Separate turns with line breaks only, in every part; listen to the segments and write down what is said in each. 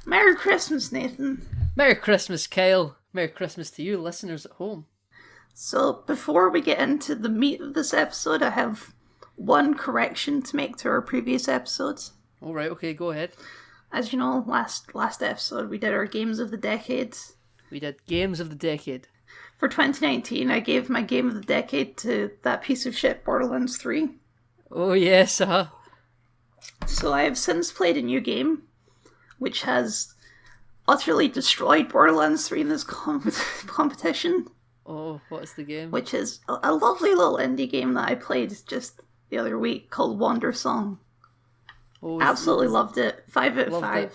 Merry Christmas, Nathan.
Merry Christmas, Kyle. Merry Christmas to you, listeners at home.
So, before we get into the meat of this episode, I have one correction to make to our previous episodes.
Alright, okay, go ahead.
As you know, last episode we did our Games of the Decade.
We did Games of the Decade.
For 2019, I gave my Game of the Decade to that piece of shit Borderlands 3.
Oh yes,
So I have since played a new game, which has utterly destroyed Borderlands 3 in this competition.
Oh, what's the game?
Which is a lovely little indie game that I played just the other week called Wander Song.
Oh,
Absolutely loved it. 5 out of 5.
It.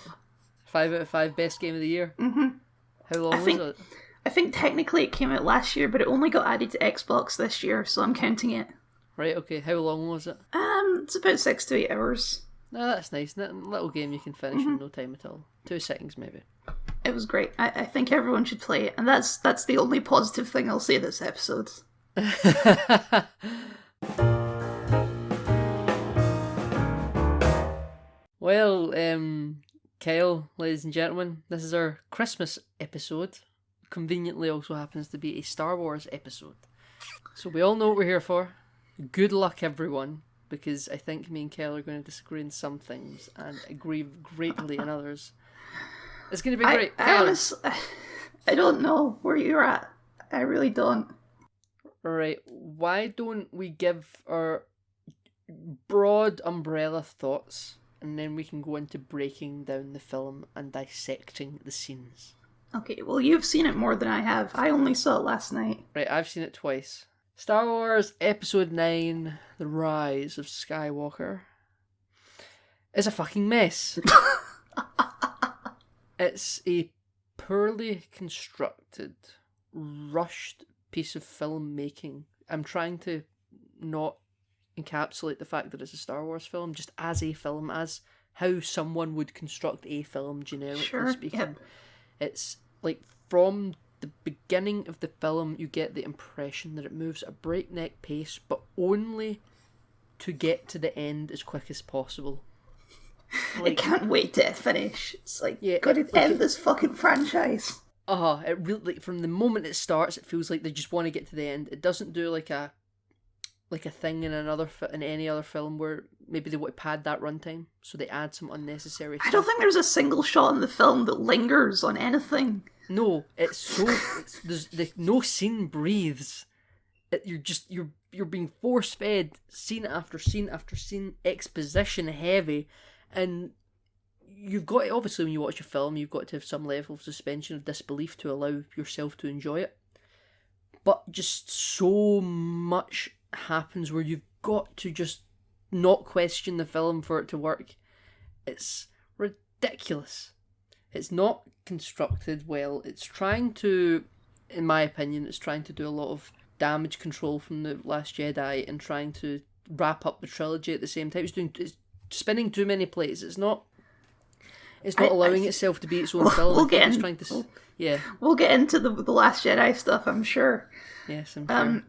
5 out of 5 best game of the year?
Mm-hmm.
How long was it?
I think technically it came out last year, but it only got added to Xbox this year, so I'm counting it.
Right, okay. How long was it?
It's about 6 to 8 hours.
No, that's nice. A little game you can finish in no time at all. 2 seconds, maybe.
It was great. I think everyone should play it, and that's the only positive thing I'll say this episode.
Well, Kyle, ladies and gentlemen, this is our Christmas episode. Conveniently also happens to be a Star Wars episode. So we all know what we're here for. Good luck, everyone, because I think me and Kyle are going to disagree in some things and agree greatly in others. It's going to be great.
I don't know where you're at. I really don't.
Alright, why don't we give our broad umbrella thoughts, and then we can go into breaking down the film and dissecting the scenes.
Okay, well, you've seen it more than I have. I only saw it last night.
Right, I've seen it twice. Star Wars Episode 9, The Rise of Skywalker, is a fucking mess. It's a poorly constructed, rushed piece of filmmaking. I'm trying to not encapsulate the fact that it's a Star Wars film, just as a film, as how someone would construct a film, generically speaking. Yep. It's like from the beginning of the film, you get the impression that it moves at a breakneck pace, but only to get to the end as quick as possible.
Like, I can't wait to finish. It's like, gotta end this fucking franchise.
It really, from the moment it starts, it feels like they just want to get to the end. It doesn't do like a thing in any other film where maybe they want to pad that runtime, so they add some unnecessary stuff.
I don't think there's a single shot in the film that lingers on anything.
No, no scene breathes. You're being force fed scene after scene after scene, exposition heavy, and you've got to, obviously when you watch a film, you've got to have some level of suspension of disbelief to allow yourself to enjoy it. But just so much happens where you've got to just not question the film for it to work. It's ridiculous. It's not constructed well. It's trying to, in my opinion, it's trying to do a lot of damage control from The Last Jedi and trying to wrap up the trilogy at the same time. It's spinning too many plates. It's not allowing itself to be its own film. We'll get
into the Last Jedi stuff, I'm sure.
Yes, I'm sure.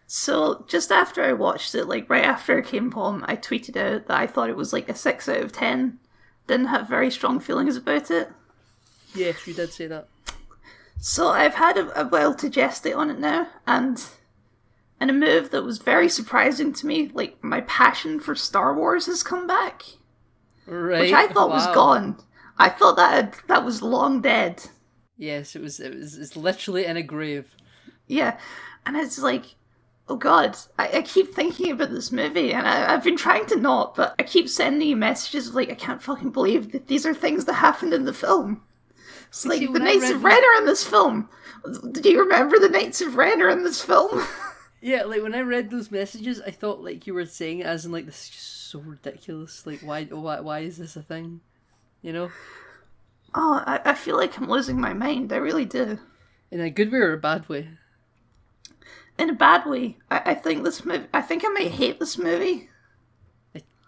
So, just after I watched it, like right after it came home, I tweeted out that I thought it was like a 6 out of 10. Didn't have very strong feelings about it.
Yes, you did say that.
So, I've had a while to gestate on it now, and in a move that was very surprising to me, like, my passion for Star Wars has come back.
Right.
Which I thought was gone. I thought that was long dead.
Yes, it's literally in a grave.
Yeah, and it's like, oh god, I keep thinking about this movie, and I've been trying to not, but I keep sending you messages of like, I can't fucking believe that these are things that happened in the film. It's like, the Knights of Ren are in this film. Do you remember the Knights of Ren are in this film?
Yeah, like when I read those messages, I thought like you were saying it as in like, this is just so ridiculous. Like, why is this a thing? You know?
Oh, I feel like I'm losing my mind. I really do.
In a good way or a bad way?
In a bad way. I think I might hate this movie.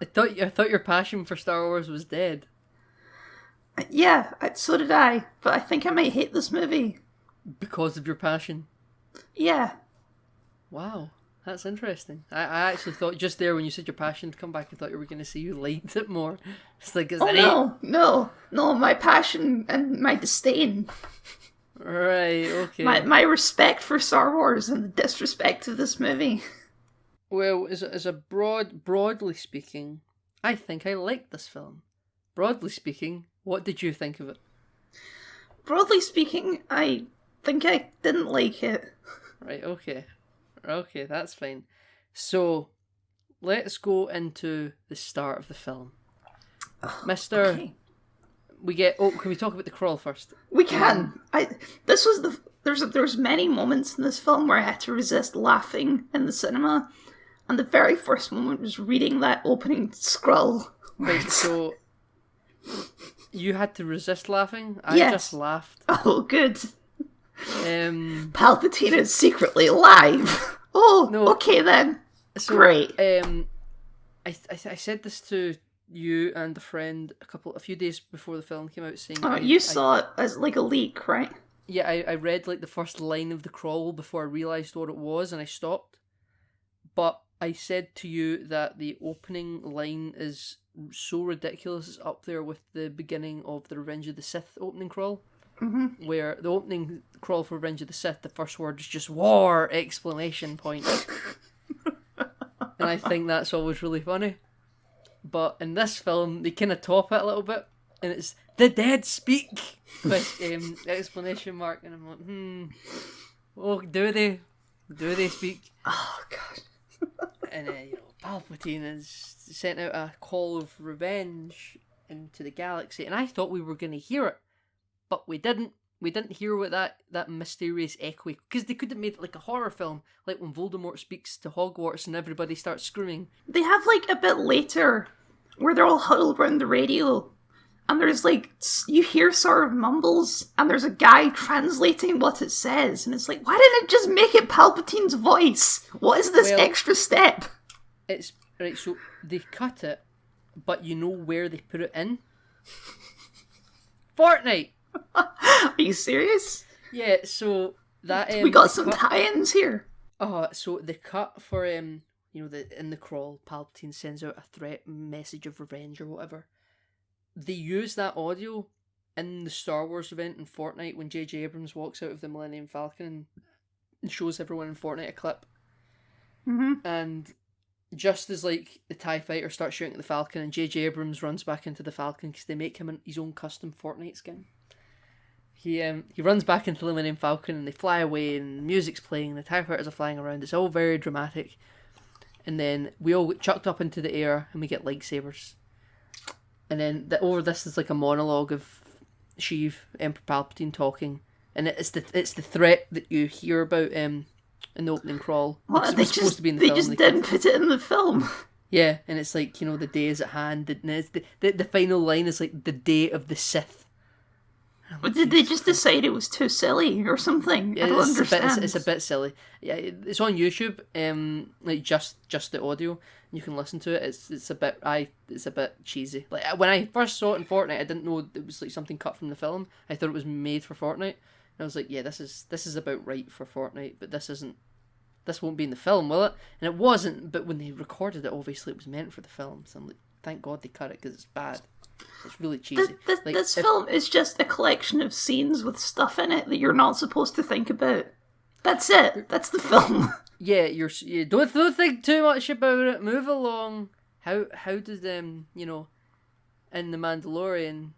I thought your passion for Star Wars was dead.
Yeah, so did I. But I think I might hate this movie.
Because of your passion?
Yeah.
Wow. That's interesting. I actually thought just there when you said your passion to come back, I thought you were going to say you liked it more. It's like, is
Oh
that
no, my passion and my disdain.
it? Right, okay.
My respect for Star Wars and the disrespect of this movie.
Well, as a broadly speaking, I think I liked this film. Broadly speaking, what did you think of it?
Broadly speaking, I think I didn't like it.
Right, okay. Okay, that's fine. So, let's go into the start of the film. Mr.
Okay.
Can we talk about the crawl first?
We can. There's many moments in this film where I had to resist laughing in the cinema, and the very first moment was reading that opening scroll.
Right, so you had to resist laughing? I
Yes.
just laughed.
Oh, good.
Palpatine
is secretly alive. Oh,
No.
okay then.
So,
Great.
I said this to you and a friend a few days before the film came out, saying
You saw it as like a leak, right?
Yeah, I read like the first line of the crawl before I realised what it was, and I stopped. But I said to you that the opening line is so ridiculous, it's up there with the beginning of the Revenge of the Sith opening crawl.
Mm-hmm.
Where the opening crawl for Revenge of the Sith, the first word is just war! Exclamation point. And I think that's always really funny. But in this film, they kind of top it a little bit, and it's "the dead speak" with exclamation mark, and I'm like, oh, do they? Do they speak?
Oh god.
And Palpatine has sent out a call of revenge into the galaxy, and I thought we were going to hear it, but we didn't. We didn't hear what that mysterious echo, because they could have made it like a horror film, like when Voldemort speaks to Hogwarts and everybody starts screaming.
They have like a bit later where they're all huddled around the radio, and there's like, you hear sort of mumbles, and there's a guy translating what it says, and it's like, why didn't it just make it Palpatine's voice? What is this extra step?
It's right, so they cut it, but you know where they put it in? Fortnite!
Are you serious?
Yeah, so that
we got some tie-ins here.
So the cut for in the crawl, Palpatine sends out a threat message of revenge or whatever. They use that audio in the Star Wars event in Fortnite when J.J. Abrams walks out of the Millennium Falcon and shows everyone in Fortnite a clip.
Mm-hmm.
And just as like the TIE fighter starts shooting at the Falcon and J.J. Abrams runs back into the Falcon because they make him his own custom Fortnite skin. He runs back into the Millennium Falcon and they fly away and music's playing and the TIE fighters are flying around. It's all very dramatic. And then we all get chucked up into the air and we get lightsabers. And then over this is like a monologue of Sheev, Emperor Palpatine talking. And it's the threat that you hear about in the opening crawl.
What?
Supposed to be in the film.
They just didn't put it in the film.
Yeah, and it's like, the day is at hand. And it's the final line is like, the day of the Sith.
But did they just decide it was too silly or something? I don't understand.
It's a bit silly. Yeah, it's on YouTube. Like just the audio. You can listen to it. It's a bit cheesy. Like when I first saw it in Fortnite, I didn't know it was like something cut from the film. I thought it was made for Fortnite. And I was like, yeah, this is about right for Fortnite, but this won't be in the film, will it? And it wasn't. But when they recorded it, obviously it was meant for the film. So I'm like, thank God they cut it because it's bad. It's really cheesy.
This film is just a collection of scenes with stuff in it that you're not supposed to think about. That's it. That's the film.
Yeah, you don't think too much about it. Move along. How does in The Mandalorian,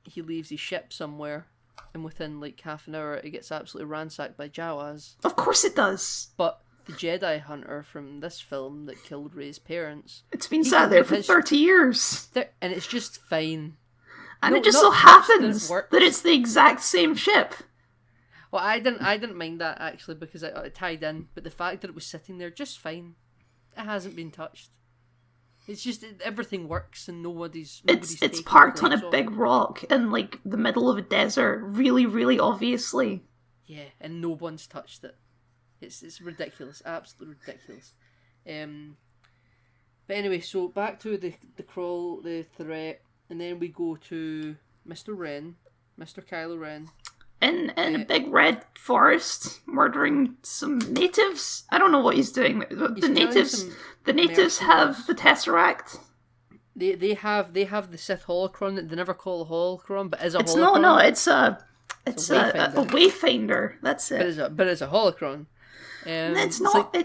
he leaves his ship somewhere, and within like half an hour it gets absolutely ransacked by Jawas.
Of course it does.
But the Jedi Hunter from this film that killed Rey's parents,
it's been sat there for 30 years.
And it's just fine.
And it just so happens that it's the exact same ship.
Well, I didn't mind that actually because it tied in, but the fact that it was sitting there just fine, it hasn't been touched. It's just everything works and nobody's
it's parked on a big rock in like the middle of a desert, really, really obviously.
Yeah, and no one's touched it. It's ridiculous, absolutely ridiculous. But anyway, so back to the crawl, the threat, and then we go to Mr. Kylo Ren.
in a big red forest, murdering some natives. I don't know what he's doing. The natives have the Tesseract.
They have the Sith holocron that they never call a holocron, but is a
It's
holocron.
It's a wayfinder. That's it.
But it's a holocron.
It's not.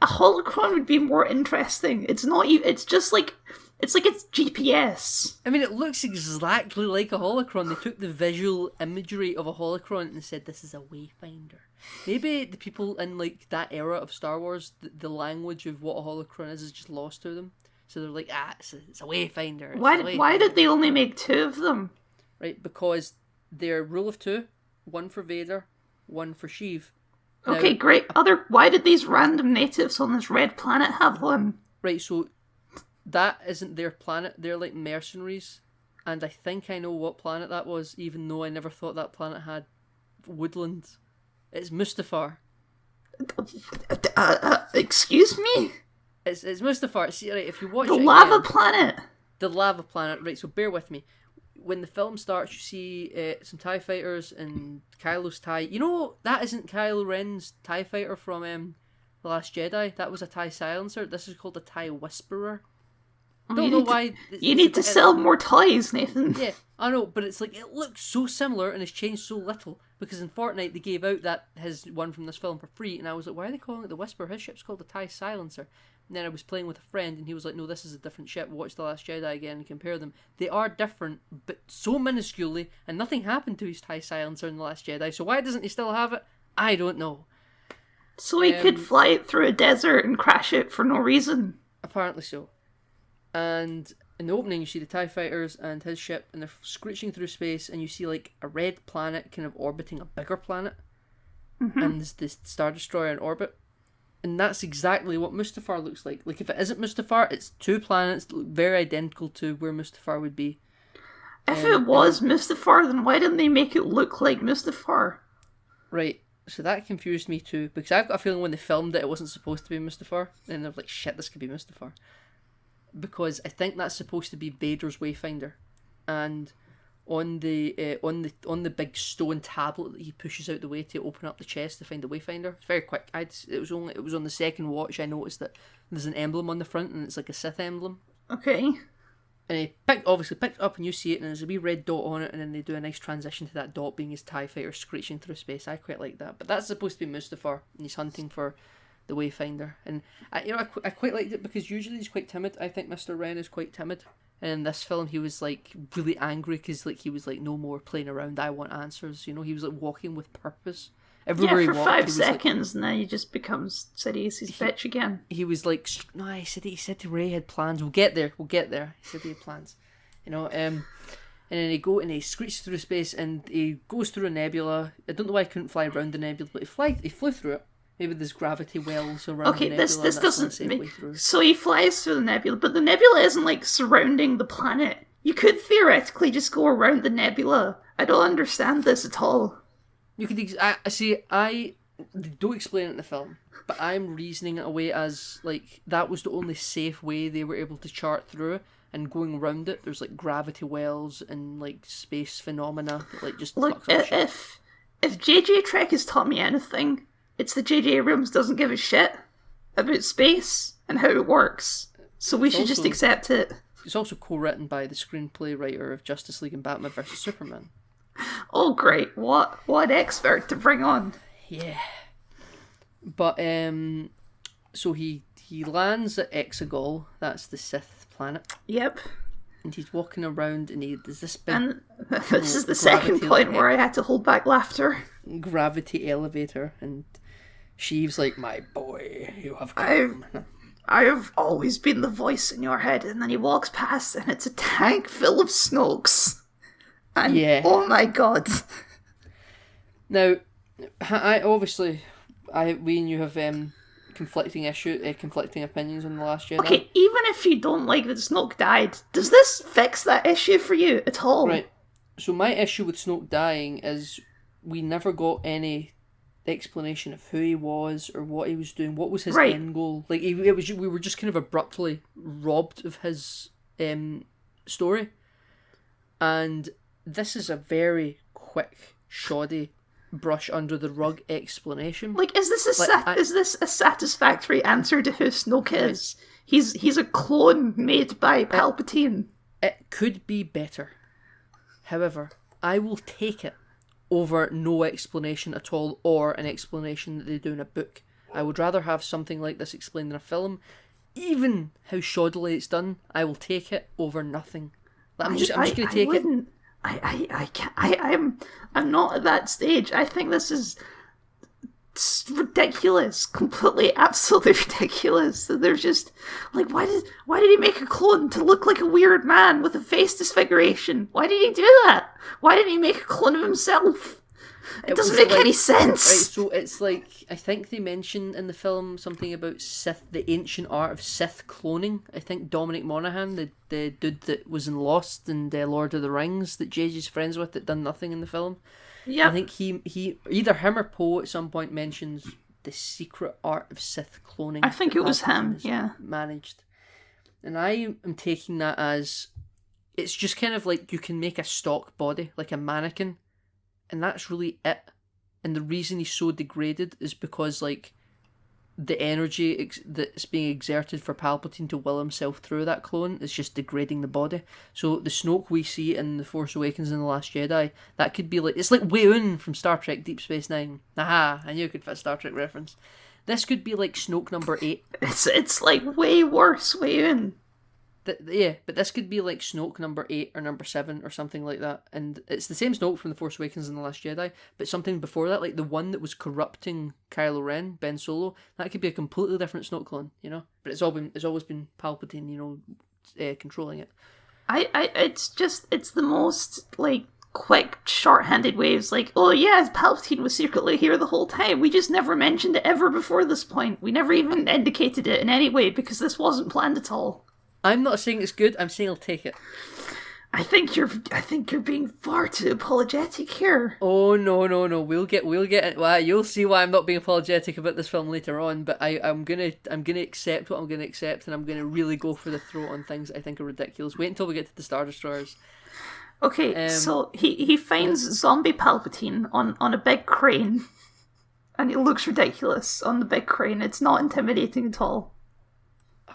A holocron would be more interesting. It's not even. It's just like. It's like it's GPS.
I mean, it looks exactly like a holocron. They took the visual imagery of a holocron and said, this is a wayfinder. Maybe the people in like that era of Star Wars, the language of what a holocron is just lost to them. So they're like, it's a wayfinder.
Why did they only make 2 of them?
Right, because they're rule of 2, 1 for Vader, 1 for Sheev.
Okay,
now,
great. Why did these random natives on this red planet have one?
Right, so that isn't their planet. They're like mercenaries, and I think I know what planet that was, even though I never thought that planet had woodlands. It's Mustafar.
Excuse me?
It's Mustafar. See, right, if you watch
the
it
lava
again,
planet.
The lava planet. Right, so bear with me. When the film starts, you see some TIE fighters and Kylo's TIE. You know, that isn't Kylo Ren's TIE fighter from The Last Jedi. That was a TIE silencer. This is called a TIE Whisperer. Don't know why.
You need to sell more toys, Nathan.
Yeah, I know, but it's like, it looks so similar and it's changed so little. Because in Fortnite, they gave out his one from this film for free, and I was like, why are they calling it the Whisper? His ship's called the TIE Silencer. And then I was playing with a friend, and he was like, no, this is a different ship. Watch The Last Jedi again and compare them. They are different, but so minusculely, and nothing happened to his TIE Silencer in The Last Jedi, so why doesn't he still have it? I don't know.
So he could fly it through a desert and crash it for no reason.
Apparently so. And in the opening, you see the TIE fighters and his ship, and they're screeching through space, and you see like a red planet kind of orbiting a bigger planet. Mm-hmm. And there's this Star Destroyer in orbit. And that's exactly what Mustafar looks like. Like, if it isn't Mustafar, it's 2 planets that look very identical to where Mustafar would be.
If it was Mustafar, then why didn't they make it look like Mustafar?
Right. So that confused me too, because I've got a feeling when they filmed it wasn't supposed to be Mustafar, and they're like, shit, this could be Mustafar. Because I think that's supposed to be Vader's Wayfinder, and on the big stone tablet that he pushes out the way to open up the chest to find the Wayfinder, it's very quick. It was on the second watch I noticed that there's an emblem on the front, and it's like a Sith emblem.
Okay.
And he obviously picked it up, and you see it, and there's a wee red dot on it, and then they do a nice transition to that dot being his TIE fighter screeching through space. I quite like that, but that's supposed to be Mustafar, and he's hunting for the Wayfinder, and I quite liked it because usually he's quite timid. I think Mr. Wren is quite timid, and in this film he was like really angry because like he was like, no more playing around, I want answers. You know, he was like walking with purpose. Everywhere
for
he walked,
5 seconds, and then he just becomes Sidious's bitch again.
He was like, no, he said to Ray he had plans. We'll get there. He said he had plans. You know, and then he screeches through space, and he goes through a nebula. I don't know why he couldn't fly around the nebula, but he flew through it. Maybe there's gravity wells around the nebula.
Okay, this doesn't make... So he flies through the nebula, but the nebula isn't, like, surrounding the planet. You could theoretically just go around the nebula. I don't understand this at all.
You could... They don't explain it in the film, but I'm reasoning it away as, like, that was the only safe way they were able to chart through it, and going around it, there's, like, gravity wells and, like, space phenomena that, like, just...
Look, if JJ Trek has taught me anything... It's that J.J. Abrams doesn't give a shit about space and how it works. So we should just accept it.
It's also co-written by the screenplay writer of Justice League and Batman vs. Superman.
Oh, great. What expert to bring on.
Yeah. But, so he lands at Exegol. That's the Sith planet.
Yep.
And he's walking around, and there's this big...
And this is the second point where I had to hold back laughter.
Gravity elevator, and Sheev's like, my boy, you have come.
I have always been the voice in your head. And then he walks past, and it's a tank full of Snokes. And oh my god.
Now, we and you have conflicting opinions on The Last Jedi.
Okay, even if you don't like that Snoke died, does this fix that issue for you at all?
Right. So my issue with Snoke dying is we never got any explanation of who he was or what he was doing. What was his end goal? Like we were just kind of abruptly robbed of his story, and this is a very quick shoddy, brush under the rug explanation.
Like, is this is this a satisfactory answer to who Snoke is? He's a clone made by Palpatine.
It could be better. However, I will take it over no explanation at all, or an explanation that they do in a book. I would rather have something like this explained in a film. Even how shoddily it's done, I will take it over nothing. I'm just going to take it.
I can't. I'm not at that stage. I think this is ridiculous, completely, absolutely ridiculous. They're just like, why did he make a clone to look like a weird man with a face disfiguration? Why did he do that? Why didn't he make a clone of himself? It doesn't make any sense.
Right, so it's like, I think they mention in the film something about Sith, the ancient art of Sith cloning. I think Dominic Monaghan, the dude that was in Lost and Lord of the Rings, that JJ's friends with, that done nothing in the film. Yeah, I think he either him or Poe at some point mentions the secret art of Sith cloning.
I think it was him. Yeah,
managed, and I am taking that as it's just kind of like you can make a stock body, like a mannequin, and that's really it. And the reason he's so degraded is because like the energy that's being exerted for Palpatine to will himself through that clone is just degrading the body. So the Snoke we see in The Force Awakens and The Last Jedi, that could be like, it's like Wei-Un from Star Trek Deep Space Nine. Aha, I knew I could fit a Star Trek reference. This could be like Snoke number 8.
It's like way worse Wei-Un.
Yeah, but this could be like Snoke number 8 or number 7 or something like that. And it's the same Snoke from The Force Awakens and The Last Jedi, but something before that, like the one that was corrupting Kylo Ren, Ben Solo, that could be a completely different Snoke clone, you know? But it's always been Palpatine, you know, controlling it.
It's the most, like, quick, short-handed waves, like, oh yeah, Palpatine was secretly here the whole time. We just never mentioned it ever before this point. We never even indicated it in any way because this wasn't planned at all.
I'm not saying it's good, I'm saying I'll take it.
I think you're being far too apologetic here.
Oh no, we'll get it. Well, you'll see why I'm not being apologetic about this film later on, but I'm gonna accept what I'm gonna accept, and I'm gonna really go for the throat on things I think are ridiculous. Wait until we get to the Star Destroyers.
Okay, so he finds zombie Palpatine on a big crane, and it looks ridiculous on the big crane. It's not intimidating at all.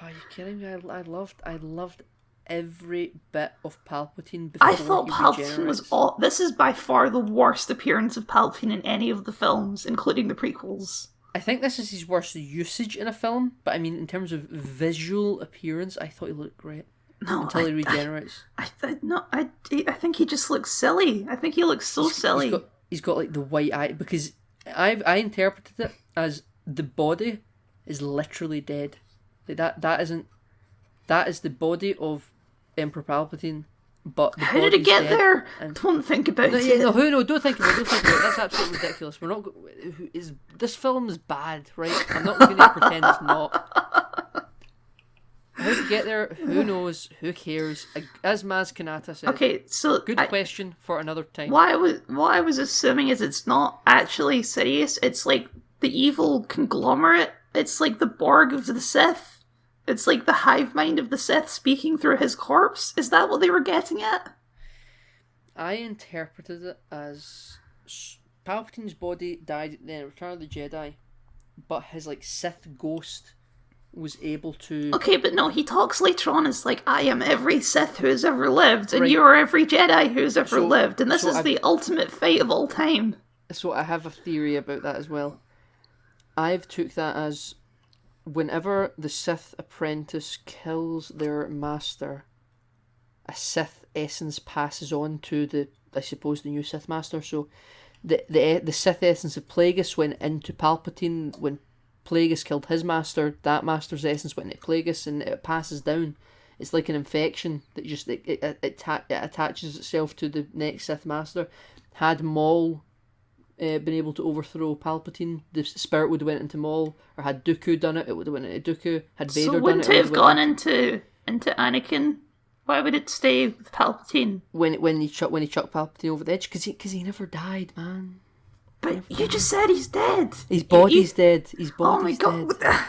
Are you kidding me? I loved every bit of Palpatine before
I thought Palpatine was this is by far the worst appearance of Palpatine in any of the films, including the prequels.
I think this is his worst usage in a film, but I mean, in terms of visual appearance, I thought he looked great.
No,
until he regenerates.
I think he just looks silly. I think he looks so silly.
He's got like the white eye, because I interpreted it as the body is literally dead. Like that is the body of Emperor Palpatine, but the
how did it get there? Don't think about it.
Don't think about it. That's absolutely ridiculous. We're not. This film is bad, right? I'm not going to pretend it's not. How did it get there? Who knows? Who cares? As Maz Kanata said.
Okay, so
good question for another time.
What I was assuming is it's not actually Sidious. It's like the evil conglomerate. It's like the Borg of the Sith. It's like the hive mind of the Sith speaking through his corpse. Is that what they were getting at?
I interpreted it as Palpatine's body died in Return of the Jedi, but his like Sith ghost was able to...
Okay, but no, he talks later on as like, I am every Sith who has ever lived, and you are every Jedi who has ever lived, and this is the ultimate fate of all time.
So I have a theory about that as well. I've took that as whenever the Sith apprentice kills their master, a Sith essence passes on to the new Sith master. So the Sith essence of Plagueis went into Palpatine when Plagueis killed his master. That master's essence went into Plagueis, and it passes down. It's like an infection that just it attaches itself to the next Sith master. Had Maul been able to overthrow Palpatine, the spirit would have went into Maul, or had Dooku done it, it would have went into Dooku. Had Vader done it,
wouldn't it have gone into Anakin? Why would it stay with Palpatine?
When he chucked Palpatine over the edge, because he never died, man.
But you just said he's dead.
His body's dead. His body's dead.
Oh my god!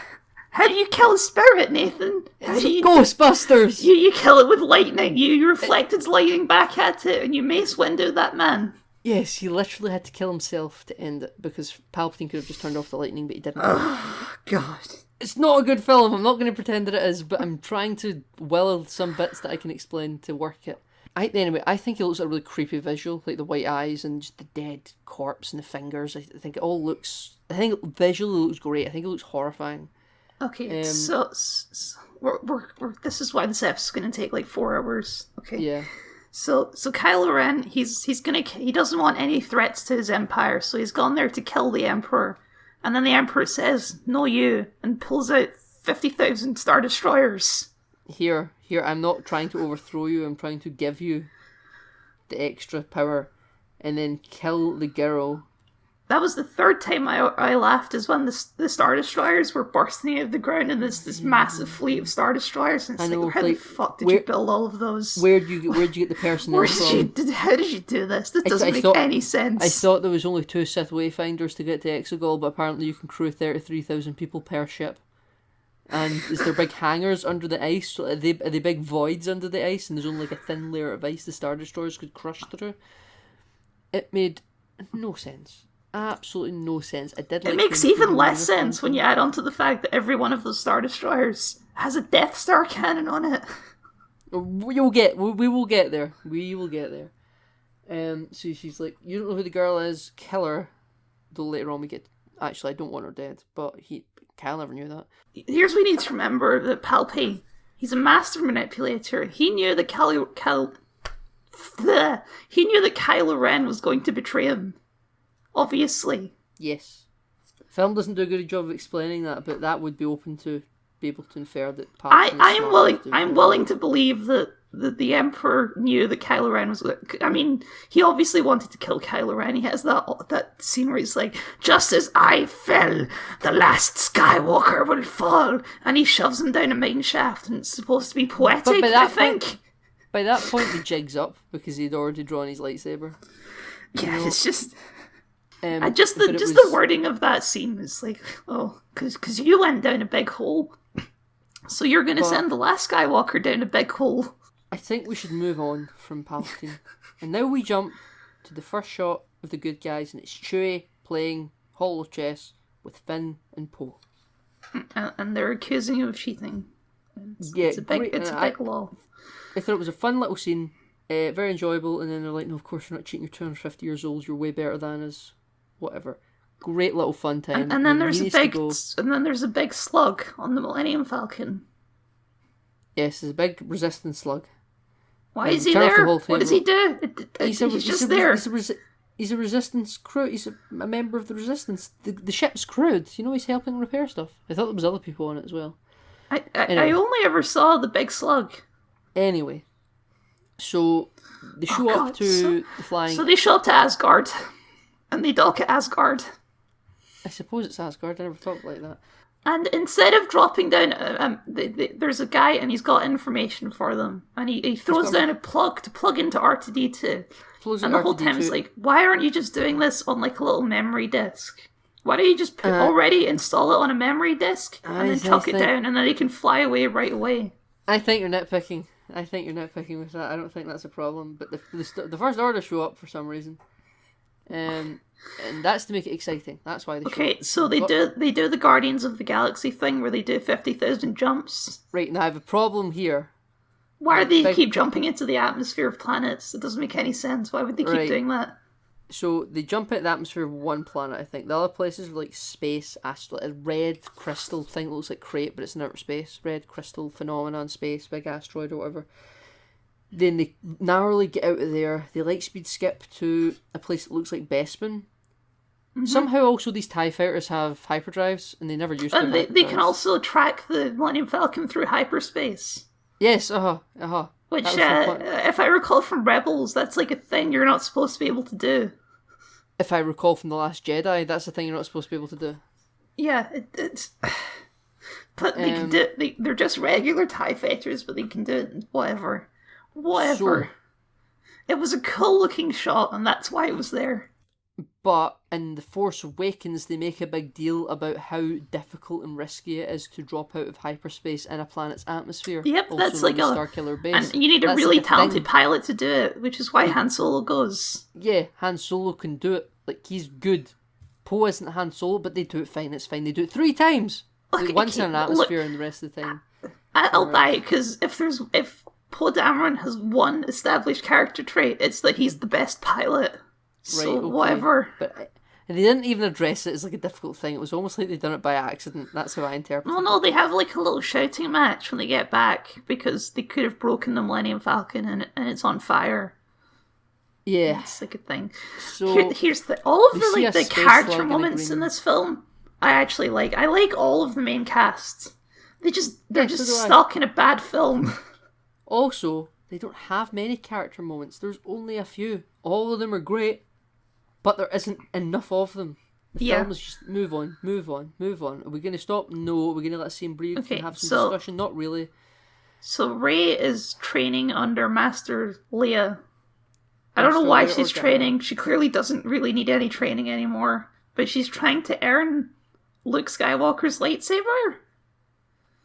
How do you kill a spirit, Nathan?
Ghostbusters.
You kill it with lightning. You reflected lightning back at it, and you mace window that man.
Yes, he literally had to kill himself to end it, because Palpatine could have just turned off the lightning, but he didn't.
Oh, God.
It's not a good film, I'm not going to pretend that it is, but I'm trying to will some bits that I can explain to work it. Anyway, I think it looks like a really creepy visual, like the white eyes and just the dead corpse and the fingers. I think it all looks... I think it visually looks great. I think it looks horrifying.
Okay, so we're this is why this episode's going to take like 4 hours. Okay.
Yeah.
So Kylo Ren, he doesn't want any threats to his empire, so he's gone there to kill the Emperor. And then the Emperor says, "No, you," and pulls out 50,000 Star Destroyers.
Here, I'm not trying to overthrow you, I'm trying to give you the extra power and then kill the girl.
That was the third time I laughed, is when the Star Destroyers were bursting out of the ground and this massive fleet of Star Destroyers. And it's like, how the fuck did you build all of those?
Where'd you get the personnel from?
How did you do this? This doesn't make any sense.
I thought there was only 2 Sith Wayfinders to get to Exegol, but apparently you can crew 33,000 people per ship. And is there big hangars under the ice? Are they big voids under the ice, and there's only like a thin layer of ice the Star Destroyers could crush through? It made no sense. Absolutely no sense. It
makes even less sense when you add on to the fact that every one of those Star Destroyers has a Death Star cannon on it.
We will get there. We will get there. So she's like, "You don't know who the girl is, kill her." Though later on we get, actually I don't want her dead, but Kyle never knew that.
Here's what we need to remember, that Palpatine, he's a master manipulator. He knew that Kylo Ren was going to betray him. Obviously. Yes.
Film doesn't do a good job of explaining that, but that would be open to be able to infer that Palpatine
I'm willing to believe that the Emperor knew that Kylo Ren was... I mean, he obviously wanted to kill Kylo Ren. He has that scene where he's like, "Just as I fell, the last Skywalker will fall." And he shoves him down a mine shaft, and it's supposed to be poetic, I think.
By that point, the jig's up, because he'd already drawn his lightsaber.
Yeah, it's just... just the wording of that scene is like, oh, because you went down a big hole, so you're going to send the last Skywalker down a big hole.
I think we should move on from Palpatine. And now we jump to the first shot of the good guys, and it's Chewie playing holo chess with Finn and Poe.
And they're accusing him of cheating. It's a big law.
I thought it was a fun little scene, very enjoyable, and then they're like, "No, of course you're not cheating, you're 250 years old, you're way better than us." Whatever. Great little fun time.
And then there's a big slug on the Millennium Falcon.
Yes, there's a big resistance slug.
Why is he there? What does he do? He's just there.
He's a resistance crew. He's a member of the resistance. The ship's crewed. You know, he's helping repair stuff. I thought there was other people on it as well.
I only ever saw the big slug.
Anyway, so they show up to the flying...
So they show up to Asgard. And they dock at Asgard.
I suppose it's Asgard. I never thought like that.
And instead of dropping down, there's a guy and he's got information for them. And he throws down a plug to plug into R2-D2. And the whole time it's like, why aren't you just doing this on like a little memory disk? Why don't you just already install it on a memory disk and then chuck it down, and then they can fly away right away?
I think you're nitpicking. With that. I don't think that's a problem. But the First Order show up for some reason. And that's to make it exciting. That's why they
Okay, so they do the Guardians of the Galaxy thing where they do 50,000 jumps.
Right, now I have a problem here.
Why do they keep jumping into the atmosphere of planets? It doesn't make any sense. Why would they keep doing that?
So they jump into the atmosphere of one planet, I think. The other places are like space, a red crystal thing that looks like Crate, but it's in outer space. Red crystal phenomenon, space, big asteroid or whatever. Then they narrowly get out of there. They lightspeed skip to a place that looks like Bespin. Mm-hmm. Somehow also these TIE fighters have hyperdrives, and they never used to.
And they can also track the Millennium Falcon through hyperspace.
Yes,
Which, if I recall from Rebels, that's like a thing you're not supposed to be able to do.
If I recall from The Last Jedi, that's the thing you're not supposed to be able to do.
Yeah, it's... But they can do it. They're just regular TIE fighters, but they can do it whatever.
So,
it was a cool looking shot, and that's why it was there.
But in The Force Awakens, they make a big deal about how difficult and risky it is to drop out of hyperspace in a planet's atmosphere.
Yep,
also
that's
known
like
as
a...
Starkiller Base.
And you need a
That's
really
like a
talented
thing.
pilot to do it, which is why Han Solo goes.
Yeah, Han Solo can do it. Like, he's good. Poe isn't Han Solo, but they do it fine. It's fine. They do it 3 times. Like, once in an atmosphere and the rest of the time.
I'll buy it, because if Poe Dameron has one established character trait, it's that he's the best pilot. So,
Right, okay.
whatever.
But and they didn't even address it as like a difficult thing. It was almost like they'd done it by accident. That's how I interpret it.
Well, no, they have like a little shouting match when they get back, because they could have broken the Millennium Falcon and it's on fire.
Yeah.
It's like a thing.
So
Here's all of
we see
the
a space
character
slug in a
moments in
green-
this film. I actually like. I like all of the main cast. They're
Yeah,
just
so do I.
stuck in a bad film.
Also, they don't have many character moments. There's only a few. All of them are great, but there isn't enough of them. The
Yeah.
film is just move on, move on, move on. Are we going to stop? No. Are we going to let the scene breathe
Okay,
and have some
so-
discussion? Not really.
So Rey is training under Master Leia. I don't know
Master
why
Leia
she's
Organa.
training. She clearly doesn't really need any training anymore. But she's trying to earn Luke Skywalker's lightsaber.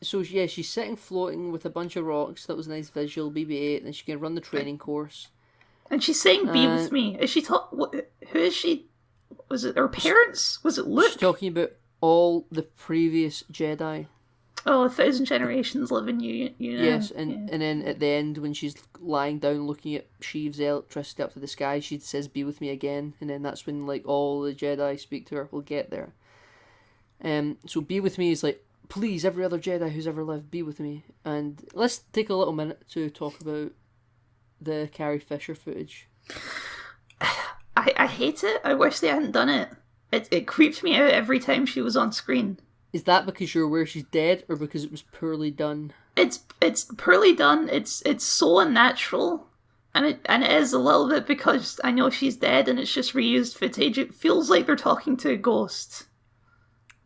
So yeah, she's sitting floating with a bunch of rocks. That was a nice visual, BB-8. And she can run the training course.
And she's saying, "Be with me." Is she who is she? Was it her parents? Was it Luke?
She's talking about all the previous Jedi.
Oh, 1,000 generations live in you. You know?
Yes, and
Yeah.
and then at the end, when she's lying down looking at Sheev's electricity up to the sky, she says, "Be with me again," and then that's when like all the Jedi speak to her. We'll get there. So "Be with me" is like, please, every other Jedi who's ever lived, be with me. And let's take a little minute to talk about the Carrie Fisher footage.
I hate it. I wish they hadn't done it. It creeped me out every time she was on screen.
Is that because you're aware she's dead, or because it was poorly done?
It's poorly done. It's so unnatural, and it is a little bit because I know she's dead and it's just reused footage. It feels like they're talking to a ghost.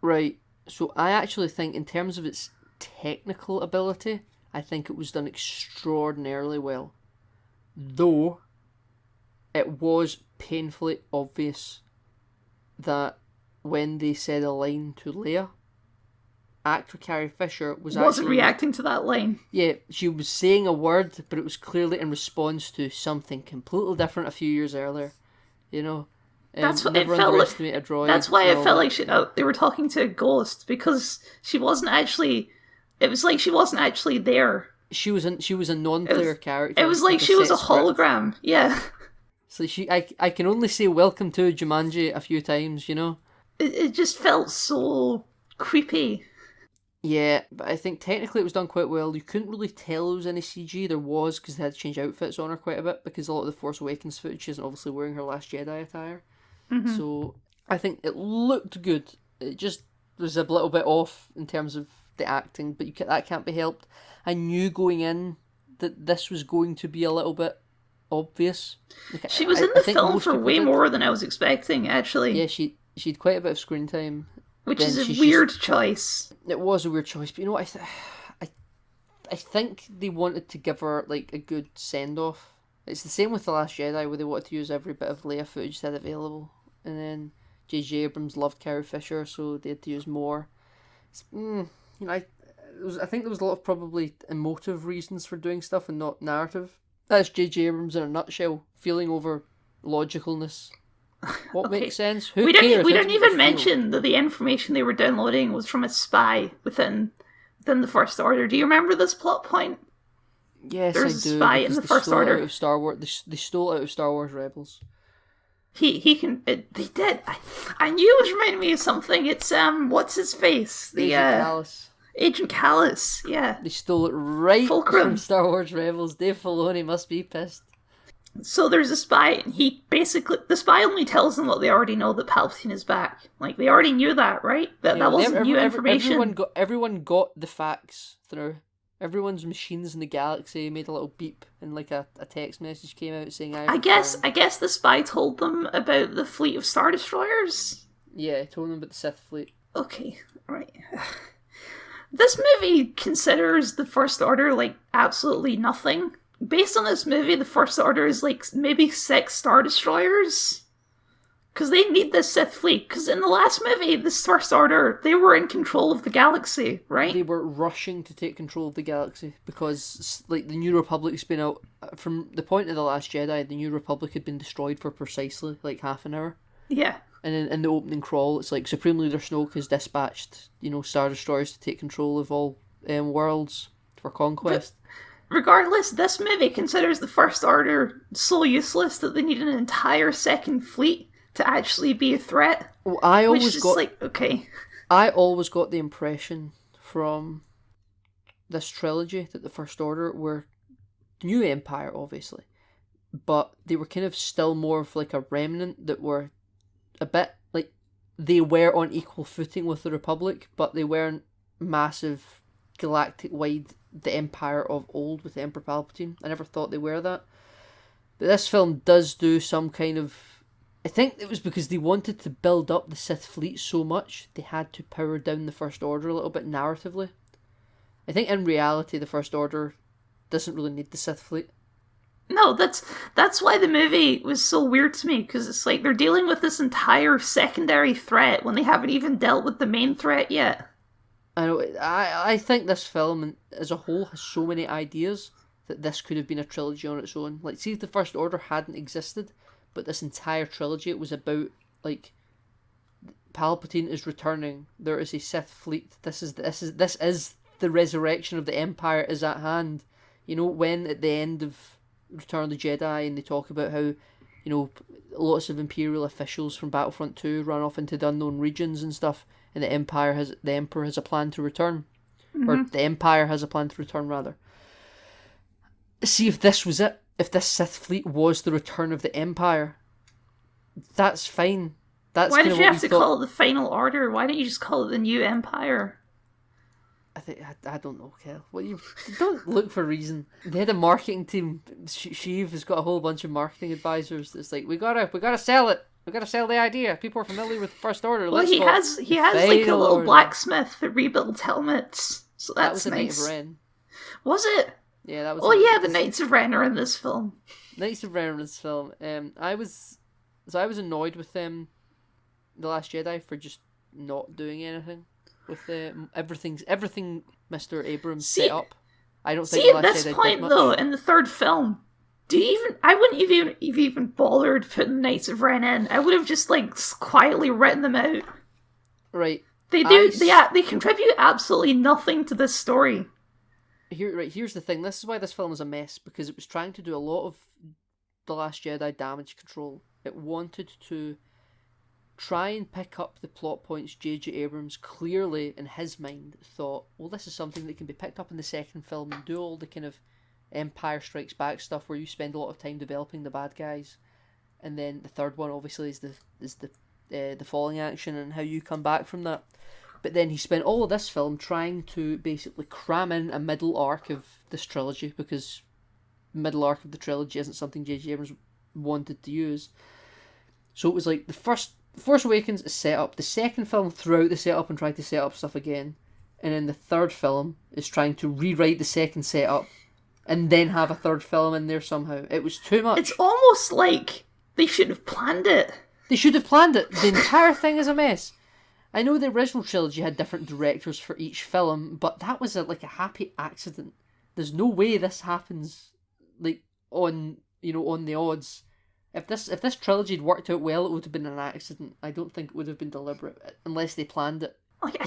Right. So I actually think, in terms of its technical ability, I think it was done extraordinarily well. Though it was painfully obvious that when they said a line to Leia, actor Carrie Fisher wasn't actually
reacting to that line.
Yeah, she was saying a word, but it was clearly in response to something completely different a few years earlier. You know,
That's what
never
it felt like.
underestimate a droid.
That's why
and
it
all
felt
that.
like they were talking to a ghost, because she wasn't actually. It was like she wasn't actually there.
She was a non-player character.
It was like
with
she was
set
a
script.
hologram. Yeah.
So I can only say "Welcome to Jumanji" a few times, you know.
It just felt so creepy.
Yeah, but I think technically it was done quite well. You couldn't really tell there was any CG. There was, because they had to change outfits on her quite a bit, because a lot of the Force Awakens footage isn't obviously wearing her Last Jedi attire.
Mm-hmm.
So I think it looked good. It just was a little bit off in terms of the acting, but that can't be helped. I knew going in that this was going to be a little bit obvious. Like,
She was
I
in the
think
film
most
for
people
way
did.
more than I was expecting, actually.
Yeah, she had quite a bit of screen time.
Which
Then
is a
she's
weird choice.
It was a weird choice, but you know what? I think they wanted to give her like a good send off. It's the same with The Last Jedi, where they wanted to use every bit of Leia footage they had available, and then J.J. Abrams loved Carrie Fisher, so they had to use more. You know, I think there was a lot of probably emotive reasons for doing stuff and not narrative. That's J.J. Abrams in a nutshell, feeling over logicalness. What
Okay.
makes sense? Who
We
cares?
didn't
How do
even
you feel?
mention that the information they were downloading was from a spy within the First Order. Do you remember this plot point?
Yes,
There's
I
a
do.
spy in
because
the
they
First
stole it
Order.
Out of Star Wars. They stole it out of Star Wars Rebels.
He can. They did. I knew it was reminding me of something. It's what's his face? The
Agent Callus.
Agent Callus. Yeah.
They stole it right
Fulcrum.
from Star Wars Rebels. Dave Filoni must be pissed.
So there's a spy, and the spy only tells them what they already know, that Palpatine is back. Like, they already knew that, right? That wasn't new information.
Everyone got the facts through. Everyone's machines in the galaxy made a little beep, and like a text message came out saying,
I guess the spy told them about the fleet of Star Destroyers.
Yeah, told them about the Sith fleet.
Okay, right. This movie considers the First Order, like, absolutely nothing. Based on this movie, the First Order is, like, maybe 6 Star Destroyers. Because they need this Sith fleet. Because in the last movie, this First Order, they were in control of the galaxy, right?
They were rushing to take control of the galaxy because, like, the New Republic's been out from the point of the Last Jedi. The New Republic had been destroyed for precisely like half an hour.
Yeah.
And in the opening crawl, it's like Supreme Leader Snoke has dispatched, Star Destroyers to take control of all worlds for conquest.
But regardless, this movie considers the First Order so useless that they need an entire second fleet to actually be a threat.
Well,
I always
got the impression from this trilogy that the First Order were New Empire, obviously, but they were kind of still more of like a remnant that were a bit like they were on equal footing with the Republic, but they weren't massive, galactic-wide, the Empire of old with Emperor Palpatine. I never thought they were that. But this film does do some kind of... I think it was because they wanted to build up the Sith fleet so much, they had to power down the First Order a little bit narratively. I think in reality, the First Order doesn't really need the Sith fleet.
No, that's why the movie was so weird to me, because it's like they're dealing with this entire secondary threat when they haven't even dealt with the main threat yet.
I know. I think this film as a whole has so many ideas that this could have been a trilogy on its own. Like, see if the First Order hadn't existed, but this entire trilogy, it was about, like, Palpatine is returning. There is a Sith fleet. This is the resurrection of the Empire is at hand. When at the end of Return of the Jedi, and they talk about how, lots of Imperial officials from Battlefront 2 run off into the unknown regions and stuff, and the Emperor has a plan to return. Mm-hmm. Or the Empire has a plan to return, rather. See if this was it. If this Sith fleet was the return of the Empire, that's fine.
Why did you have to call it the Final Order? Why don't you just call it the New Empire?
I don't know, Kel. Don't look for a reason. They had a marketing team. Sheev has got a whole bunch of marketing advisors. It's like we gotta sell it. We gotta sell the idea. People are familiar with First Order.
Well, he has like a little blacksmith that rebuilds helmets. So that's
that was
nice.
The Knight of Ren.
Was it?
Yeah, that was.
Oh yeah, the Knights of Ren are in this film.
Knights of Ren are in this film. I was annoyed with them, The Last Jedi, for just not doing anything with everything Mr. Abrams set up. I don't think.
At this point though, in the third film, I wouldn't have even bothered putting the Knights of Ren in. I would have just like quietly written them out.
Right.
They do. They contribute absolutely nothing to this story.
Here's the thing. This is why this film is a mess, because it was trying to do a lot of The Last Jedi damage control. It wanted to try and pick up the plot points J.J. Abrams clearly, in his mind, thought, well, this is something that can be picked up in the second film and do all the kind of Empire Strikes Back stuff where you spend a lot of time developing the bad guys. And then the third one, obviously, is the falling action and how you come back from that. But then he spent all of this film trying to basically cram in a middle arc of this trilogy, because middle arc of the trilogy isn't something J.J. Abrams wanted to use. So it was like the Force Awakens is set up, the second film threw out the setup and tried to set up stuff again, and then the third film is trying to rewrite the second setup and then have a third film in there somehow. It was too much.
It's almost like they should have planned it.
They should have planned it. The entire thing is a mess. I know the original trilogy had different directors for each film, but that was like a happy accident. There's no way this happens like on the odds. If this trilogy had worked out well, it would have been an accident. I don't think it would have been deliberate unless they planned it.
Like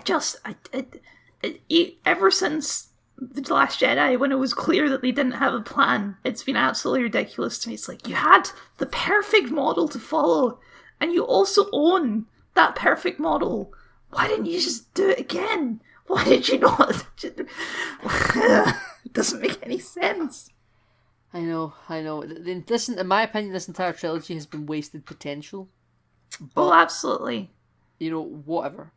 ever since The Last Jedi, when it was clear that they didn't have a plan, it's been absolutely ridiculous to me. It's like, you had the perfect model to follow, and you also own that perfect model. Why didn't you just do it again? Why did you not? It doesn't make any sense.
I know. Listen, in my opinion, this entire trilogy has been wasted potential.
But, absolutely.
Whatever.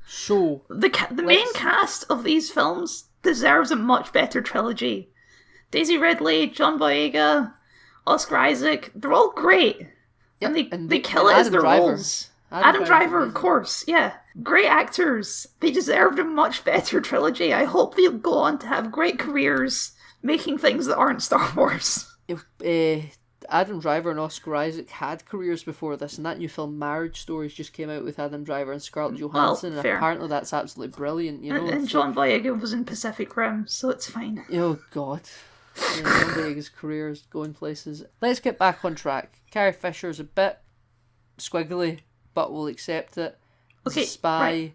So
the main cast of these films deserves a much better trilogy. Daisy Ridley, John Boyega, Oscar Isaac, they're all great. Yep. And they kill it as their roles. Adam Driver, of course, yeah. Great actors. They deserved a much better trilogy. I hope they'll go on to have great careers making things that aren't Star Wars.
Adam Driver and Oscar Isaac had careers before this, and that new film Marriage Stories just came out with Adam Driver and Scarlett Johansson, and
fair.
apparently that's absolutely brilliant, you know.
And John Boyega was in Pacific Rim, so it's fine.
Oh, God. Yeah, John Boyega's career is going places. Let's get back on track. Carrie Fisher's a bit squiggly, but we'll accept it.
Okay,
Spy.
right.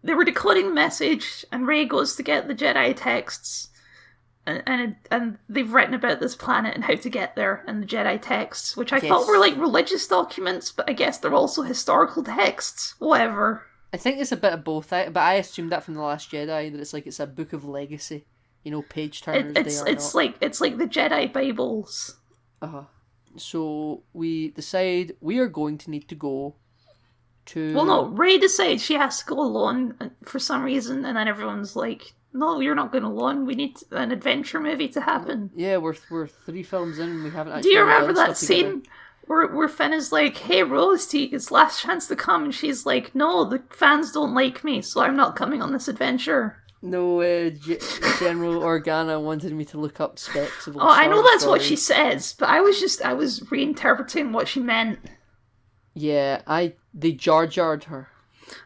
They were decoding the message, and Rey goes to get the Jedi texts, and they've written about this planet and how to get there in the Jedi texts, which I thought were like religious documents, but I guess they're also historical texts. Whatever.
I think it's a bit of both, but I assumed that from The Last Jedi, that it's a book of legacy, you know, page turners.
It's like the Jedi Bibles.
So we decide we are going to need to go to.
Well, no, Rey decides she has to go alone for some reason, and then everyone's like, "No, you're not going alone. We need an adventure movie to happen."
Yeah, we're 3 films in and we haven't actually.
Do you remember
done
that
stuff
scene where Finn is like, "Hey, Rose, it's last chance to come," and she's like, "No, the fans don't like me, so I'm not coming on this adventure."
No, General Organa wanted me to look up specs of old
I know that's
stories.
what she says, but I was reinterpreting what she meant.
Yeah, they jar-jarred her.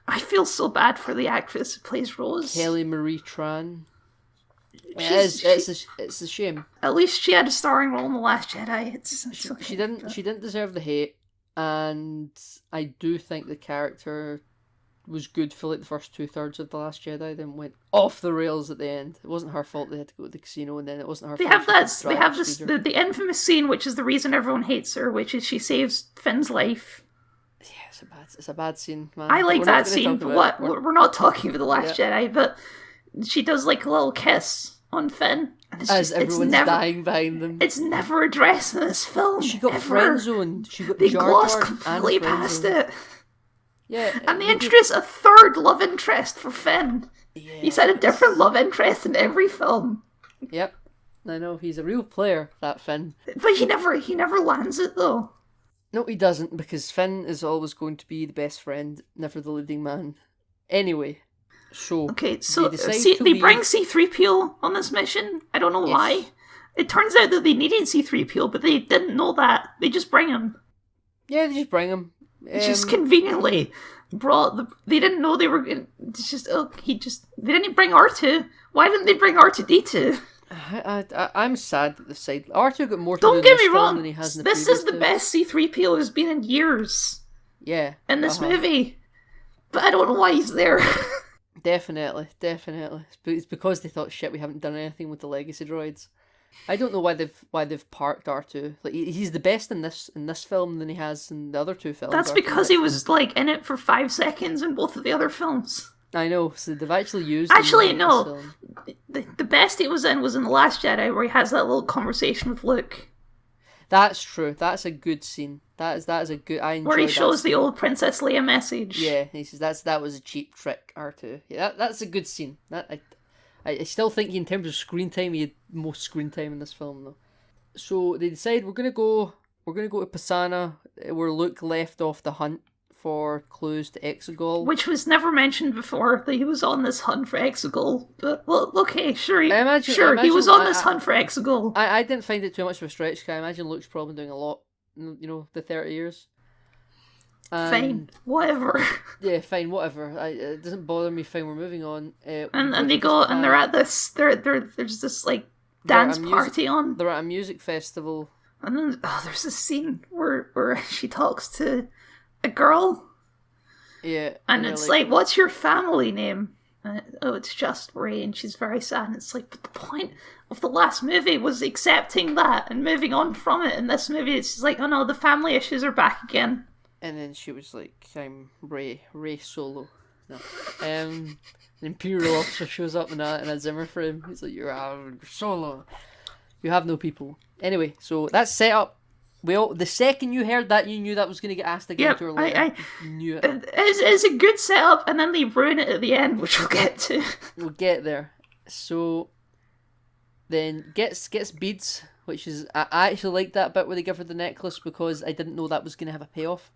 I feel so bad for the actress who plays Rose.
Kelly Marie Tran. It's a shame.
At least she had a starring role in The Last Jedi.
She didn't deserve the hate, and I do think the character was good for like the first 2/3 of The Last Jedi, then went off the rails at the end. It wasn't her fault they had to go to the casino, and then it wasn't her fault. They have
the infamous scene, which is the reason everyone hates her, which is she saves Finn's life.
Yeah, it's a bad scene, man.
I like that scene, but we're not talking about The Last Jedi, but she does like a little kiss on Finn. And
as everyone's dying behind them.
It's never addressed in this film.
She got friend-zoned. She got
they glossed completely past it. Yeah, and they introduced a third love interest for Finn. Yeah, he's had a different love interest in every film.
Yep, I know he's a real player, that Finn.
But he never lands it though.
No, he doesn't, because Finn is always going to be the best friend, never the leading man. Anyway, so
they bring C-3PO on this mission. I don't know why. It turns out that they needed C-3PO, but they didn't know that. They just bring him.
Yeah, they just bring him.
Just conveniently brought they didn't know they were going. They didn't bring R2. Why didn't they bring R2D2?
I'm sad that the side R2 got more to
Don't
do
get
in this
me
film
wrong.
than he has in the
This is the best C-3PO has been in years.
Yeah,
in this movie, but I don't know why he's there.
Definitely. It's because they thought, shit, we haven't done anything with the legacy droids. I don't know why they've parked R2. Like he's the best in this film than he has in the other 2 films.
That's because he was like in it for 5 seconds in both of the other films.
I know. So they've actually used.
Actually, no. The best he was in The Last Jedi, where he has that little conversation with Luke.
That's true. That's a good scene. That is a good. I enjoy
where he
that
shows
scene.
the old Princess Leia message.
Yeah, he says that was a cheap trick, R2. Yeah, that's a good scene. I still think in terms of screen time, he had most screen time in this film though. So they decide we're gonna go to Pisana, where Luke left off the hunt for clues to Exegol.
Which was never mentioned before, that he was on this hunt for Exegol. But, well, okay, sure. He was on this hunt for Exegol.
I didn't find it too much of a stretch, because I imagine Luke's probably doing a lot, you know, the 30 years.
Fine, whatever.
Yeah, fine, whatever. It doesn't bother me. Fine, we're moving on.
And they go, and they're at this. There's this like dance party on.
They're at a music festival.
And then there's this scene where she talks to a girl.
Yeah.
And it's like, what's your family name? It's just Rey, and she's very sad. And it's like, but the point of the last movie was accepting that and moving on from it. In this movie, it's just like, oh no, the family issues are back again.
And then she was like, I'm Rey Solo. No. An Imperial officer shows up in a Zimmer frame. He's like, you're Solo. You have no people. Anyway, so that's set up. The second you heard that, you knew that was going to get asked again to her later. I knew it.
It's a good setup, and then they ruin it at the end, which we'll get to.
We'll get there. So then gets beads, which is I actually like that bit where they give her the necklace, because I didn't know that was going to have a payoff.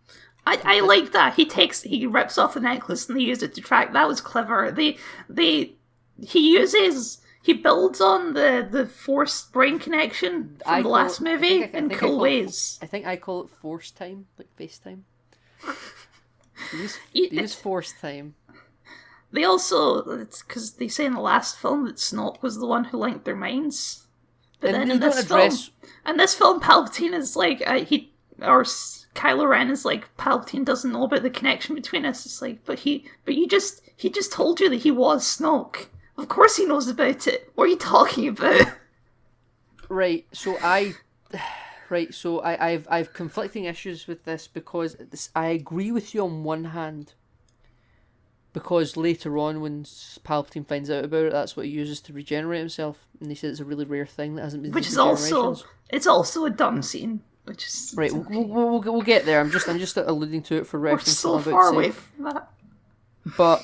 I like that. He rips off the necklace and they use it to track. That was clever. He he builds on the forced brain connection from the last movie in cool ways.
I think I call it force time, like FaceTime. Use force time.
They also, it's because they say in the last film that Snoke was the one who linked their minds. But
And
then
they
in
don't
this
address-
film, Palpatine is like, Kylo Ren is like, Palpatine doesn't know about the connection between us. It's like, but he just told you that he was Snoke. Of course he knows about it. What are you talking about?
Right, so I've conflicting issues with this because I agree with you on one hand. Because later on, when Palpatine finds out about it, that's what he uses to regenerate himself, and he says it's a really rare thing that hasn't been.
Which is also a dumb scene. Which is
right. We'll get there. I'm just alluding to it for reference.
We're so far away from that.
But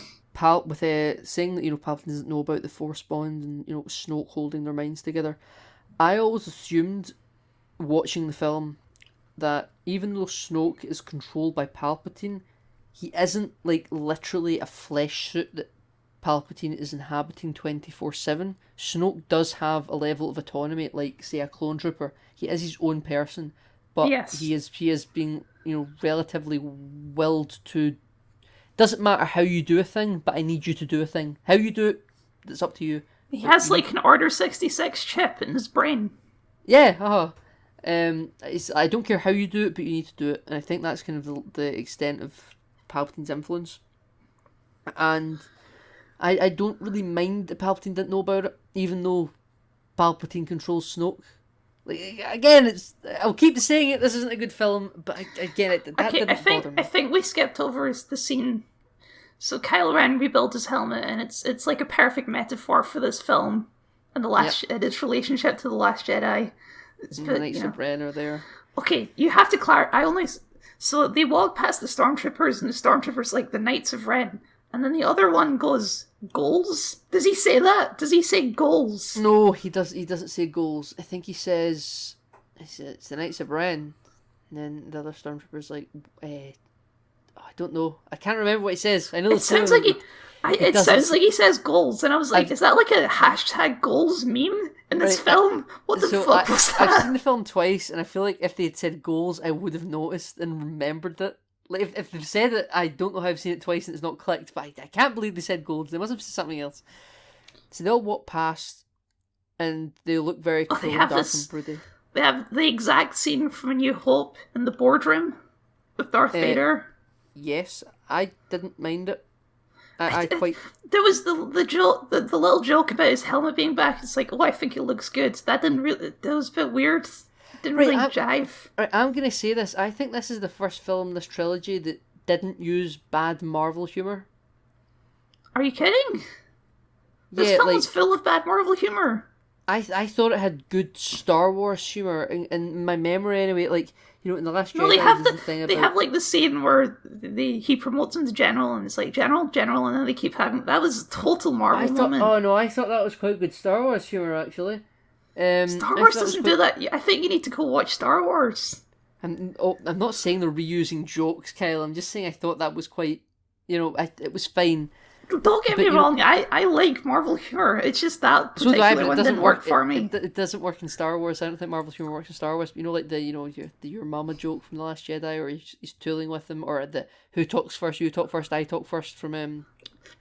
with saying that Palpatine doesn't know about the Force bond and Snoke holding their minds together, I always assumed watching the film that even though Snoke is controlled by Palpatine, he isn't like literally a flesh suit that Palpatine is inhabiting 24/7. Snoke does have a level of autonomy, like say a clone trooper. He is his own person, but
yes.
he is being relatively willed to. Doesn't matter how you do a thing, but I need you to do a thing. How you do it, it's up to you.
He has like an Order 66 chip in his brain.
Yeah, I don't care how you do it, but you need to do it, and I think that's kind of the extent of Palpatine's influence. And I don't really mind that Palpatine didn't know about it, even though Palpatine controls Snoke. Like, again, I'll keep saying it. This isn't a good film, but again, didn't bother me.
I think we skipped over the scene. So Kylo Ren rebuilt his helmet, and it's like a perfect metaphor for this film and its relationship to the Last Jedi.
The Knights of Ren are there.
Okay, you have to clarify. So they walk past the stormtroopers, and the stormtroopers like the Knights of Ren, and then the other one goes, "Goals?" Does he say that? Does he say goals?
No, he doesn't say goals. I think he says it's the Knights of Ren, and then the other stormtrooper's like, I don't know. I can't remember what he says. I know
it sounds like it sounds like he says goals, and I was like, is that like a hashtag goals meme in this film? What the fuck was that?
I've seen the film twice, and I feel like if they had said goals, I would have noticed and remembered it. Like if they've said it, I don't know how I've seen it twice and it's not clicked, but I can't believe they said goals. They must have said something else. So they all walk past, and they look very cool and dark and broody.
They have the exact scene from A New Hope in the boardroom with Darth Vader.
Yes, I didn't mind it. I quite.
There was the joke, the little joke about his helmet being back. It's like, I think it looks good. That was a bit weird. Didn't really jive.
Right, I'm gonna say this. I think this is the first film in this trilogy that didn't use bad Marvel humor.
Are you kidding? This film is full of bad Marvel humor.
I thought it had good Star Wars humor in my memory anyway. Like in the Last Jedi.
They have like the scene where he promotes him to general, and it's like general, and then they keep having that was a total Marvel moment.
Oh no, I thought that was quite good Star Wars humor actually.
Star Wars doesn't do that. I think you need to go watch Star Wars.
I'm not saying they're reusing jokes, Kyle. I'm just saying I thought that was quite, it was fine.
Don't get me wrong. I like Marvel humor. It's just that particular one didn't work for me.
It doesn't work in Star Wars. I don't think Marvel humor works in Star Wars. Like the your mama joke from The Last Jedi, or he's tooling with them, or the who talks first, you talk first, I talk first from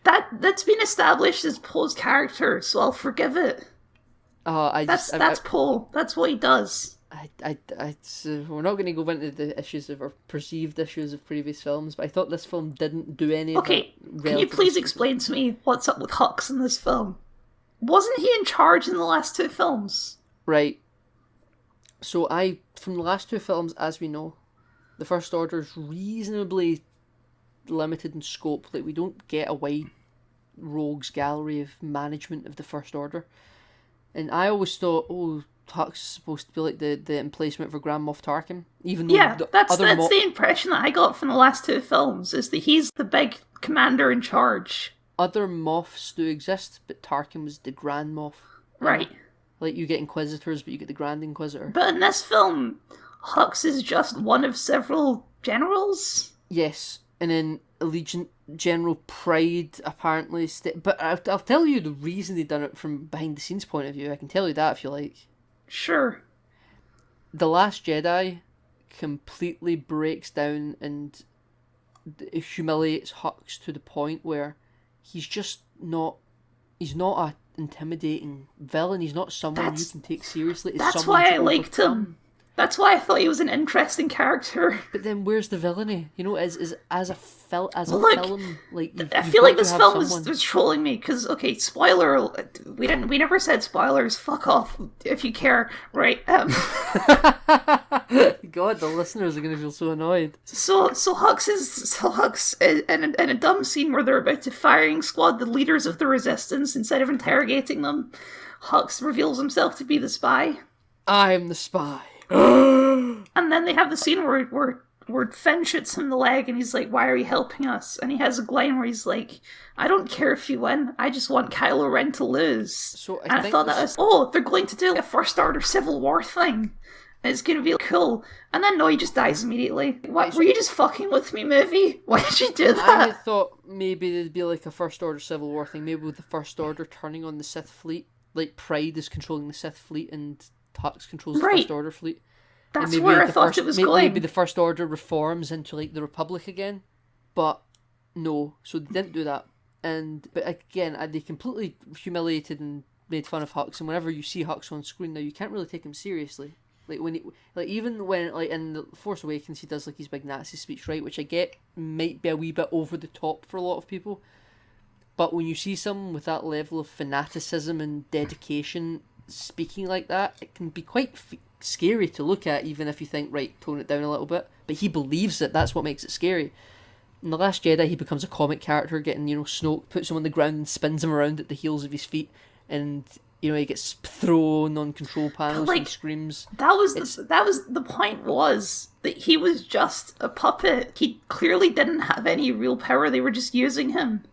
That's been established as Poe's character, so I'll forgive it. That's Poe. That's what he does.
We're not going to go into the issues or perceived issues of previous films, but I thought this film didn't do any of that. Okay,
can you please explain to me what's up with Hux in this film? Wasn't he in charge in the last two films?
Right. So from the last two films, as we know, the First Order is reasonably limited in scope. Like, we don't get a wide rogues gallery of management of the First Order. And I always thought, Hux is supposed to be like the emplacement for Grand Moff Tarkin, even though
that's the impression that I got from the last two films, is that he's the big commander in charge.
Other Moffs do exist, but Tarkin was the Grand Moff.
Right.
Like, you get Inquisitors, but you get the Grand Inquisitor.
But in this film, Hux is just one of several generals?
Yes. and then Allegiant General Pride apparently. But I'll tell you the reason they done it from behind the scenes point of view. I can tell you that if you like.
Sure.
The Last Jedi completely breaks down and humiliates Hux to the point where he's just not. He's not a intimidating villain. He's not someone you can take seriously.
That's why I liked him. That's why I thought he was an interesting character.
But then, where's the villainy? You know, as a film, like
I feel like this film was trolling me because spoiler. We never said spoilers. Fuck off if you care, right?
God, the listeners are gonna feel so annoyed.
So Hux in a dumb scene where they're about to firing squad the leaders of the Resistance instead of interrogating them. Hux reveals himself to be the spy.
I'm the spy.
And then they have the scene where Finn shoots him in the leg and he's like, why are you helping us? And he has a line where he's like, I don't care if you win, I just want Kylo Ren to lose.
So
I thought that was, they're going to do a First Order Civil War thing. And it's going to be cool. And then no, he just dies immediately. What, were you just fucking with me, movie? Why did you do that?
I thought maybe there'd be like a First Order Civil War thing, maybe with the First Order turning on the Sith fleet. Like Pride is controlling the Sith fleet and Hux controls the First Order fleet.
That's where I thought it was going.
Maybe the First Order reforms into like the Republic again, but no. So they didn't do that. But again, they completely humiliated and made fun of Hux. And whenever you see Hux on screen now, you can't really take him seriously. Even when in the Force Awakens he does like his big Nazi speech, right? Which I get might be a wee bit over the top for a lot of people. But when you see someone with that level of fanaticism and dedication speaking like that, it can be quite scary to look at, even if you think, right, tone it down a little bit. But he believes it. That's what makes it scary. In The Last Jedi, he becomes a comic character, getting, Snoke puts him on the ground and spins him around at the heels of his feet, and he gets thrown on control panels and screams.
That was the point, was that he was just a puppet. He clearly didn't have any real power. They were just using him.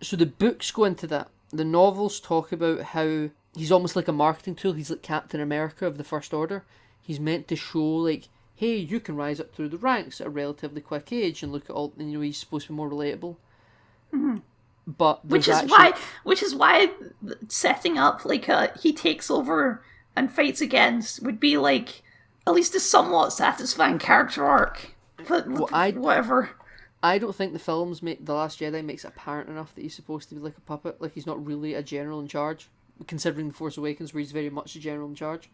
So the books go into that. The novels talk about how he's almost like a marketing tool. He's like Captain America of the First Order. He's meant to show, like, hey, you can rise up through the ranks at a relatively quick age, and look at all, he's supposed to be more relatable. Mm-hmm. But which is
why setting up like he takes over and fights against would be like at least a somewhat satisfying character arc. But whatever.
I don't think the films The Last Jedi makes it apparent enough that he's supposed to be like a puppet. Like, he's not really a general in charge, considering The Force Awakens, where he's very much a general in charge.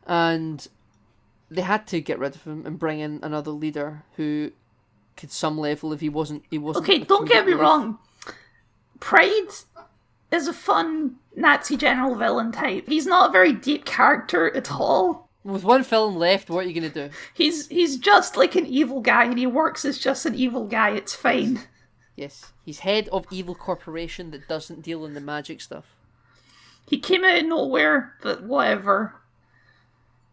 And they had to get rid of him and bring in another leader who could some level, if he wasn't.
Okay, don't get me wrong. Pride is a fun Nazi general villain type. He's not a very deep character at all.
With one film left, what are you going to do?
He's just like an evil guy, and he works as just an evil guy. It's fine.
Yes, he's head of evil corporation that doesn't deal in the magic stuff.
He came out of nowhere, but whatever.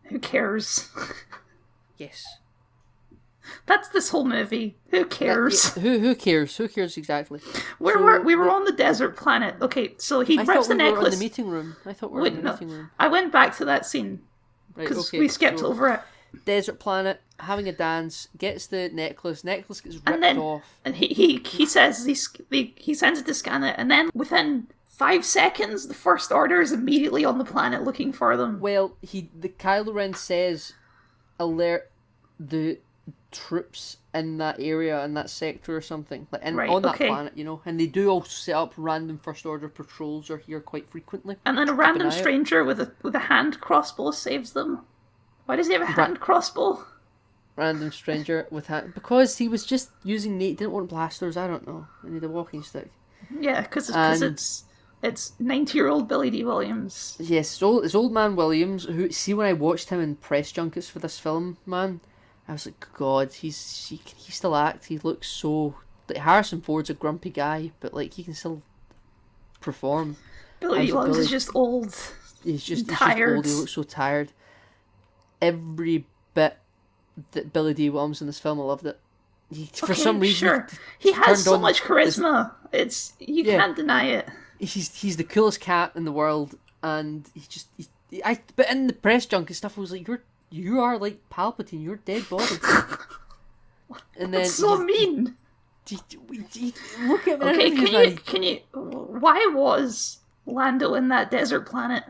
Who cares?
Yes.
That's this whole movie. Who cares?
Who cares? Who cares exactly?
We were on the desert planet. Okay, so he rips the necklace.
We were in the meeting room. I thought we were in the meeting room.
I went back to that scene. Because we skipped over it.
Desert planet, having a dance, gets the necklace. Necklace gets ripped off.
And he says he sends it to scan it, and then within 5 seconds, the First Order is immediately on the planet looking for them.
Well, the Kylo Ren says, alert the troops in that area, in that sector or something, like on that planet, and they do also set up random First Order patrols are here quite frequently.
And then a random stranger with a hand crossbow saves them. Why does he have a hand crossbow? Random
stranger with hand, because he was just using didn't want blasters. I don't know. He needed a walking stick.
Yeah, because it's 90-year-old Billy D. Williams.
Yes, it's old man Williams. Who, see, when I watched him in press junkets for this film, man, I was like, God, he still act. He looks so... Like, Harrison Ford's a grumpy guy, but like he can still perform.
Billy Williams is just old.
He's just
tired.
He looks so tired. Every bit that Billy D. Williams in this film, I loved it. For some reason,
sure. He has so much charisma. You can't deny it.
He's the coolest cat in the world, and but in the press junket stuff, I was like, you are like Palpatine, you're dead body. And then
That's so mean.
Look at me.
Okay, can you? Why was Lando in that desert planet?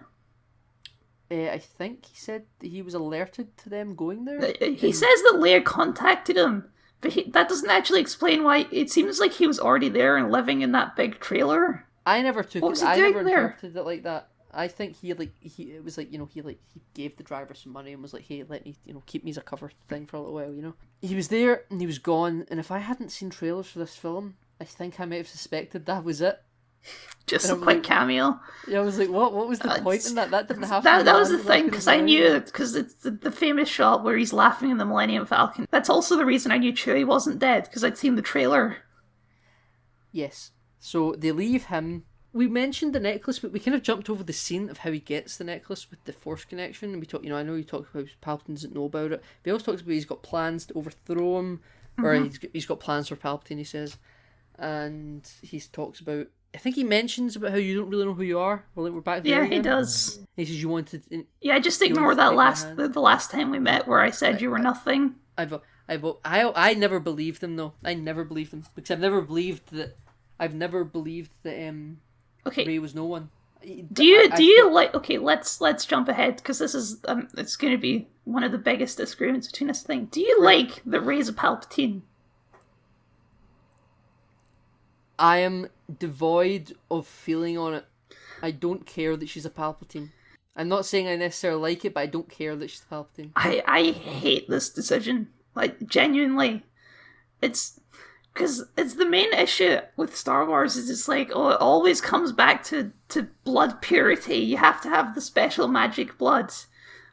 I think he said that he was alerted to them going there.
He says that Leia contacted him, but that doesn't actually explain why. It seems like he was already there and living in that big trailer.
I never took
What
it.
was he
I
doing
never
there?
interpreted it like that. I think he it was like, he gave the driver some money and was like, hey, let me, keep me as a cover thing for a little while, He was there and he was gone, and if I hadn't seen trailers for this film, I think I might have suspected that was it.
Just a quick cameo.
Yeah, I was like, what was the point in that? That didn't happen.
That was the thing, because I knew, because it's the famous shot where he's laughing in the Millennium Falcon. That's also the reason I knew Chewie wasn't dead, because I'd seen the trailer.
Yes. So they leave him. We mentioned the necklace, but we kind of jumped over the scene of how he gets the necklace with the Force connection. And we talked, I know you talked about Palpatine doesn't know about it. But he also talks about he's got plans to overthrow him, or he's got plans for Palpatine, he says. And he talks about, I think he mentions about how you don't really know who you are. Well, we're back there.
Yeah,
again.
he does.
He says you wanted.
Yeah, just ignore that the last time we met where I said you were nothing.
I never believed them though. I never believed them because I've never believed that. Rey was no one.
Do you like? Okay, let's jump ahead because this is it's going to be one of the biggest disagreements between us. Do you like that Rey's a Palpatine?
I am devoid of feeling on it. I don't care that she's a Palpatine. I'm not saying I necessarily like it, but I don't care that she's a Palpatine.
I hate this decision. Like, genuinely. It's because it's the main issue with Star Wars is it's like, oh, it always comes back to blood purity. You have to have the special magic blood.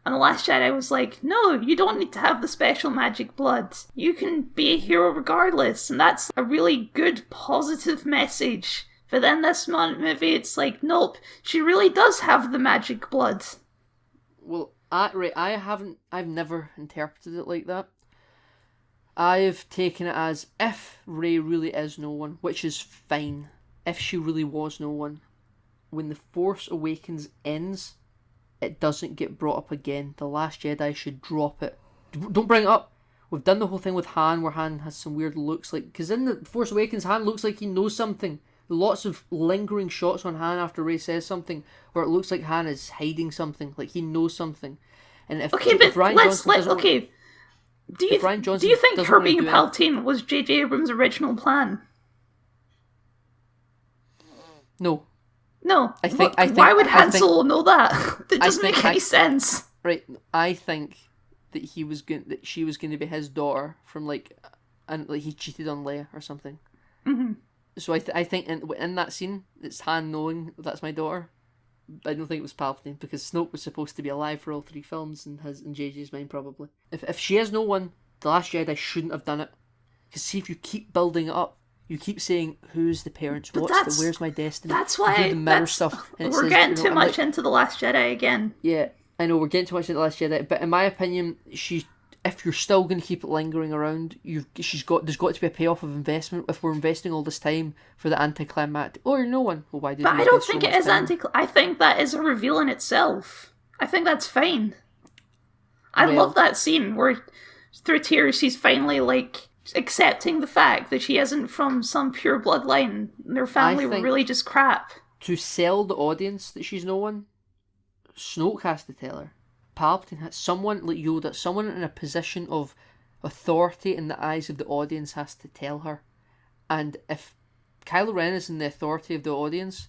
And The Last Jedi was like, no, you don't need to have the special magic blood. You can be a hero regardless. And that's a really good, positive message. But then this movie, it's like, nope, she really does have the magic blood.
Well, I've never interpreted it like that. I've taken it as if Rey really is no one, which is fine. If she really was no one, when The Force Awakens ends, it doesn't get brought up again. The Last Jedi should drop it. Don't bring it up. We've done the whole thing with Han, where Han has some weird looks, because in The Force Awakens, Han looks like he knows something. Lots of lingering shots on Han after Rey says something, where it looks like Han is hiding something, like he knows something. And if Rian Johnson
do you think her being a Palpatine was J.J. Abrams' original plan?
No.
No. Why would Han Solo know that? That doesn't make any sense.
Right. I think that she was going to be his daughter from and he cheated on Leia or something.
Mm-hmm.
So I think in that scene, it's Han knowing that's my daughter. I don't think it was Palpatine because Snoke was supposed to be alive for all 3 films in JJ's mind probably. If she has no one, The Last Jedi shouldn't have done it. Because see, if you keep building it up, you keep saying who's the parents, where's my destiny.
That's why
the mirror stuff.
We're getting too much into The Last Jedi again.
Yeah, I know we're getting too much into The Last Jedi, but in my opinion, if you're still going to keep it lingering around, there's got to be a payoff of investment. If we're investing all this time for the anticlimactic, you're no one. Well, why did? But
I don't think it is I think that is a reveal in itself. I think that's fine. I love that scene where, through tears, she's finally accepting the fact that she isn't from some pure bloodline. Their family were really just crap.
To sell the audience that she's no one, Snoke has to tell her. Palpatine has someone like Yoda, someone in a position of authority in the eyes of the audience has to tell her. And if Kylo Ren is in the authority of the audience,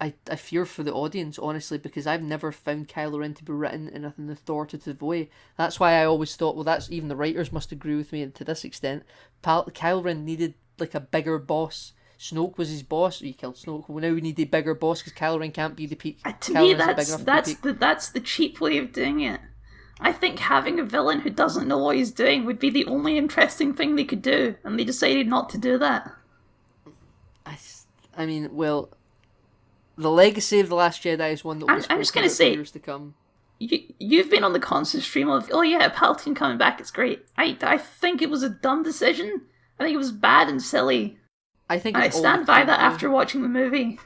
I fear for the audience, honestly, because I've never found Kylo Ren to be written in an authoritative way. That's why I always thought, well, that's even the writers must agree with me to this extent. Kylo Ren needed a bigger boss. Snoke was his boss. He killed Snoke. Well, now we need a bigger boss because Kylo Ren can't be the peak.
To me, that's the cheap way of doing it. I think having a villain who doesn't know what he's doing would be the only interesting thing they could do, and they decided not to do that.
I mean, well, the legacy of The Last Jedi is one that I'm just going to say years to come.
You've been on the constant stream of, oh yeah, Palpatine coming back, it's great. I think it was a dumb decision. I think it was bad and silly. I stand by that after watching the movie.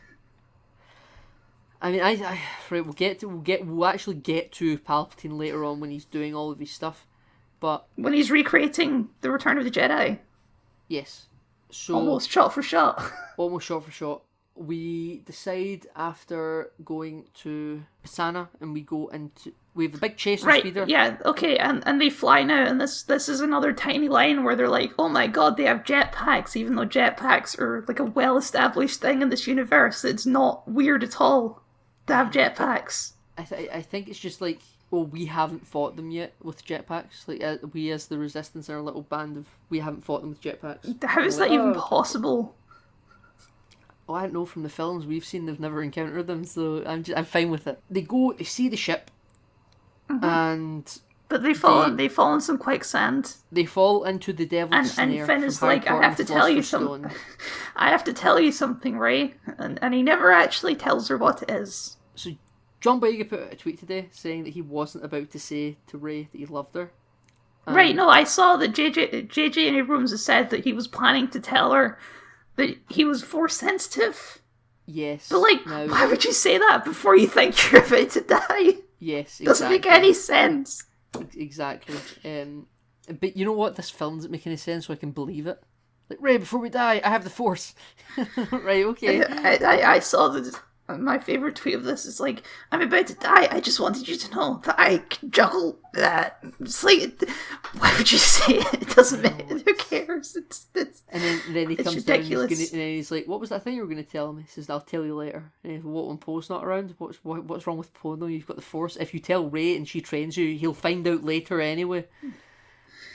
I mean, right, we'll actually get to Palpatine later on when he's doing all of his stuff. But
when he's recreating the Return of the Jedi,
yes, so
almost shot for shot.
almost shot for shot. We decide after going to Pisana, and we have a big chase with
Right,
Speeder.
yeah, okay, and they fly now, and this is another tiny line where they're like, oh my god, they have jetpacks, even though jetpacks are like a well-established thing in this universe. It's not weird at all to have jetpacks.
I think it's just like, well, we haven't fought them yet with jetpacks. Like, we as the Resistance are a little band of, we haven't fought them with jetpacks.
How is that even possible?
Oh, I don't know, from the films we've seen, they've never encountered them, so I'm fine with it. They see the ship, and
but they fall in some quicksand.
They fall into the devil's snare.
And Finn is like, I have to tell you something. I have to tell you something, Rey. And he never actually tells her what it is.
So John Boyega put out a tweet today saying that he wasn't about to say to Rey that he loved her.
Right, no, I saw that JJ Abrams has said that he was planning to tell her that he was Force sensitive.
Yes.
But why would you say that before you think you're about to die?
Yes, exactly.
Doesn't make any sense.
Exactly. But you know what? This film doesn't make any sense, so I can believe it. Like, Rey, before we die, I have the Force. Right, okay.
I saw that. My favourite tweet of this is like, I'm about to die, I just wanted you to know that I can juggle that. It's like, why would you say it? It doesn't matter. Who cares? It's
and then he comes
ridiculous.
down and he's like, what was that thing you were going to tell me? He says, I'll tell you later. And he says, what, when Poe's not around? What's wrong with Poe? No, you've got the Force. If you tell Rey and she trains you, he'll find out later anyway.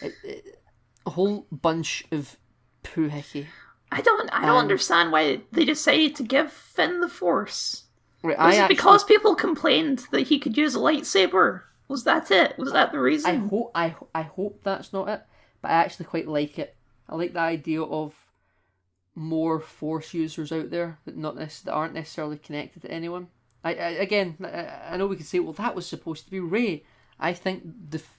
A whole bunch of poohickey.
I don't understand why they decided to give Finn the Force.
Right,
Was it because people complained that he could use a lightsaber? Was that it? Was that the reason?
I hope that's not it, but I actually quite like it. I like the idea of more Force users out there that aren't necessarily connected to anyone. I know we could say, well, that was supposed to be Rey. I think,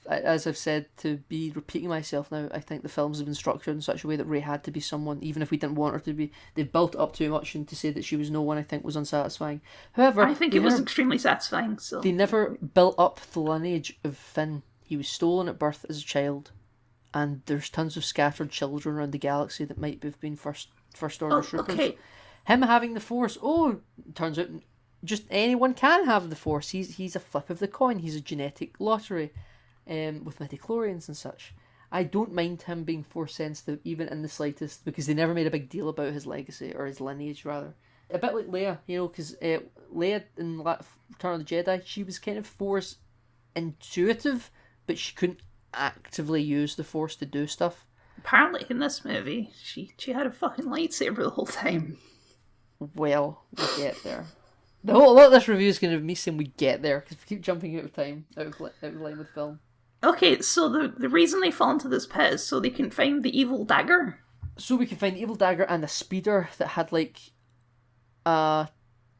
as I've said, to be repeating myself now, I think the films have been structured in such a way that Rey had to be someone, even if we didn't want her to be. They've built it up too much, and to say that she was no one, I think, was unsatisfying. However,
I think it was extremely satisfying. So
they never built up the lineage of Finn. He was stolen at birth as a child, and there's tons of scattered children around the galaxy that might have been first order troopers. Okay. Him having the Force, turns out just anyone can have the Force. He's a flip of the coin. He's a genetic lottery, with midichlorians and such. I don't mind him being Force sensitive, even in the slightest, because they never made a big deal about his legacy, or his lineage rather. A bit like Leia, because Leia in Return of the Jedi, she was kind of Force intuitive, but she couldn't actively use the Force to do stuff.
Apparently in this movie, she had a fucking lightsaber the whole time.
Well, we'll get there. A lot of this review is going to be me saying we get there, because we keep jumping out of time, out of line with film.
Okay, so the reason they fall into this pit is so they can find the evil dagger.
So we can find the evil dagger and a speeder that had, like, a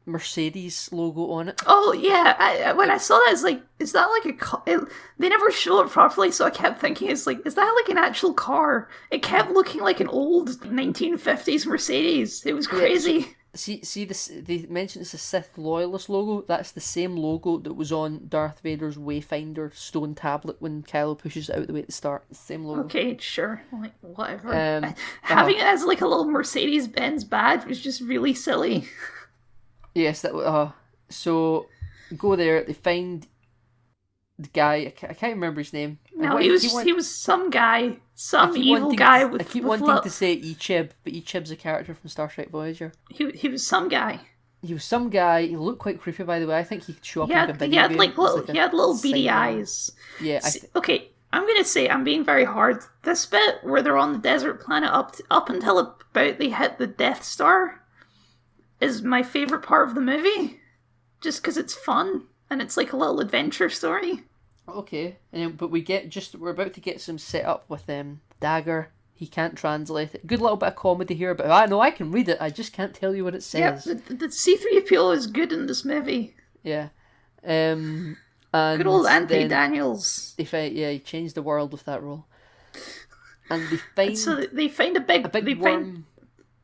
Mercedes logo on it.
Oh, yeah. When I saw that, it's like, is that like a car? They never show it properly, so I kept thinking, it's like, is that like an actual car? It kept looking like an old 1950s Mercedes. It was crazy.
Yeah, See this. They mentioned it's a Sith Loyalist logo. That's the same logo that was on Darth Vader's Wayfinder stone tablet when Kylo pushes it out the way at the start. It's the same logo.
Okay, sure. Like, whatever. Having it as like a little Mercedes-Benz badge was just really silly.
Yes, that. So go there. They find the guy. I can't remember his name.
No, he was some guy, some evil guy with.
I keep
with
wanting to say Icheb, but Icheb's a character from Star Trek Voyager.
He was some guy.
He was some guy. He looked quite creepy, by the way. I think he could show up in a video
he had
game.
He had little beady eyes.
Yeah.
Okay, I'm gonna say I'm being very hard. This bit where they're on the desert planet up until about they hit the Death Star is my favorite part of the movie, just because it's fun and it's like a little adventure story.
Okay, but we're about to get some set up with dagger. He can't translate it. Good little bit of comedy here, but I know I can read it. I just can't tell you what it says.
Yeah, the C-3PO is good in this movie.
Yeah, and
good old Anthony Daniels.
He changed the world with that role. And they find
a big
worm.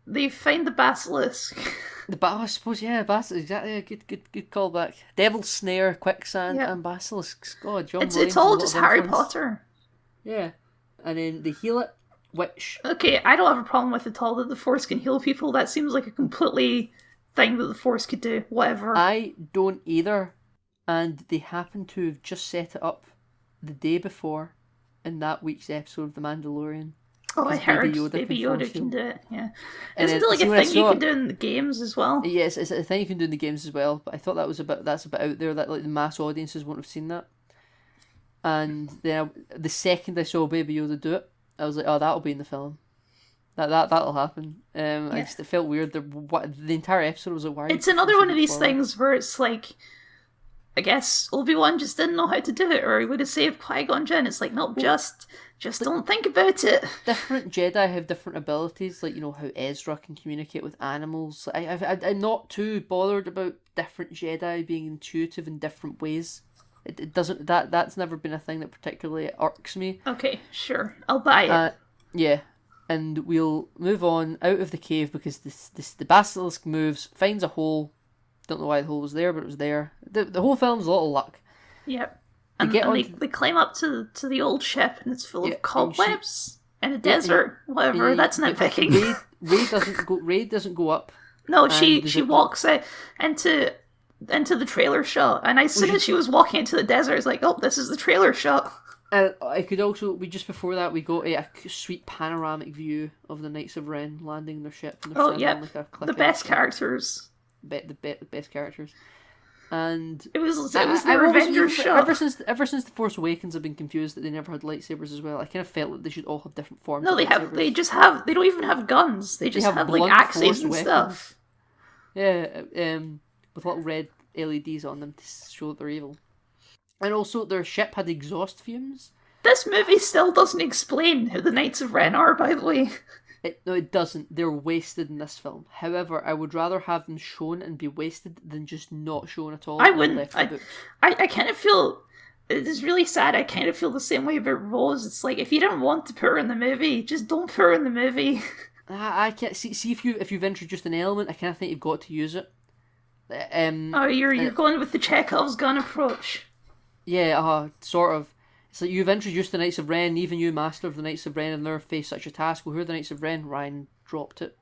They find the basilisk.
I suppose, yeah, basilisk, exactly. Good callback. Devil's Snare, Quicksand, and Basilisks. God, John Williams.
It's all just Harry Potter.
Yeah. And then they heal it, which...
Okay, I don't have a problem with it all that the Force can heal people. That seems like a completely thing that the Force could do. Whatever.
I don't either. And they happen to have just set it up the day before in that week's episode of The Mandalorian.
Oh, I heard Baby Yoda can do it, yeah. Isn't it like a thing you can do in the games as well?
Yes, it's a thing you can do in the games as well, but I thought that's a bit out there, that like the mass audiences won't have seen that. And then the second I saw Baby Yoda do it, I was like, oh, that'll be in the film. That'll happen.
Yeah.
I just, it felt weird. The entire episode was like, why?
It's another one of these things where it's like, I guess Obi-Wan just didn't know how to do it, or he would have saved Qui-Gon Jinn. It's like, no, just don't think about it.
Different Jedi have different abilities, like, you know, how Ezra can communicate with animals. I'm not too bothered about different Jedi being intuitive in different ways. It doesn't, that's never been a thing that particularly irks me.
Okay, sure. I'll buy it.
Yeah. And we'll move on out of the cave because the basilisk moves, finds a hole. Don't know why the hole was there, but it was there. The whole film's a lot of luck.
Yep. And they climb up to the old ship, and it's full of cobwebs and a desert. Whatever, that's nitpicking.
Ray doesn't go up.
No, she walks out into the trailer shot, and as soon as she was walking into the desert, it's like, oh, this is the trailer shot.
And I could also, just before that, we got a sweet panoramic view of the Knights of Ren landing their ship.
And yeah, the best characters.
The best characters. And
it was the Avengers shot.
Ever since The Force Awakens, I've been confused that they never had lightsabers as well. I kind of felt that they should all have different forms.
No, they have. They just have. They don't even have guns. They just have like axes and stuff.
Yeah, with little red LEDs on them to show that they're evil. And also, their ship had exhaust fumes.
This movie still doesn't explain who the Knights of Ren are, by the way.
No, it doesn't. They're wasted in this film. However, I would rather have them shown and be wasted than just not shown at all.
I wouldn't. I kind of feel... It is really sad. I kind of feel the same way about Rose. It's like, if you didn't want to put her in the movie, just don't put her in the movie. I can't... See if you've introduced an element, I kind of think you've got to use it. You're going with the Chekhov's gun approach.
Yeah, sort of. It's like you've introduced the Knights of Ren, even you, Master of the Knights of Ren, and they're faced such a task. Well, who are the Knights of Ren? Ryan dropped it,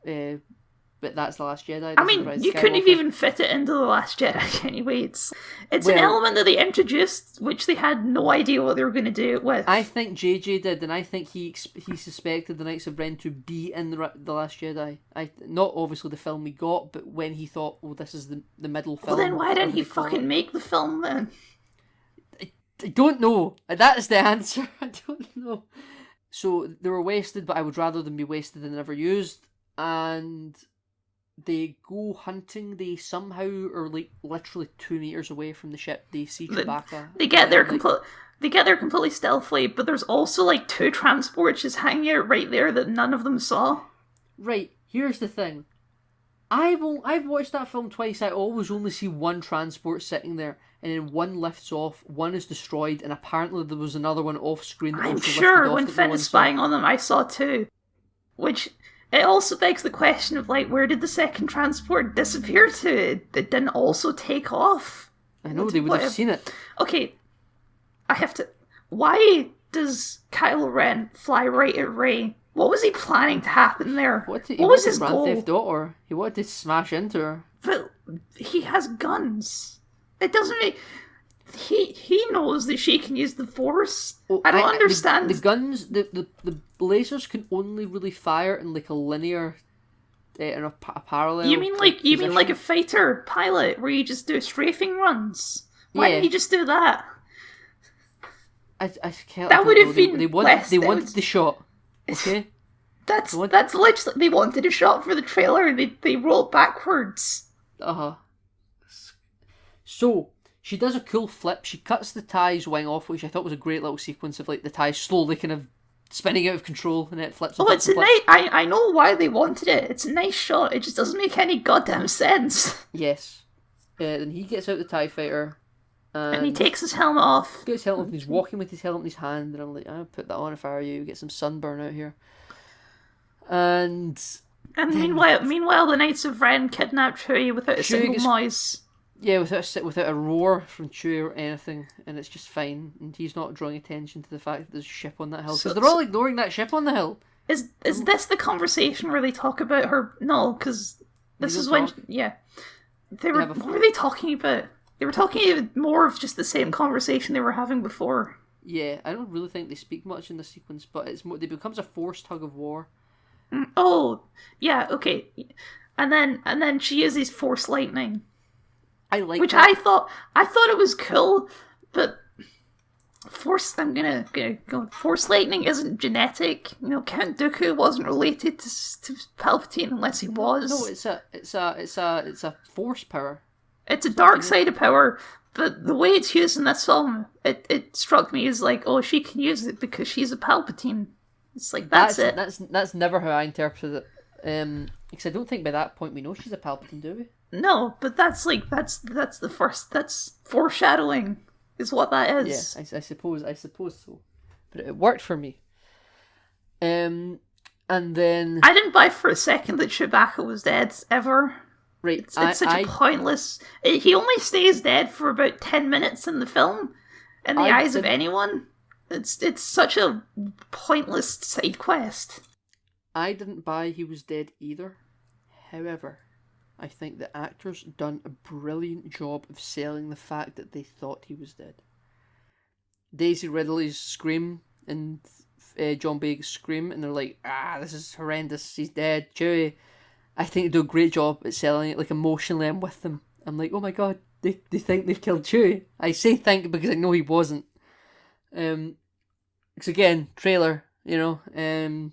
but that's The Last Jedi.
I mean, you couldn't have even fit it into The Last Jedi anyway. It's an element that they introduced, which they had no idea what they were going to do it with.
I think JJ did, and I think he suspected the Knights of Ren to be in The Last Jedi. Not obviously the film we got, but when he thought, well, this is the middle film.
Well, then why didn't he fucking make the film then?
I don't know. That is the answer. I don't know. So they were wasted, but I would rather them be wasted than never used. And they go hunting. They somehow are like literally 2 meters away from the ship. They see Chewbacca.
They get there completely stealthily, but there's also like 2 transports just hanging out right there that none of them saw. Right.
Here's the thing. I've watched that film twice. I always only see 1 transport sitting there, and then 1 lifts off, 1 is destroyed, and apparently there was another one off screen.
I'm sure when Finn is spying on them, I saw 2. Which, it also begs the question of, like, where did the second transport disappear to? It didn't also take off.
I know, they would have seen it.
Okay, I have to... Why does Kylo Ren fly right at Rey? What was he planning to happen there? What was his goal?
Grand Theft Auto. He wanted to smash into her.
But he has guns. It doesn't make... He knows that she can use the Force. I don't understand.
The guns, the lasers can only really fire in like a linear, in a parallel.
You mean like a fighter pilot where you just do strafing runs? Why didn't he just do that?
I can't.
That would have been.
They wanted the shot. Okay.
That's literally, they wanted a shot for the trailer and they rolled backwards.
So she does a cool flip. She cuts the tie's wing off, which I thought was a great little sequence of like the tie slowly kind of spinning out of control, and it flips.
Oh, it's a nice. I know why they wanted it. It's a nice shot. It just doesn't make any goddamn sense.
Yes. Then he gets out the TIE fighter.
And he takes his helmet off.
Gets his helmet off, and he's walking with his helmet in his hand, and I'm like, I'll put that on if I were you. Get some sunburn out here. And
meanwhile, the Knights of Ren kidnap Chewie without a single noise.
Yeah, without a roar from Chewie or anything, and it's just fine, and he's not drawing attention to the fact that there's a ship on that hill, because they're all ignoring that ship on the hill.
Is this the conversation where they talk about her? No, because this is when... Yeah. What were they talking about? They were talking more of just the same conversation they were having before.
Yeah, I don't really think they speak much in this sequence, but it's more, it becomes a forced tug of war.
Oh, yeah, okay. And then she uses force lightning.
I like
which
that.
I thought it was cool, but I'm gonna go. Force lightning isn't genetic. You know, Count Dooku wasn't related to Palpatine unless he was.
No, it's a force power.
It's a dark side of power, but the way it's used in this film, it struck me as like, oh, she can use it because she's a Palpatine. It's like that's it.
That's never how I interpreted it. Because I don't think by that point we know she's a Palpatine, do we?
No, but that's the first. That's foreshadowing, is what that is.
Yeah, I suppose so. But it worked for me. And then
I didn't buy for a second that Chewbacca was dead ever.
Right,
it's such a pointless. He only stays dead for about 10 minutes in the film, in the eyes of anyone. It's such a pointless side quest.
I didn't buy he was dead either. However, I think the actors done a brilliant job of selling the fact that they thought he was dead. Daisy Ridley's scream and John Boyega's scream, and they're like, this is horrendous, he's dead, Chewie. I think they do a great job at selling it, like emotionally I'm with them. I'm like, oh my god, they think they've killed Chewie. I say think because I know he wasn't. Because again, trailer, you know.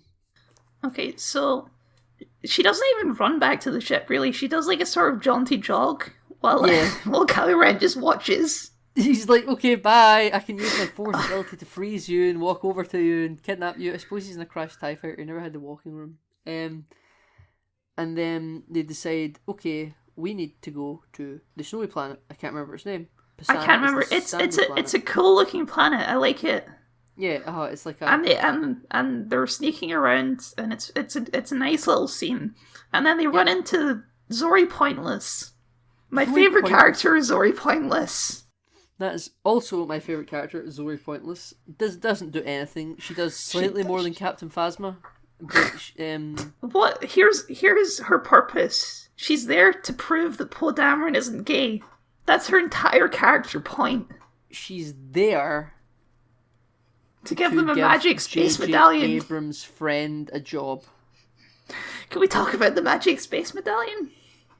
Okay, so she doesn't even run back to the ship, really. She does like a sort of jaunty jog while Kylo Ren just watches.
He's like, okay, bye. I can use my force ability to freeze you and walk over to you and kidnap you. I suppose he's in a crashed TIE fighter. He never had the walking room. And then they decide, okay, we need to go to the snowy planet. I can't remember its name.
Pisana I can't remember. It's a cool looking planet. I like it.
Yeah, it's like a...
And they're sneaking around, and it's a nice little scene. And then they run into Zori Pointless. My favourite character is Zori Pointless.
That is also my favourite character, Zori Pointless. Doesn't do anything. She does slightly more than Captain Phasma. But,
here's her purpose. She's there to prove that Poe Dameron isn't gay. That's her entire character point.
She's there
to give them a magic space medallion.
Abrams' friend a job.
Can we talk about the magic space medallion?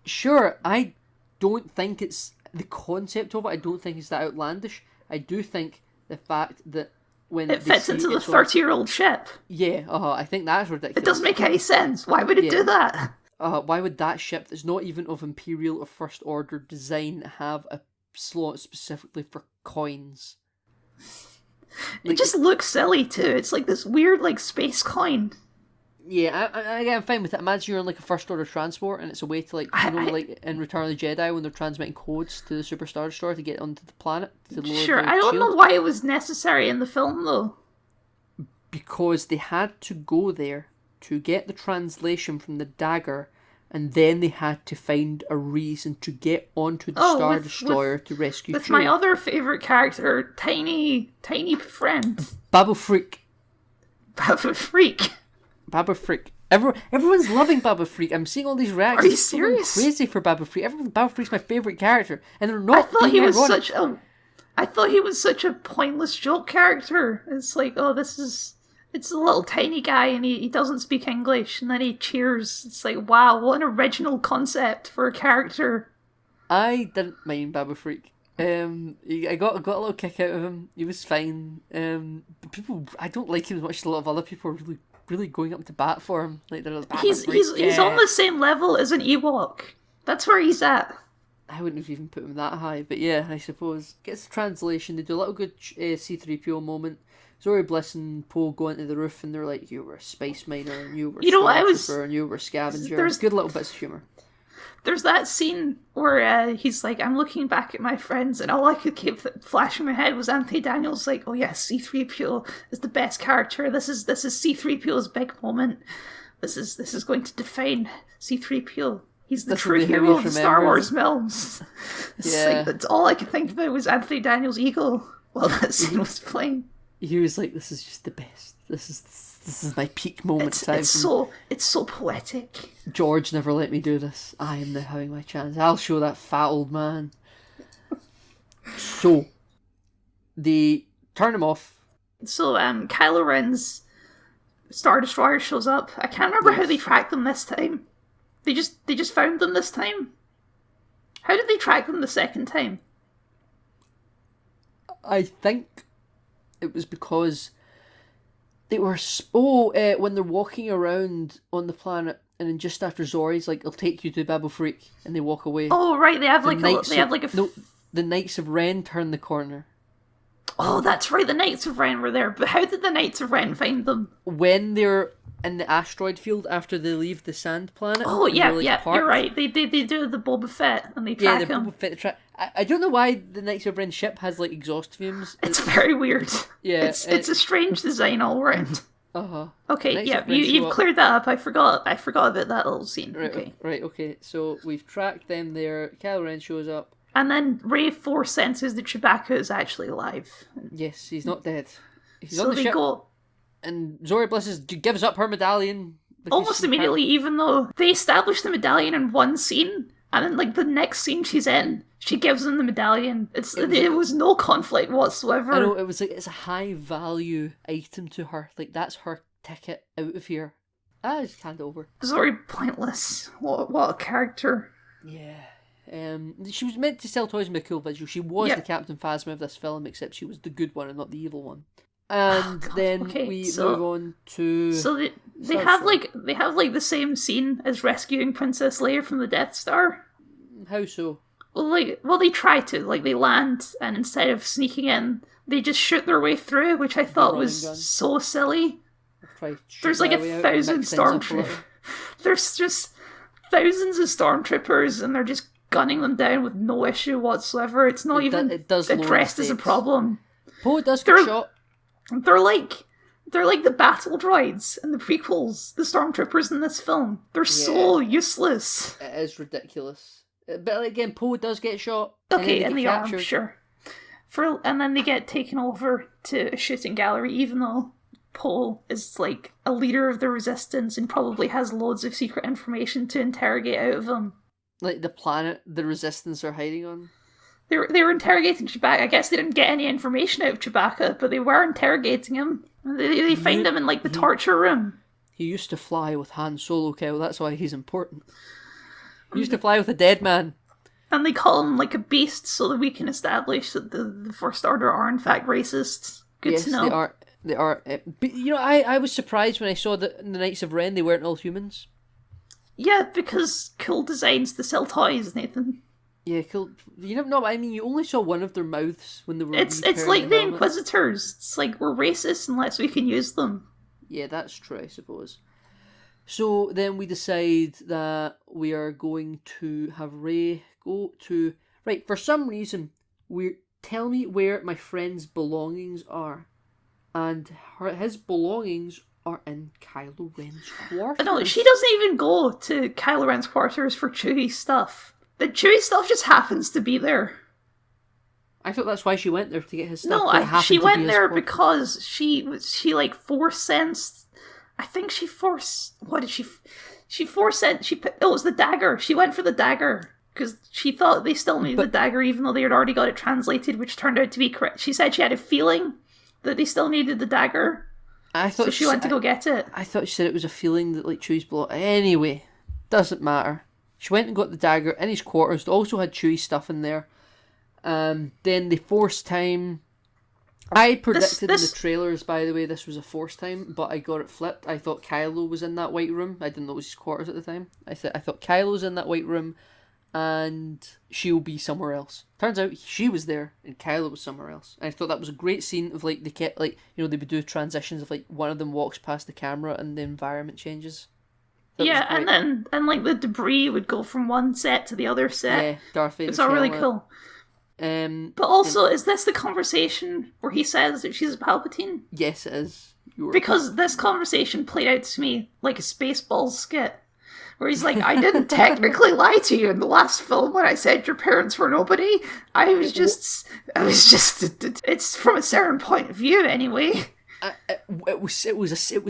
Sure. I don't think it's the concept of it. I don't think it's that outlandish. I do think the fact that when
it fits into the 30-year-old ship.
Yeah. I think that's ridiculous.
It doesn't make any sense. Why would it do that?
Why would that ship that's not even of Imperial or First Order design have a slot specifically for coins?
It just looks silly too. It's like this weird like space coin.
Yeah, I'm fine with it. Imagine you're on like a First Order transport and it's a way to like, like in Return of the Jedi when they're transmitting codes to the Super Star Destroyer to get onto the planet.
Sure, I don't know why it was necessary in the film though.
Because they had to go there to get the translation from the dagger, and then they had to find a reason to get onto the Star Destroyer to rescue Chewie.
With my other favourite character, tiny friend.
Babu Freak.
Babu Freak.
Babu Freak. Everyone's loving Babu Freak. I'm seeing all these reactions.
Are you serious?
Crazy for Babu Freak. Babu Freak's my favourite character, and they're not.
I thought he was such a pointless joke character. It's like, it's a little tiny guy and he doesn't speak English, and then he cheers. It's like, wow, what an original concept for a character.
I didn't mind Babu Freak. I got a little kick out of him. He was fine. People, I don't like him as much as a lot of other people are really going up to bat for him. Like they're like,
he's on the same level as an Ewok. That's where he's at.
I wouldn't have even put him that high, but yeah, I suppose. Gets the translation. They do a little good C-3PO moment. Zori Bliss and Poe go into the roof and they're like, you were a space miner and you were stormtrooper and you were a scavenger. There's good little bits of humour.
There's that scene where he's like, I'm looking back at my friends and all I could keep flashing in my head was Anthony Daniels like, oh yes, C-3PO is the best character. This is C-3PO's big moment. This is going to define C-3PO. He's the
That's
true
what the
hero
Who's
of the Star
remembers.
Wars films. It's
Yeah.
like, that's all I could think about was Anthony Daniels' ego while that scene was playing.
He was like, "This is just the best. This is my peak moment."
It's so poetic.
George never let me do this. I am now having my chance. I'll show that fat old man. So, they turn him off.
So Kylo Ren's Star Destroyer shows up. I can't remember how they tracked them this time. They just found them this time. How did they track them the second time?
I think it was because they were when they're walking around on the planet, and then just after Zori's like, "I'll take you to Babu Freak," and they walk away.
Oh right, they have
The
like
the Knights of Ren turn the corner.
Oh, that's right. The Knights of Ren were there, but how did the Knights of Ren find them?
When they're in the asteroid field after they leave the sand planet.
Oh
and
yeah,
they're, like,
you're right. They do the Boba Fett and they track
the
him.
Boba Fett track. I don't know why the Knights of Ren ship has like exhaust fumes.
It's very weird.
Yeah,
it's a strange design all around. Okay,
Knights
yeah,
of Ren show
you've
up.
cleared that up. I forgot about that little scene.
Right,
Okay.
okay. So we've tracked them there. Kylo Ren shows up.
And then Rey force senses that Chewbacca is actually alive.
Yes, he's not dead. He's
So
on the
they
ship.
go
And Zora Bliss gives up her medallion. because
almost
she
immediately, even though they established the medallion in one scene, and then like the next scene she's in, she gives them the medallion. There was no conflict whatsoever.
I know, it was like, it's a high value item to her. Like, that's her ticket out of here. I just hand it over.
Zori pointless. What a character.
Yeah. She was meant to sell toys and be a cool visual. She was
Yeah.
the Captain Phasma of this film, except she was the good one and not the evil one. And
God,
then
okay,
we
so-
move on to...
So they
Star
have
Destroyer.
like the same scene as rescuing Princess Leia from the Death Star.
How so?
Well, they try to. Like, they land, and instead of sneaking in, they just shoot their way through, which I thought was
Running gun.
so silly.
I'll try to shoot
There's like
my way out and
1,000
mix things up a
stormtroopers.
little.
There's just thousands of stormtroopers, and they're just gunning them down with no issue whatsoever. It's not even
It does lower the
addressed as a
stakes.
problem.
Poe does get
They're-
shot.
They're like the battle droids in the prequels. The stormtroopers in this film. They're so useless.
It is ridiculous. But again, Poe does get shot. and
Okay,
then
in
they
the
get
arm,
captured.
sure. And then they get taken over to a shooting gallery, even though Poe is like a leader of the resistance and probably has loads of secret information to interrogate out of them.
Like the planet the Resistance are hiding on.
They were interrogating Chewbacca. I guess they didn't get any information out of Chewbacca, but they were interrogating him. They find him in like the torture room.
He used to fly with Han Solo, Kyle. That's why he's important. He used to fly with a dead man.
And they call him like a beast so that we can establish that the First Order are in fact racists. Good
Yes,
to know.
they are. They are. But, you know, I was surprised when I saw that in the Knights of Ren they weren't all humans.
Yeah, because cool designs to sell toys, Nathan.
Yeah, cool. You never know. I mean, you only saw one of their mouths when they were.
It's
repairing
like the
helmet.
Inquisitors. It's like we're racist unless we can use them.
Yeah, that's true, I suppose. So then we decide that we are going to have Rey go to... Right, for some reason, tell me where my friend's belongings are. And his belongings are in Kylo Ren's quarters.
No, she doesn't even go to Kylo Ren's quarters for Chewie's stuff. The Chewie stuff just happens to be there.
I thought that's why she went there, to get his stuff.
No,
but it happened
she
to be
went
his
there
quarters.
because she like force sensed. I think she force. What did she? She force sent. It was the dagger. She went for the dagger because she thought they still needed the dagger, even though they had already got it translated, which turned out to be correct. She said she had a feeling that they still needed the dagger,
I thought
so she went to go get it.
I thought she said it was a feeling that like Chewie's belong. Anyway, doesn't matter. She went and got the dagger in his quarters. They also had Chewie's stuff in there. Then they force time. I predicted in the trailers, by the way, this was a force time, but I got it flipped. I thought Kylo was in that white room. I didn't know it was his quarters at the time. I thought Kylo's in that white room, and she'll be somewhere else. Turns out she was there, and Kylo was somewhere else. And I thought that was a great scene of like they kept like they would do transitions of like one of them walks past the camera and the environment changes. That
Yeah,
was great.
and like the debris would go from one set to the other set.
Yeah, Darth Vader's
It's all really
helmet.
cool. But also, is this the conversation where he says that she's a Palpatine?
Yes, it is.
Because this conversation played out to me like a Spaceballs skit. Where he's like, I didn't technically lie to you in the last film when I said your parents were nobody. It's from a certain point of view anyway.
It was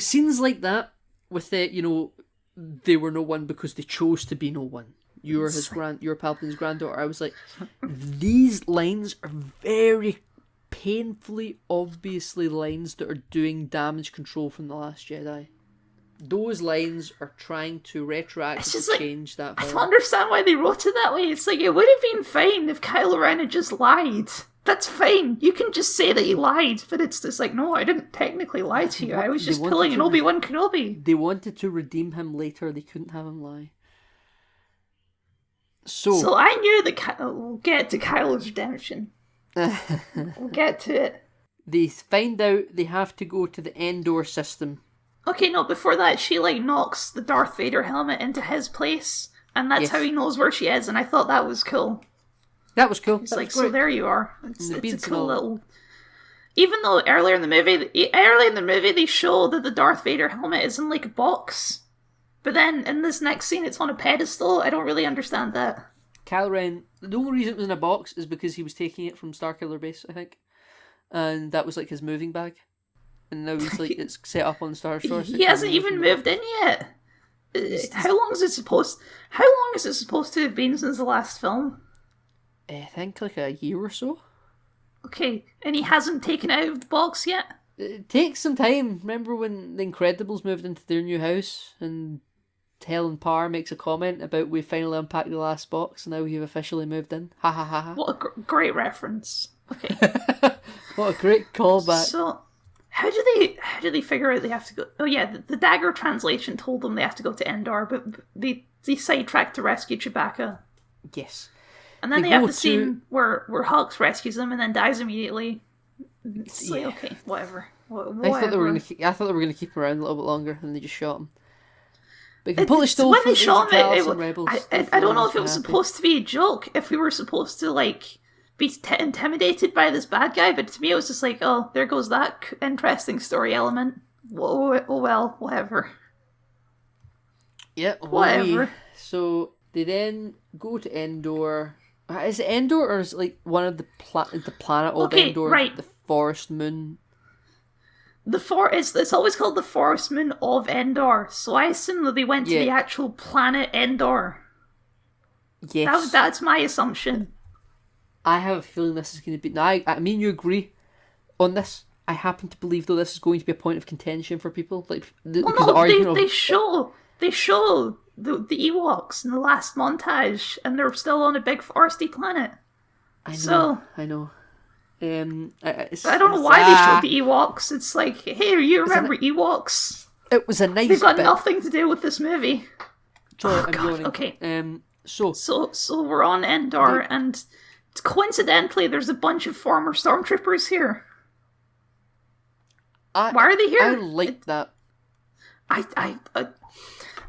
scenes like that with the, they were no one because they chose to be no one. You're Palpatine's granddaughter. I was like, these lines are very painfully, obviously lines that are doing damage control from The Last Jedi. Those lines are trying to retroactively change that film.
I don't understand why they wrote it that way. It's like, it would have been fine if Kylo Ren had just lied. That's fine. You can just say that he lied, but it's just like, no, I didn't technically lie to you. I was just pulling an Obi-Wan Kenobi.
They wanted to redeem him later. They couldn't have him lie. So
I knew that we'll get to Kylo's redemption. We'll get to it.
They find out they have to go to the Endor system.
Okay, no, before that, she, knocks the Darth Vader helmet into his place, and that's how he knows where she is, and I thought that was cool.
That was cool.
It's like, so there you are. It's a cool little... Even though earlier in the movie, they show that the Darth Vader helmet is in, a box. But then, in this next scene, it's on a pedestal. I don't really understand that.
Kylo Ren, the only reason it was in a box is because he was taking it from Starkiller Base, I think. And that was, his moving bag. And now he's it's set up on the Star Source.
He hasn't even moved in yet. How long is it supposed to have been since the last film?
I think a year or so.
Okay, and he hasn't taken it out of the box yet?
It takes some time. Remember when The Incredibles moved into their new house and Helen Parr makes a comment about we finally unpacked the last box and now we've officially moved in. Ha ha ha ha.
What a great reference. Okay.
What a great callback.
So, how do they figure out they have to go? Oh yeah, the dagger translation told them they have to go to Endor, but they sidetracked to rescue Chewbacca.
Yes.
And then they have the scene where Hux rescues them and then dies immediately. It's like, okay, whatever.
I thought they were going to keep him around a little bit longer, and they just shot him. But completely stole
when they shot him.
Rebels.
I don't know if it was supposed to be a joke. If we were supposed to be intimidated by this bad guy, but to me it was just like, oh, there goes that interesting story element. Whoa, oh well, whatever.
Yeah,
whatever.
So they then go to Endor. Is it Endor or is it one of the planet of Endor?
Right.
The forest moon.
It's always called the forest moon of Endor. So I assume that they went to the actual planet Endor.
Yes.
That's my assumption.
I have a feeling this is going to be... Now, I mean, you agree on this. I happen to believe, though, this is going to be a point of contention for people. They
show the Ewoks in the last montage, and they're still on a big foresty planet.
I know.
I don't know why they showed the Ewoks. It's like, hey, you remember Ewoks?
It was a nice
They've got nothing to do with this movie.
Sorry, I'm yawning.
Okay.
So
we're on Endor, and coincidentally, there's a bunch of former stormtroopers here. Why are they here?
I like that.
I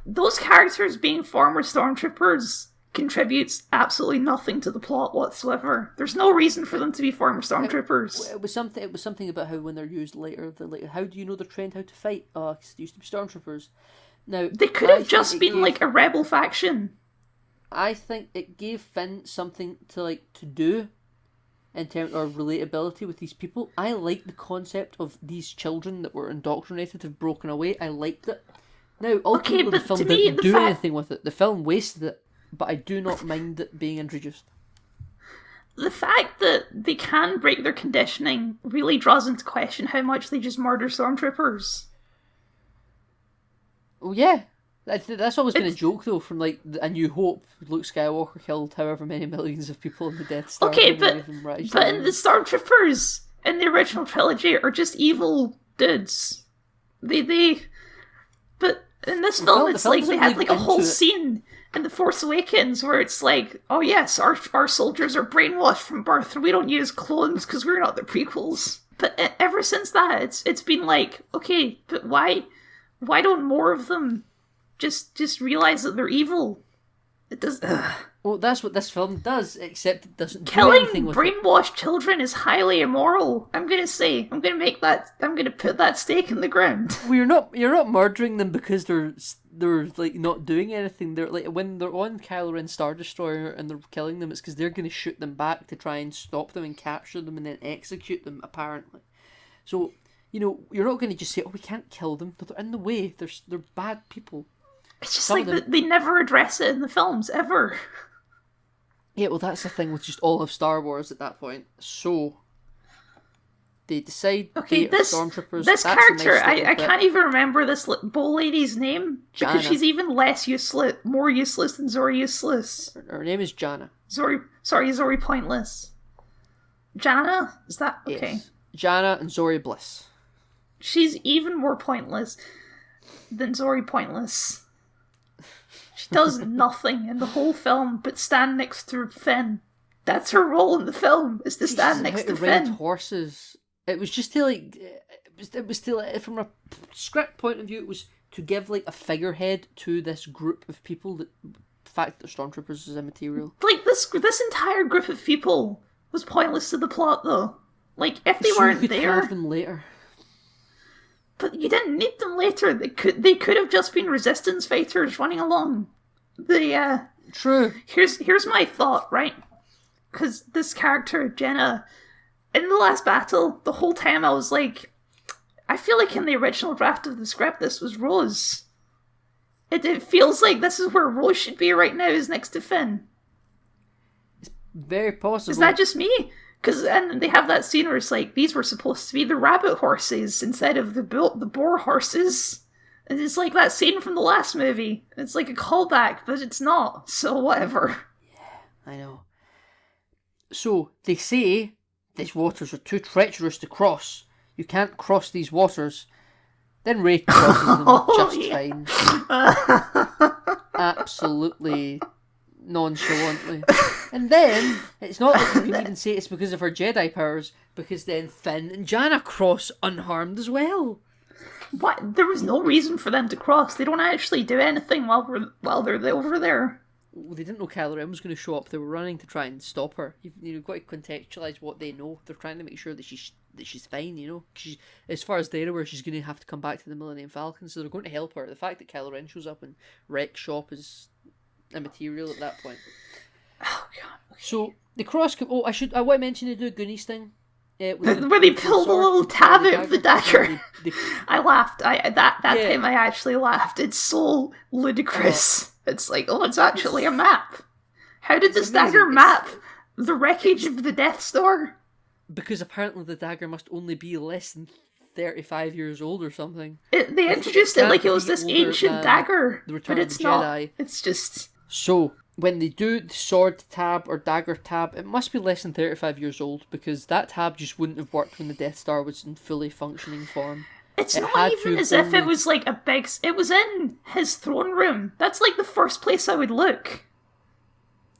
those characters being former stormtroopers contributes absolutely nothing to the plot whatsoever. There's no reason for them to be former stormtroopers.
It was something about how when they're used later, how do you know they're trained how to fight? Oh, because they used to be stormtroopers. Now
they could have just been a rebel faction.
I think it gave Finn something to do in terms of relatability with these people. I like the concept of these children that were indoctrinated have broken away. I liked it. Now, ultimately, the film didn't do anything with it. The film wasted it, but I do not mind it being introduced.
The fact that they can break their conditioning really draws into question how much they just murder stormtroopers.
Oh yeah, that's always been a joke though. From A New Hope, Luke Skywalker killed however many millions of people in the Death Star.
Okay, but in the stormtroopers in the original trilogy are just evil dudes. But in this film, it's like they had a whole scene in The Force Awakens where it's like, oh yes, our soldiers are brainwashed from birth and we don't use clones because we're not the prequels. But ever since that, it's been like, okay, but why don't more of them just realize that they're evil? It does.
Well, that's what this film does, except it doesn't do
Killing
anything with it.
brainwashed children is highly immoral. I'm gonna say. I'm gonna put that stake in the ground.
Well, you're not murdering them because they're like not doing anything. They're like, when they're on Kylo Ren's Star Destroyer and they're killing them, it's because they're going to shoot them back to try and stop them and capture them and then execute them. Apparently, so you're not going to just say, "Oh, we can't kill them. They're in the way. They're bad people."
It's just like they never address it in the films ever.
Yeah, well, that's the thing with just all of Star Wars at that point. So they decide.
Okay,
stormtroopers.
This character, I can't even remember this bull lady's name because
Jana.
she's even more useless than Zori Useless.
Her name is Jana.
Zori Pointless. Jana? Is that okay?
Yes. Jana and Zori Bliss.
She's even more pointless than Zori Pointless. She does nothing in the whole film but stand next to Finn. That's her role in the film, is to stand next to Finn.
Horses. It was just to like, it was to like, from a script point of view, it was to give like a figurehead to this group of people. That the fact that Stormtroopers is immaterial.
Like this entire group of people was pointless to the plot, though. Like if they weren't
you could
there,
have them later.
But you didn't need them later. They could have just been resistance fighters running along.
True.
Here's my thought, right? Because this character, Jenna, in the last battle, the whole time I was like, I feel like in the original draft of the script, this was Rose. It feels like this is where Rose should be right now, is next to Finn.
It's very possible.
Is that just me? And they have that scene where it's like, these were supposed to be the rabbit horses instead of the boar horses. And it's like that scene from the last movie. It's like a callback, but it's not, so whatever.
Yeah, I know. So, they say these waters are too treacherous to cross. You can't cross these waters. Then Rey crosses them fine. Absolutely nonchalantly. And then, it's not like you can even say it's because of her Jedi powers, because then Finn and Jana cross unharmed as well.
What? There was no reason for them to cross. They don't actually do anything while they're over there.
Well, they didn't know Kylo Ren was going to show up. They were running to try and stop her. You've got to contextualise what they know. They're trying to make sure that she's fine, you know. As far as they're aware, she's going to have to come back to the Millennium Falcon, so they're going to help her. The fact that Kylo Ren shows up and wrecks shop is immaterial at that point.
Oh god. Okay.
So the cross. Oh, I want to mention they do a Goonies thing.
Where they pull the little tab out of the dagger. I laughed. That time I actually laughed. It's so ludicrous. It's like, oh, it's actually a map. How did this dagger map the wreckage of the Death Star?
Because apparently the dagger must only be less than 35 years old or something.
They introduced it like it was this ancient dagger, but it's not.
Jedi.
It's just...
So, when they do the sword tab or dagger tab, it must be less than 35 years old, because that tab just wouldn't have worked when the Death Star was in fully functioning form.
It's not even as if it was like a big... It was in his throne room. That's like the first place I would look.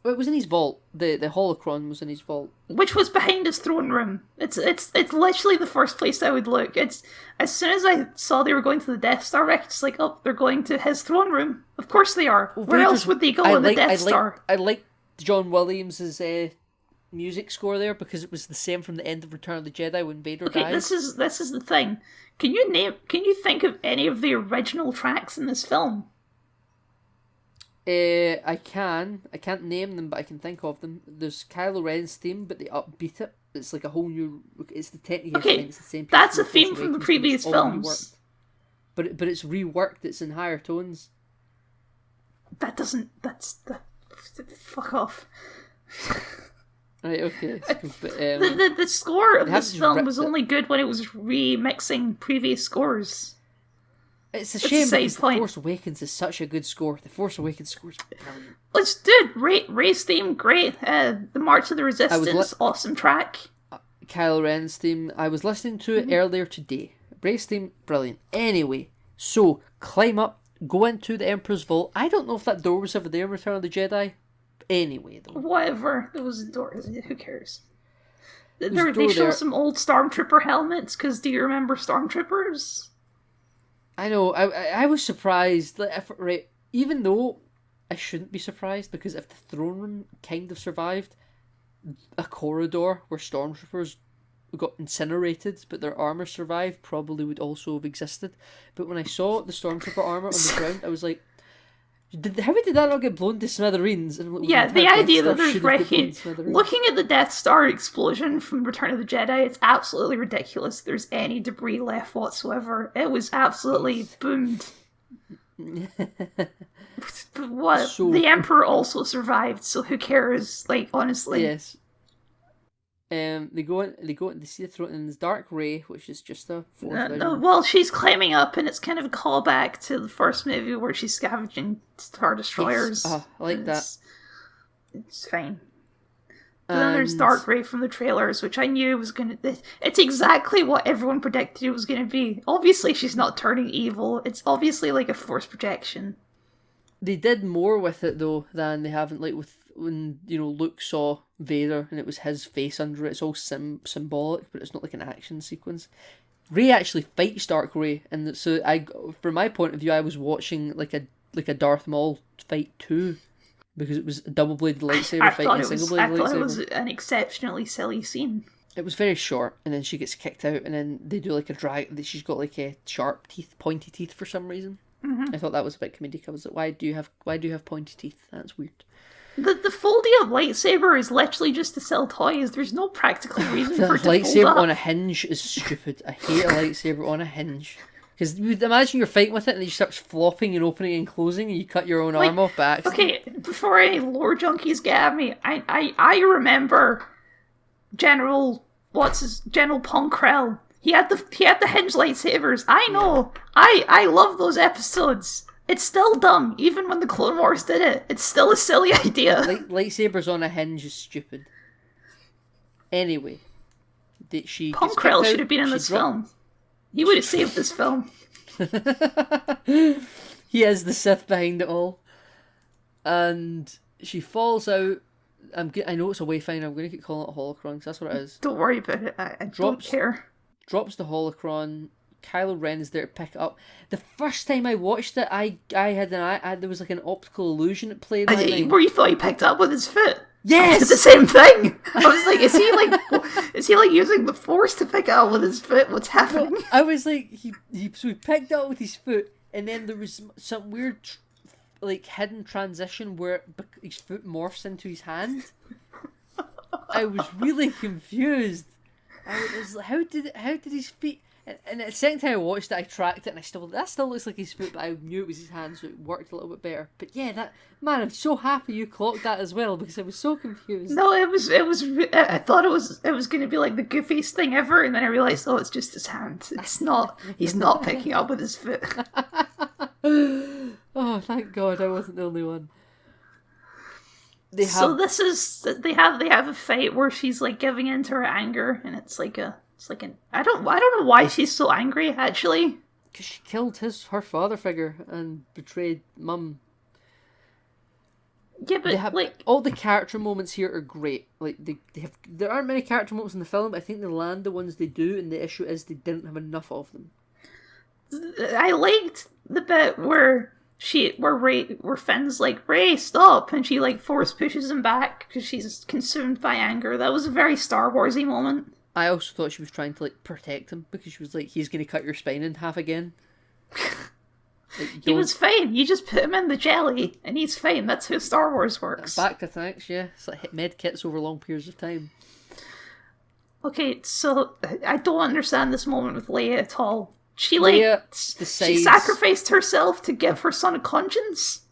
Well, it was in his vault. The holocron was in his vault.
Which was behind his throne room. It's literally the first place I would look. It's as soon as I saw they were going to the Death Star wreckage, it's like, oh, they're going to his throne room. Of course they are.
Well,
where else would they go in the Death Star?
I like John Williams' music score there, because it was the same from the end of Return of the Jedi when Vader died.
This is the thing. Can you think of any of the original tracks in this film?
I can't name them, but I can think of them. There's Kylo Ren's theme, but they upbeat it. It's like a whole new... It's the technical thing. It's the same.
That's a theme from the previous films.
But it's reworked. It's in higher tones.
Fuck off.
Right, okay. But,
the score of this film was only good when it was remixing previous scores.
It's a shame because The Force Awakens is such a good score. The Force Awakens score is brilliant.
It's dude, Rey's theme, great. The March of the Resistance, awesome track.
Kylo Ren's theme, I was listening to it earlier today. Rey's theme, brilliant. Anyway, so climb up, go into the Emperor's Vault. I don't know if that door was ever there in Return of the Jedi. Anyway, though.
Whatever. There was a door. Who cares? They show some old Stormtrooper helmets, because do you remember Stormtroopers?
I know. I was surprised. Right, even though I shouldn't be surprised, because if the throne room kind of survived, a corridor where stormtroopers got incinerated but their armor survived probably would also have existed. But when I saw the stormtrooper armor on the ground, I was like, how did that not get blown to smithereens? And
yeah, the idea that there's wreckage. Looking at the Death Star explosion from Return of the Jedi, it's absolutely ridiculous. There's any debris left whatsoever. It was absolutely boomed. What? So, the Emperor also survived, so who cares? Like, honestly.
Yes. They go in, they see the throne, and there's Dark Ray, which is just a force.
Well, she's climbing up, and it's kind of a callback to the first movie where she's scavenging Star Destroyers.
Yes. Oh, I like that.
It's fine. But then there's Dark Ray from the trailers, which I knew was going to... It's exactly what everyone predicted it was going to be. Obviously, she's not turning evil. It's obviously like a force projection.
They did more with it, though, than they haven't, like, with when, Luke saw Vader and it was his face under it. It's all symbolic, but it's not like an action sequence. Rey actually fights Dark Ray, and so from my point of view, I was watching like a Darth Maul fight too, because it was a double-bladed lightsaber fighting a single-bladed lightsaber. I thought
it was an exceptionally silly scene.
It was very short, and then she gets kicked out, and then they do like a drag. She's got like a sharp teeth, pointy teeth for some reason.
Mm-hmm.
I thought that was a bit comedic. I was like, why do you have pointy teeth? That's weird.
The folding of lightsaber is literally just to sell toys. There's no practical reason for it to
lightsaber
fold up.
on a hinge is stupid. I hate a lightsaber on a hinge. Because you would imagine you're fighting with it and it starts flopping and opening and closing and you cut your own arm off by accident.
Okay, before any lore junkies get at me, I remember General Ponkrell. He had the hinge lightsabers. I know. I love those episodes. It's still dumb, even when the Clone Wars did it. It's still a silly idea.
Lightsabers on a hinge is stupid. Anyway,
Ponkrell should have been in this film. He would have saved this film.
He is the Sith behind it all. And she falls out. I know it's a wayfinder. I'm going to keep calling it a holocron because that's what it is.
Don't worry about it. I don't care.
Drops the holocron. Kylo Ren is there to pick it up. The first time I watched it, there was like an optical illusion at play.
Where you thought he picked it up with his foot?
Yes,
it's the same thing. I was like, is he like using the Force to pick it up with his foot? What's happening?
Well, I was like, he picked it up with his foot, and then there was some weird, like hidden transition where his foot morphs into his hand. I was really confused. I was like, how did his feet? And the second time I watched it, I tracked it, and that still looks like his foot, but I knew it was his hand, so it worked a little bit better. But yeah, I'm so happy you clocked that as well, because I was so confused.
No, it was. I thought it was going to be like the goofiest thing ever, and then I realized, it's just his hand. It's not. He's not picking up with his foot.
Oh, thank God, I wasn't the only one. They have a fight where she's like giving in to her anger, and it's like I don't know why she's so angry, actually. Because she killed her father figure and betrayed Mum.
Yeah, but
all the character moments here are great. Like there aren't many character moments in the film, but I think they land the ones they do, and the issue is they didn't have enough of them.
I liked the bit where Finn's like, Rey, stop, and she like force pushes him back because she's consumed by anger. That was a very Star Warsy moment.
I also thought she was trying to like protect him because she was like, he's going to cut your spine in half again.
He was fine. You just put him in the jelly and he's fine. That's how Star Wars works.
Back to thanks, yeah. It's like med kits over long periods of time.
Okay, so I don't understand this moment with Leia at all. She she sacrificed herself to give her son a conscience?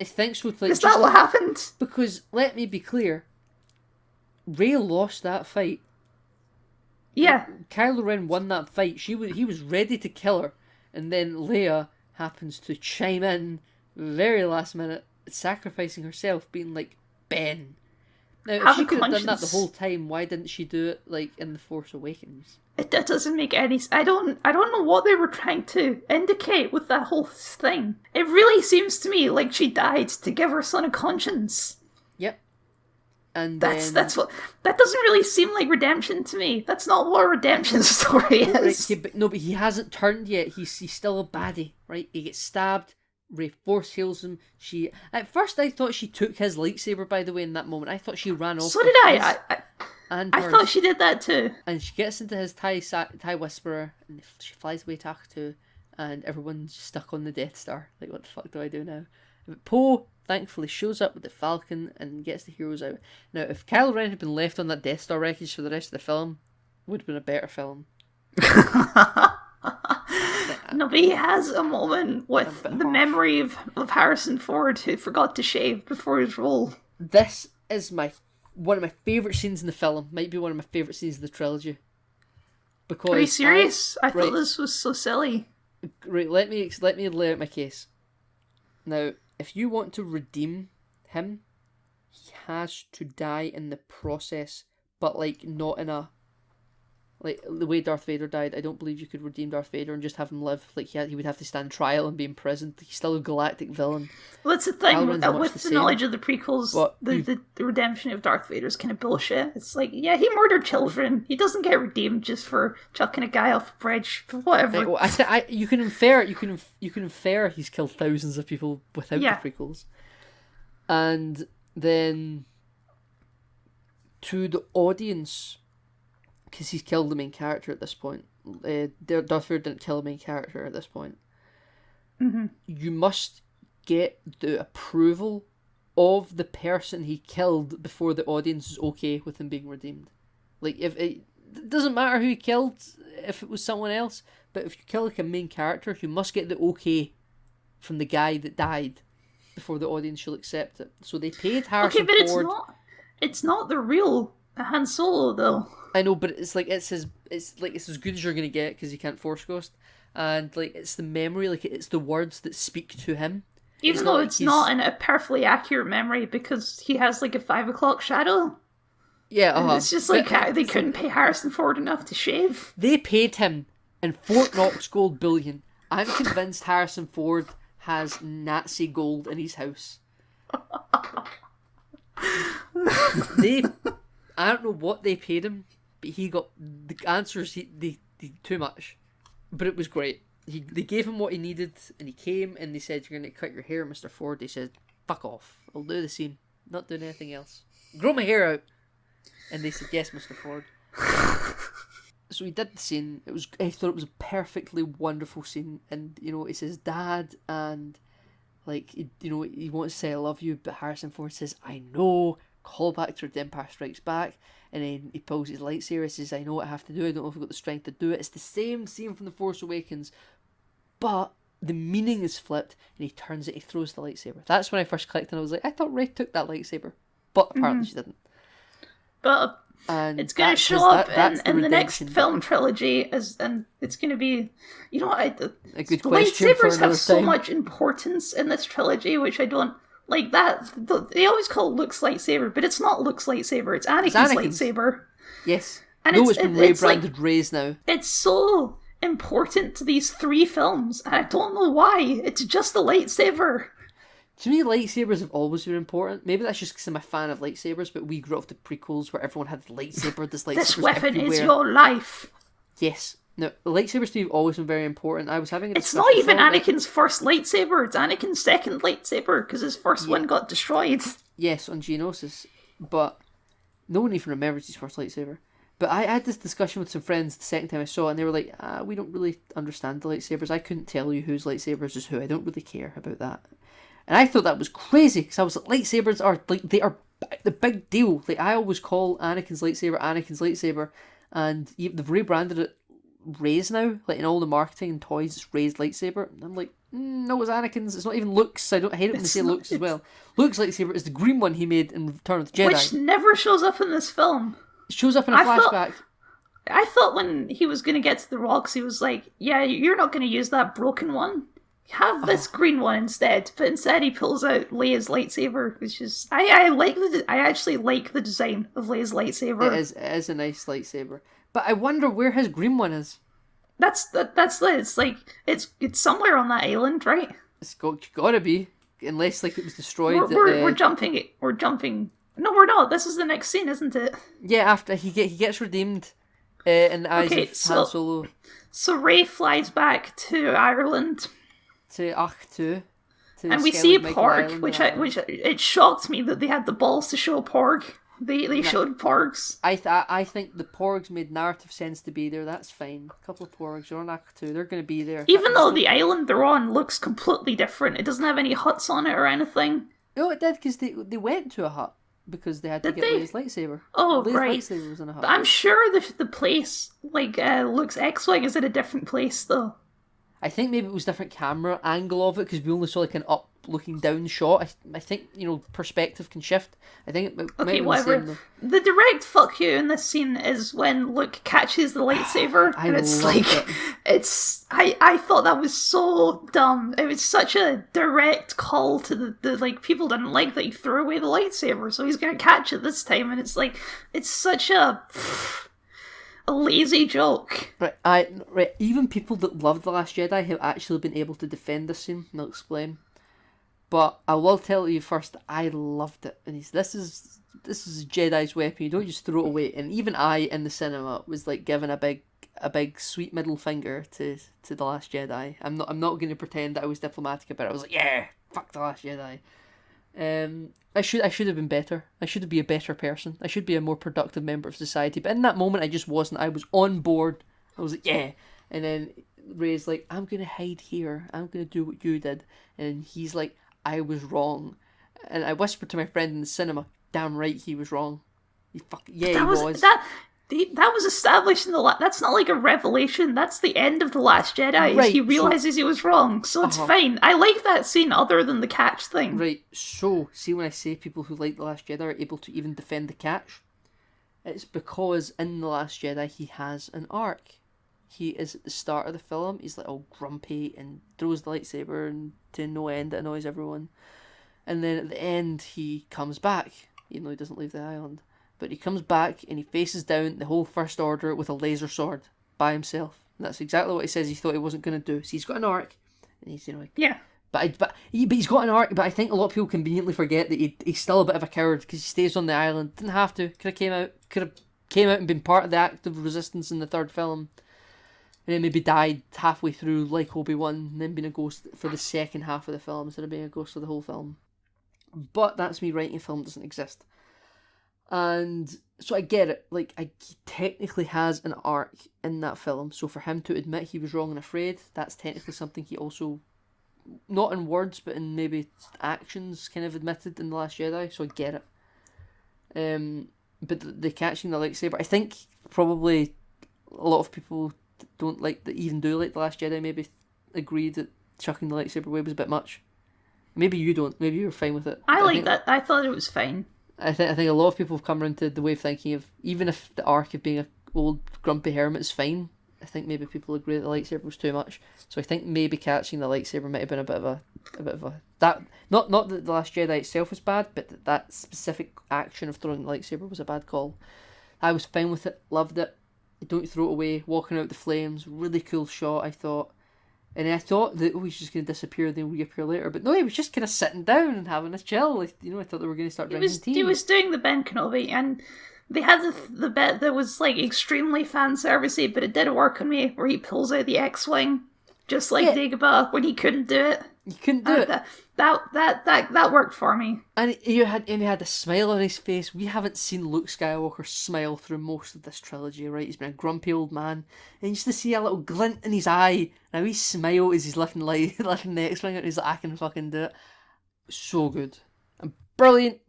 I think so.
Is that what happened?
Because, let me be clear, Rey lost that fight.
Yeah.
Kylo Ren won that fight. He was ready to kill her, and then Leia happens to chime in very last minute, sacrificing herself, being like, Ben. Now, if she could have done that the whole time, why didn't she do it like in The Force Awakens?
It doesn't make any. I don't know what they were trying to indicate with that whole thing. It really seems to me like she died to give her son a conscience.
Yep. And
that's what. That doesn't really seem like redemption to me. That's not what a redemption story is.
Right, but he hasn't turned yet. He's still a baddie, right? He gets stabbed, Rey force heals him. At first I thought she took his lightsaber, by the way, in that moment. I thought she ran off.
So did I. I
hers.
thought she did that too.
And she gets into his TIE Whisperer, and she flies away to Ahch-To, and everyone's stuck on the Death Star. Like, what the fuck do I do now? But Poe thankfully shows up with the Falcon and gets the heroes out. Now, if Kylo Ren had been left on that Death Star wreckage for the rest of the film, it would have been a better film.
No, but he has a moment with the memory of Harrison Ford, who forgot to shave before his role.
This is one of my favourite scenes in the film. Might be one of my favourite scenes of the trilogy. Because
are you serious? I thought this was so silly.
Right, let me lay out my case. Now, if you want to redeem him, he has to die in the process, but like not in a like the way Darth Vader died. I don't believe you could redeem Darth Vader and just have him live. Like he would have to stand trial and be imprisoned. He's still a galactic villain.
Well, that's the thing with the knowledge of the prequels. The redemption of Darth Vader is kind of bullshit. It's like, yeah, he murdered children. He doesn't get redeemed just for chucking a guy off a bridge. Whatever.
You can infer. You can infer he's killed thousands of people without the prequels, and then to the audience. Because he's killed the main character at this point. Darth Vader didn't kill the main character at this point.
Mm-hmm.
You must get the approval of the person he killed before the audience is okay with him being redeemed. Like, if it doesn't matter who he killed, if it was someone else, but if you kill like a main character, you must get the okay from the guy that died before the audience shall accept it. So they paid Harrison Ford.
It's not the real Han Solo though.
I know, but it's as good as you're gonna get because he can't Force Ghost, and like it's the memory, like it's the words that speak to him.
Even though it's not in a perfectly accurate memory because he has like a 5 o'clock shadow.
Yeah,
it's just like they couldn't pay Harrison Ford enough to shave.
They paid him in Fort Knox gold bullion. I'm convinced Harrison Ford has Nazi gold in his house. I don't know what they paid him, but he got the answers. They too much, but it was great. They gave him what he needed, and he came and they said, "You're going to cut your hair, Mr. Ford." He said, "Fuck off! I'll do the same. Not doing anything else. Grow my hair out." And they said, "Yes, Mr. Ford." So he did the scene. I thought it was a perfectly wonderful scene, and it's his dad, and like he wants to say "I love you," but Harrison Ford says, "I know." Call back to The Empire Strikes Back, and then he pulls his lightsaber and says, "I know what I have to do, I don't know if I've got the strength to do it." It's the same scene from The Force Awakens, but the meaning is flipped, and he turns it, he throws the lightsaber. That's when I first clicked, and I was like, I thought Rey took that lightsaber, but apparently she didn't.
But it's going to show up in the next film trilogy, and it's going to be, a good question. Lightsabers have so much importance in this trilogy, which I don't. Like that, they always call it Luke's lightsaber, but it's not Luke's lightsaber, it's Anakin's lightsaber.
Yes. And it's been rebranded Rey's now.
It's so important to these 3 films, and I don't know why. It's just a lightsaber.
To me, lightsabers have always been important. Maybe that's just because I'm a fan of lightsabers, but we grew up with the prequels where everyone had the lightsaber, this
weapon
everywhere.
Is your life.
Yes. No, lightsabers to me have always been very important. I was having
It's not even Anakin's first lightsaber, it's Anakin's second lightsaber, because his first one got destroyed.
Yes, on Geonosis. But no one even remembers his first lightsaber. But I had this discussion with some friends the second time I saw it, and they were like, we don't really understand the lightsabers. I couldn't tell you whose lightsabers is who. I don't really care about that. And I thought that was crazy, because I was like, lightsabers are, they are the big deal. Like, I always call Anakin's lightsaber, and they've rebranded it Rey's now, like in all the marketing and toys, it's Rey's lightsaber. And I'm like, no, it's Anakin's. It's not even Luke's. I hate it when they say Luke's as well. Luke's lightsaber is the green one he made in Return of the Jedi,
which never shows up in this film.
It shows up in a flashback.
I thought when he was going to get to the rocks, he was like, "Yeah, you're not going to use that broken one. Have this green one instead." But instead, he pulls out Leia's lightsaber, which is I actually like the design of Leia's lightsaber.
It is a nice lightsaber. But I wonder where his green one is.
It's like it's somewhere on that island, right?
It's gotta be, unless like it was destroyed.
We're jumping. We're jumping. No, we're not. This is the next scene, isn't it?
Yeah, after he gets redeemed, in the eyes of Han Solo.
So Rey flies back to Ireland.
To Ahch-To. to
And we
Skywalker
see
Michael
Porg,
Island
which
and
which it shocked me that they had the balls to show Porg. They showed Porgs.
I think the Porgs made narrative sense to be there. That's fine. A couple of Porgs, they're on Act 2. They're going to be there.
Even though the island they're on looks completely different. It doesn't have any huts on it or anything.
No, it did, because they went to a hut because they had to get Leia's lightsaber.
Oh,
Leia's
right.
lightsaber was in a hut.
But I'm sure the place, Luke's X-Wing is in a different place, though.
I think maybe it was different camera angle of it, because we only saw like an up looking down shot. I think, perspective can shift. I think it might be
whatever. The direct fuck you in this scene is when Luke catches the lightsaber, and it's like, I thought that was so dumb. It was such a direct call to the people didn't like that he threw away the lightsaber, so he's gonna catch it this time, and it's like, it's such a lazy joke.
Right. Even people that loved The Last Jedi have actually been able to defend this scene, and I'll explain. But I will tell you first, I loved it. And this is a Jedi's weapon. You don't just throw it away. And even I, in the cinema, was like giving a big sweet middle finger to The Last Jedi. I'm not going to pretend that I was diplomatic about it. I was like, yeah, fuck The Last Jedi. I should have been better. I should be a better person. I should be a more productive member of society. But in that moment, I just wasn't. I was on board. I was like, yeah. And then Rey's like, I'm going to hide here. I'm going to do what you did. And he's like, I was wrong. And I whispered to my friend in the cinema, damn right he was wrong. He was.
That was established in that's not like a revelation. That's the end of The Last Jedi.
Right,
he realizes he was wrong, so it's fine. I like that scene other than the catch thing.
Right, so, see when I say people who like The Last Jedi are able to even defend the catch? It's because in The Last Jedi he has an arc. He is at the start of the film, he's like all grumpy and throws the lightsaber and to no end, it annoys everyone. And then at the end he comes back, even though he doesn't leave the island. But he comes back and he faces down the whole First Order with a laser sword by himself. And that's exactly what he says he thought he wasn't going to do. So he's got an arc, and he's
yeah.
But he's got an arc. But I think a lot of people conveniently forget that he's still a bit of a coward because he stays on the island. Didn't have to. Could have came out and been part of the active resistance in the third film. And then maybe died halfway through like Obi-Wan, and then been a ghost for the second half of the film instead of being a ghost for the whole film. But that's me writing a film that doesn't exist. And so I get it. Like, he technically has an arc in that film. So for him to admit he was wrong and afraid, that's technically something he also, not in words, but in maybe actions, kind of admitted in The Last Jedi. So I get it. But the catching the lightsaber, I think probably a lot of people don't like that, even do like The Last Jedi, maybe agree that chucking the lightsaber away was a bit much. Maybe you don't. Maybe you're fine with it.
I like that. I thought it was fine.
I think a lot of people have come around to the way of thinking of, even if the arc of being a old grumpy hermit is fine, I think maybe people agree that the lightsaber was too much. So I think maybe catching the lightsaber might have been a bit of a that not that The Last Jedi itself was bad, but that specific action of throwing the lightsaber was a bad call. I was fine with it, loved it. Don't throw it away, walking out the flames, really cool shot, I thought. And I thought that he's just going to disappear, then reappear later. But no, he was just kind of sitting down and having a chill. Like, I thought they were going to start drinking tea.
He was doing the Ben Kenobi, and they had the bit that was like extremely fan servicey, but it did work on me, where he pulls out the X-Wing, just like Dagobah when he couldn't do it.
You couldn't do it.
That worked for me.
And he had a smile on his face. We haven't seen Luke Skywalker smile through most of this trilogy, right? He's been a grumpy old man, and just to see a little glint in his eye, and a wee smile as he's lifting the X-Wing out, and he's like, I can fucking do it. So good. And brilliant.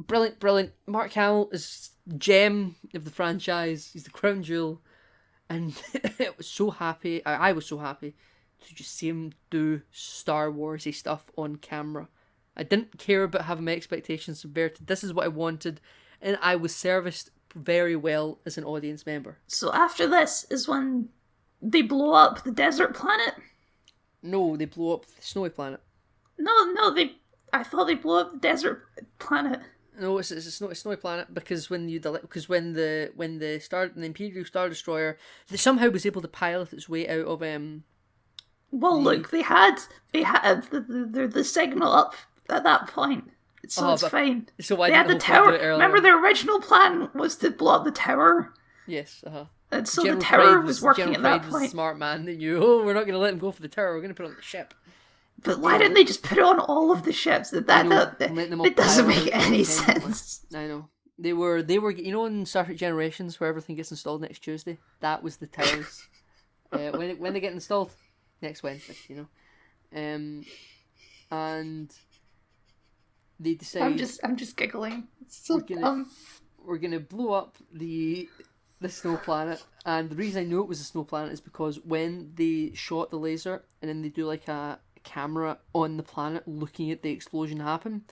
Mark Hamill is gem of the franchise. He's the crown jewel. And I was so happy to just see him do Star Warsy stuff on camera. I didn't care about having my expectations subverted. This is what I wanted, and I was serviced very well as an audience member.
So after this is when they blow up the desert planet?
No, they blow up the snowy planet.
No, I thought they blew up the desert planet.
No, it's a snowy planet because when the Imperial Star Destroyer somehow was able to pilot its way out of
Well, look, they had the signal up at that point, so it's fine.
So why
they had the tower? Remember, the original plan was to blow up the tower.
Yes,
And so
General
the tower
Pride
was working
General
at that
Pride
point.
Was a smart man that knew. Oh, we're not going to let him go for the tower. We're going to put it on the ship.
But why didn't they just put it on all of the ships? It doesn't make any sense.
I know. They were, you know, in Star Trek Generations, where everything gets installed next Tuesday? That was the towers. When they get installed? Next Wednesday, you know. And they decide...
I'm just giggling. It's so dumb.
We're gonna blow up the snow planet, and the reason I know it was a snow planet is because when they shot the laser, and then they do like a camera on the planet looking at the explosion happen,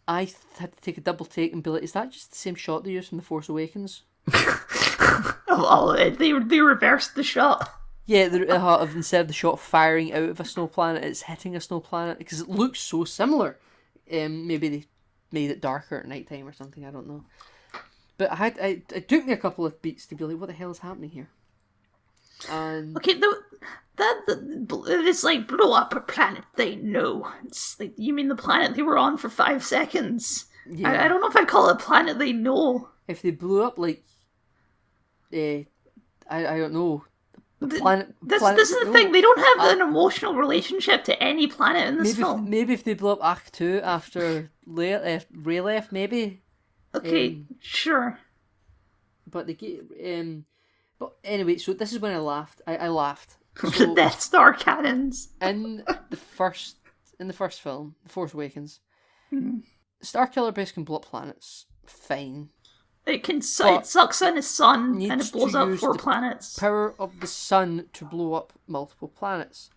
I had to take a double take and be like, is that just the same shot they used from The Force Awakens?
They reversed the shot.
Yeah, instead of the shot firing out of a snow planet, it's hitting a snow planet, because it looks so similar. Maybe they made it darker at night time or something, I don't know. But it took me a couple of beats to be like, what the hell is happening here? And
okay, it's like blow up a planet they know. It's like, you mean the planet they were on for 5 seconds? Yeah. I don't know if I'd call it a planet they know.
If they blew up like, I don't know.
This is the thing. They don't have an emotional relationship to any planet in this film.
Maybe if they blew up Act 2 after Ray left, maybe.
Okay, sure.
But they get But anyway, so this is when I laughed. I laughed. So,
the Death Star cannons.
in the first film, The Force Awakens, Starkiller Base can blow up planets. Fine.
It sucks in the sun and it blows up 4 planets.
Power of the sun to blow up multiple planets.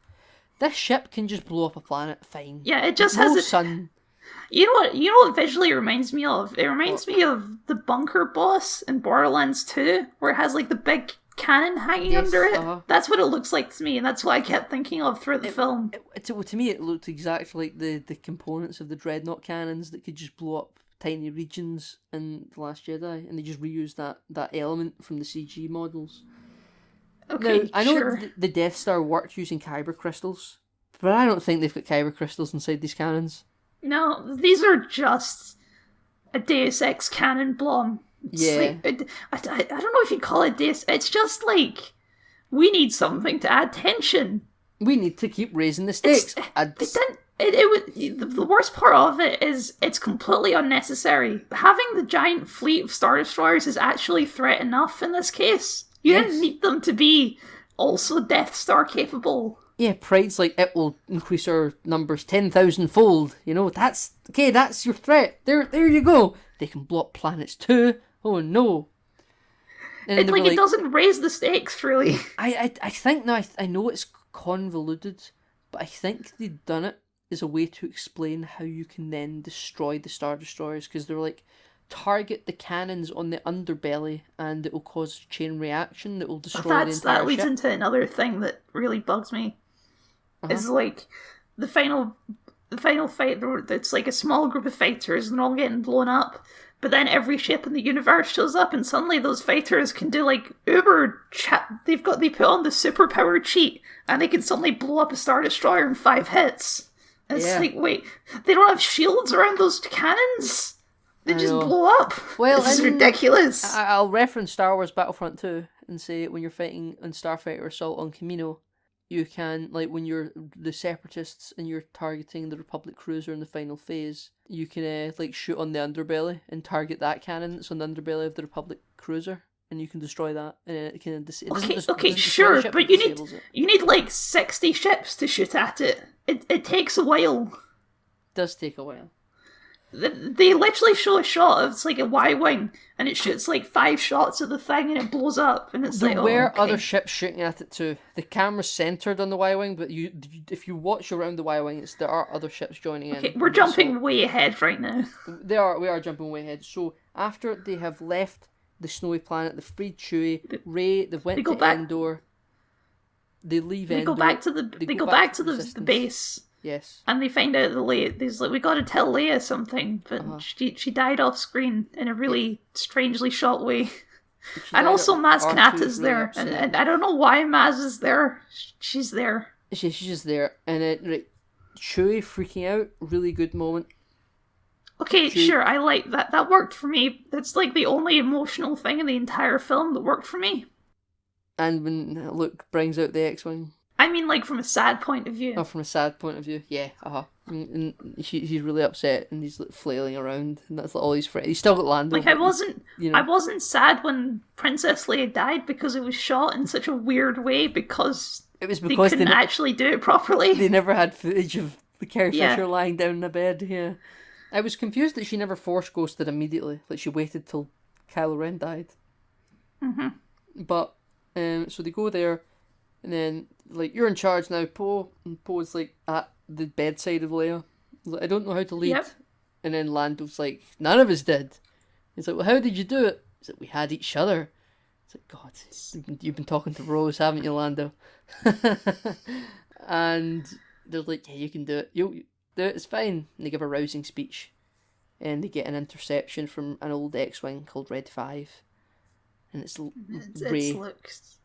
This ship can just blow up a planet. Fine.
Yeah, it just has
sun.
You know what it visually reminds me of? It reminds me of the bunker boss in Borderlands 2, where it has like the big cannon hanging under it. That's what it looks like to me, and that's what I kept thinking of throughout the film.
To me, it looked exactly like the components of the Dreadnought cannons that could just blow up tiny regions in The Last Jedi, and they just reused that element from the CG models.
Okay,
now, I know the Death Star worked using kyber crystals, but I don't think they've got kyber crystals inside these cannons.
No, these are just a Deus Ex cannon bomb.
Yeah.
Like, I don't know if you call it Deus. It's just like, we need something to add tension.
We need to keep raising the stakes.
The worst part of it is it's completely unnecessary. Having the giant fleet of Star Destroyers is actually threat enough in this case. You didn't need them to be also Death Star capable.
Yeah, Pride's like, it will increase our numbers 10,000-fold. You know, that's your threat. There you go. They can blow up planets too. Oh no. And
it doesn't raise the stakes, really.
I think now, I know it's convoluted, but I think they've done it as a way to explain how you can then destroy the Star Destroyers, because they're like, target the cannons on the underbelly and it will cause a chain reaction that will destroy the entire ship.
That leads into another thing that really bugs me. Is like the final fight. It's like a small group of fighters and they're all getting blown up. But then every ship in the universe shows up, and suddenly those fighters can do like uber chat. They put on the superpower cheat, and they can suddenly blow up a Star Destroyer in 5 hits. And it's like, wait, they don't have shields around those cannons. They just blow up. Well, this is ridiculous.
I'll reference Star Wars Battlefront 2 and say, when you're fighting on Starfighter Assault on Kamino, you can, like, when you're the Separatists and you're targeting the Republic cruiser in the final phase, you can like shoot on the underbelly and target that cannon that's on the underbelly of the Republic cruiser, and you can destroy that. And it can
sure, but you need like 60 ships to shoot at it. It takes a while.
It does take a while.
They literally show a shot of, it's like a Y-wing, and it shoots like 5 shots of the thing and it blows up, and it's
there were other ships shooting at it too. The camera's centered on the Y-wing, but if you watch around the Y-wing, there are other ships joining in.
Okay, we're jumping way ahead right now.
We are jumping way ahead. So after they have left the snowy planet, they've freed Chewie, Rey, they've went to Endor. They leave Endor.
They go back to the base.
Yes.
And they find out that Leia, we gotta tell Leia something, but she died off screen in a really strangely shot way. And also Maz Kanata's there, and I don't know why Maz is there. She's there.
She's just there, and then Chewie freaking out, really good moment.
Okay, sure, I like that. That worked for me. That's like the only emotional thing in the entire film that worked for me.
And when Luke brings out the X-Wing.
I mean, like, from a sad point of view.
Oh, from a sad point of view, yeah, And he's really upset, and he's like flailing around, and that's like all his friends. He's still got Lando.
Like, I wasn't sad when Princess Leia died because it was shot in such a weird way because they couldn't actually do it properly.
They never had footage of the Carrie Fisher lying down in a bed. Yeah, I was confused that she never force ghosted immediately. Like she waited till Kylo Ren died.
Mm-hmm.
But so they go there. And then, like, you're in charge now, Poe. And Poe's, like, at the bedside of Leia. He's like, I don't know how to lead.
Yep.
And then Lando's like, none of us did. He's like, well, how did you do it? He's like, we had each other. It's like, God, you've been talking to Rose, haven't you, Lando? And they're like, yeah, you can do it. You'll do it, it's fine. And they give a rousing speech. And they get an interception from an old X-Wing called Red 5. And it's Rey.
It's Luke's.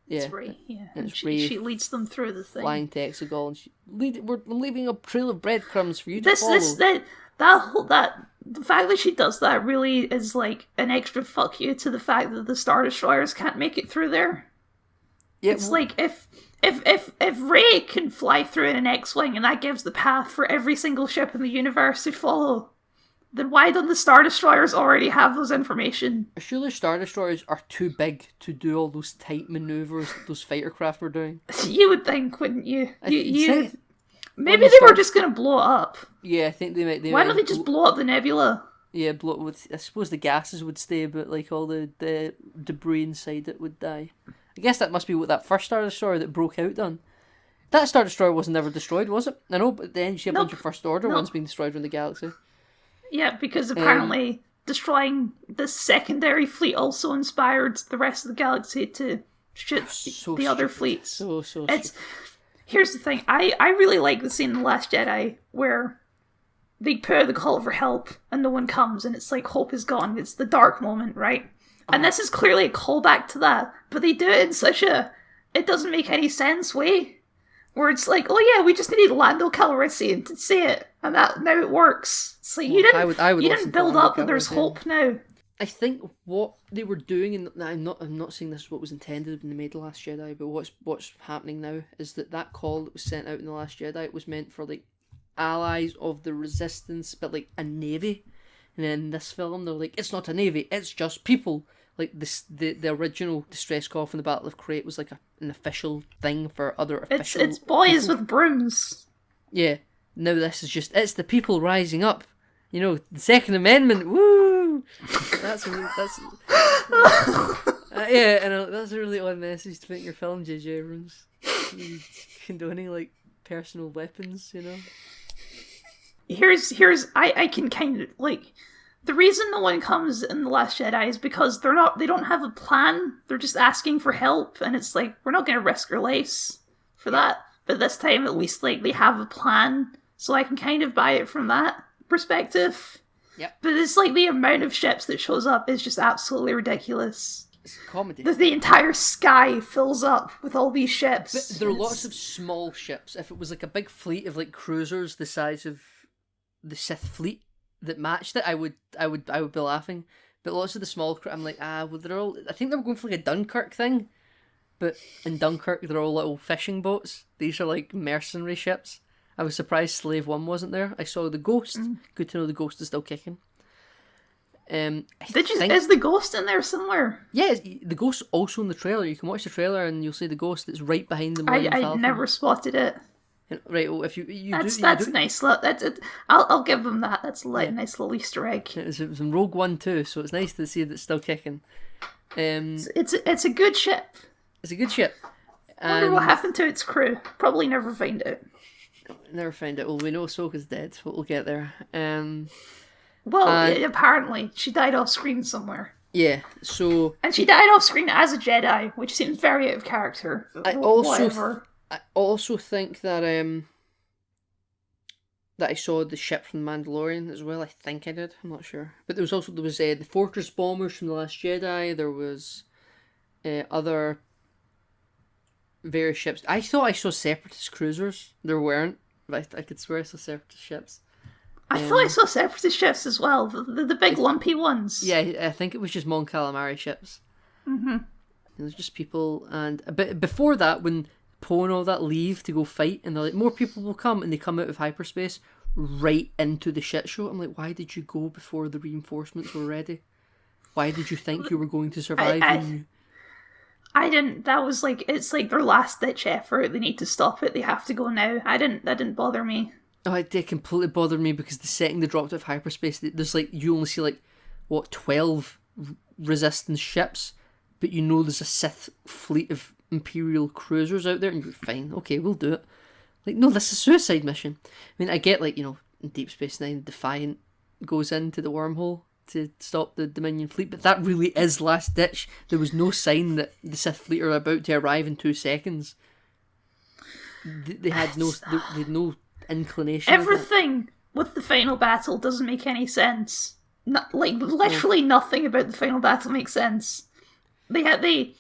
Yeah,
it's Rey, yeah.
And
she leads them through the thing.
Flying to Exegol, and I'm leaving a trail of breadcrumbs for you to follow.
The fact that she does that really is like an extra fuck you to the fact that the Star Destroyers can't make it through there. Yeah, it's like if Rey can fly through in an X-wing and that gives the path for every single ship in the universe to follow, then why don't the Star Destroyers already have those information?
Surely Star Destroyers are too big to do all those tight maneuvers those fighter craft were doing.
You would think, wouldn't you? Maybe
they
were just going to blow it up.
Yeah, I think they might.
Why don't they just blow up the nebula?
Yeah, blow it with. I suppose the gases would stay, but like all the debris inside it would die. I guess that must be what that first Star Destroyer that broke out done. That Star Destroyer was never destroyed, was it? I know, but then you see a bunch of First Order ones being destroyed around the galaxy.
Yeah, because apparently destroying the secondary fleet also inspired the rest of the galaxy to shoot the other fleets.
So
Here's the thing. I really like the scene in The Last Jedi where they put out the call for help and no one comes and it's like hope is gone. It's the dark moment, right? And this is clearly a callback to that, but they do it in such a it doesn't make any sense way. Where it's like, oh yeah, we just needed Lando Calrissian to say it, and that now it works. So you didn't build up that there's hope now.
I think what they were doing, and I'm not saying this is what was intended when they made The Last Jedi, but what's happening now is that call that was sent out in The Last Jedi was meant for like allies of the Resistance, but like a navy. And then in this film, they're like, it's not a navy, it's just people. Like the original distress call from the Battle of Crate was like an official thing for other official.
It's boys with brooms.
Yeah. Now this is just it's the people rising up. You know, the Second Amendment. Woo! That's yeah, and that's a really odd message to put in your film, J.J. Abrams. Condoning like personal weapons, you know.
Here's I can kind of like. The reason no one comes in The Last Jedi is because they don't have a plan. They're just asking for help, and it's like, we're not going to risk our lives for that. But this time, at least, like, they have a plan, so I can kind of buy it from that perspective.
Yep.
But it's like the amount of ships that shows up is just absolutely ridiculous.
It's comedy.
The entire sky fills up with all these ships.
But there are lots of small ships. If it was like a big fleet of like cruisers the size of the Sith fleet that matched it, I would be laughing. But lots of the small I'm like, well, they're all. I think they were going for like a Dunkirk thing, but in Dunkirk they're all little fishing boats. These are like mercenary ships. I was surprised Slave 1 wasn't there. I saw the Ghost. Good to know the Ghost is still kicking.
Is the Ghost in there somewhere?
Yeah, the Ghost's also in the trailer. You can watch the trailer and you'll see the Ghost. It's right behind the Millennium Falcon.
I never spotted it.
Right, well, if
that's nice. I'll give them that. That's a nice little Easter egg.
It was in Rogue One too, so it's nice to see that it's still kicking.
It's a good ship.
It's a good ship.
I wonder what happened to its crew. Probably never find out.
Never find out. Well, we know Ahsoka's dead, but we'll get there.
Apparently she died off screen somewhere.
Yeah, so
and she died off screen as a Jedi, which seems very out of character.
I also think that that I saw the ship from The Mandalorian as well. I think I did. I'm not sure. But there was the Fortress bombers from The Last Jedi. There was other various ships. I thought I saw Separatist cruisers. There weren't, but I could swear I saw Separatist ships.
I thought I saw Separatist ships as well. The big lumpy ones.
Yeah, I think it was just Mon Calamari ships.
Mm-hmm.
It was just people, and a bit before that when Poe and all that leave to go fight, and they're like, more people will come, and they come out of hyperspace right into the shit show. I'm like, why did you go before the reinforcements were ready? Why did you think you were going to survive?
I didn't. That was like, it's like their last ditch effort. They need to stop it. They have to go now. That didn't bother me.
Oh, it did completely bother me because the second they dropped out of hyperspace, there's like, you only see like, 12 resistance ships, but you know there's a Sith fleet of Imperial cruisers out there, and you're fine, okay, we'll do it. Like, no, this is a suicide mission. I mean, I get, like, in Deep Space Nine, Defiant goes into the wormhole to stop the Dominion fleet, but that really is last ditch. There was no sign that the Sith fleet are about to arrive in 2 seconds. They had no inclination.
Everything with the final battle doesn't make any sense. Literally nothing about the final battle makes sense. They were going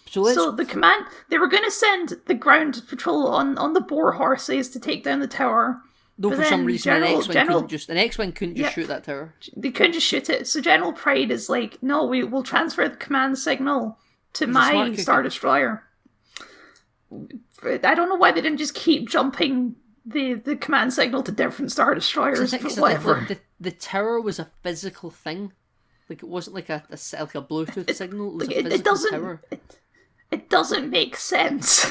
to send the ground patrol on the boar horses to take down the tower.
Though for some reason an X-Wing couldn't just shoot that tower.
They couldn't just shoot it. So General Pride is like, no, we will transfer the command signal to my Star Destroyer. I don't know why they didn't just keep jumping the command signal to different Star Destroyers, but whatever.
The tower was a physical thing. Like, it wasn't like a Bluetooth signal. It was a physical tower.
It doesn't make sense.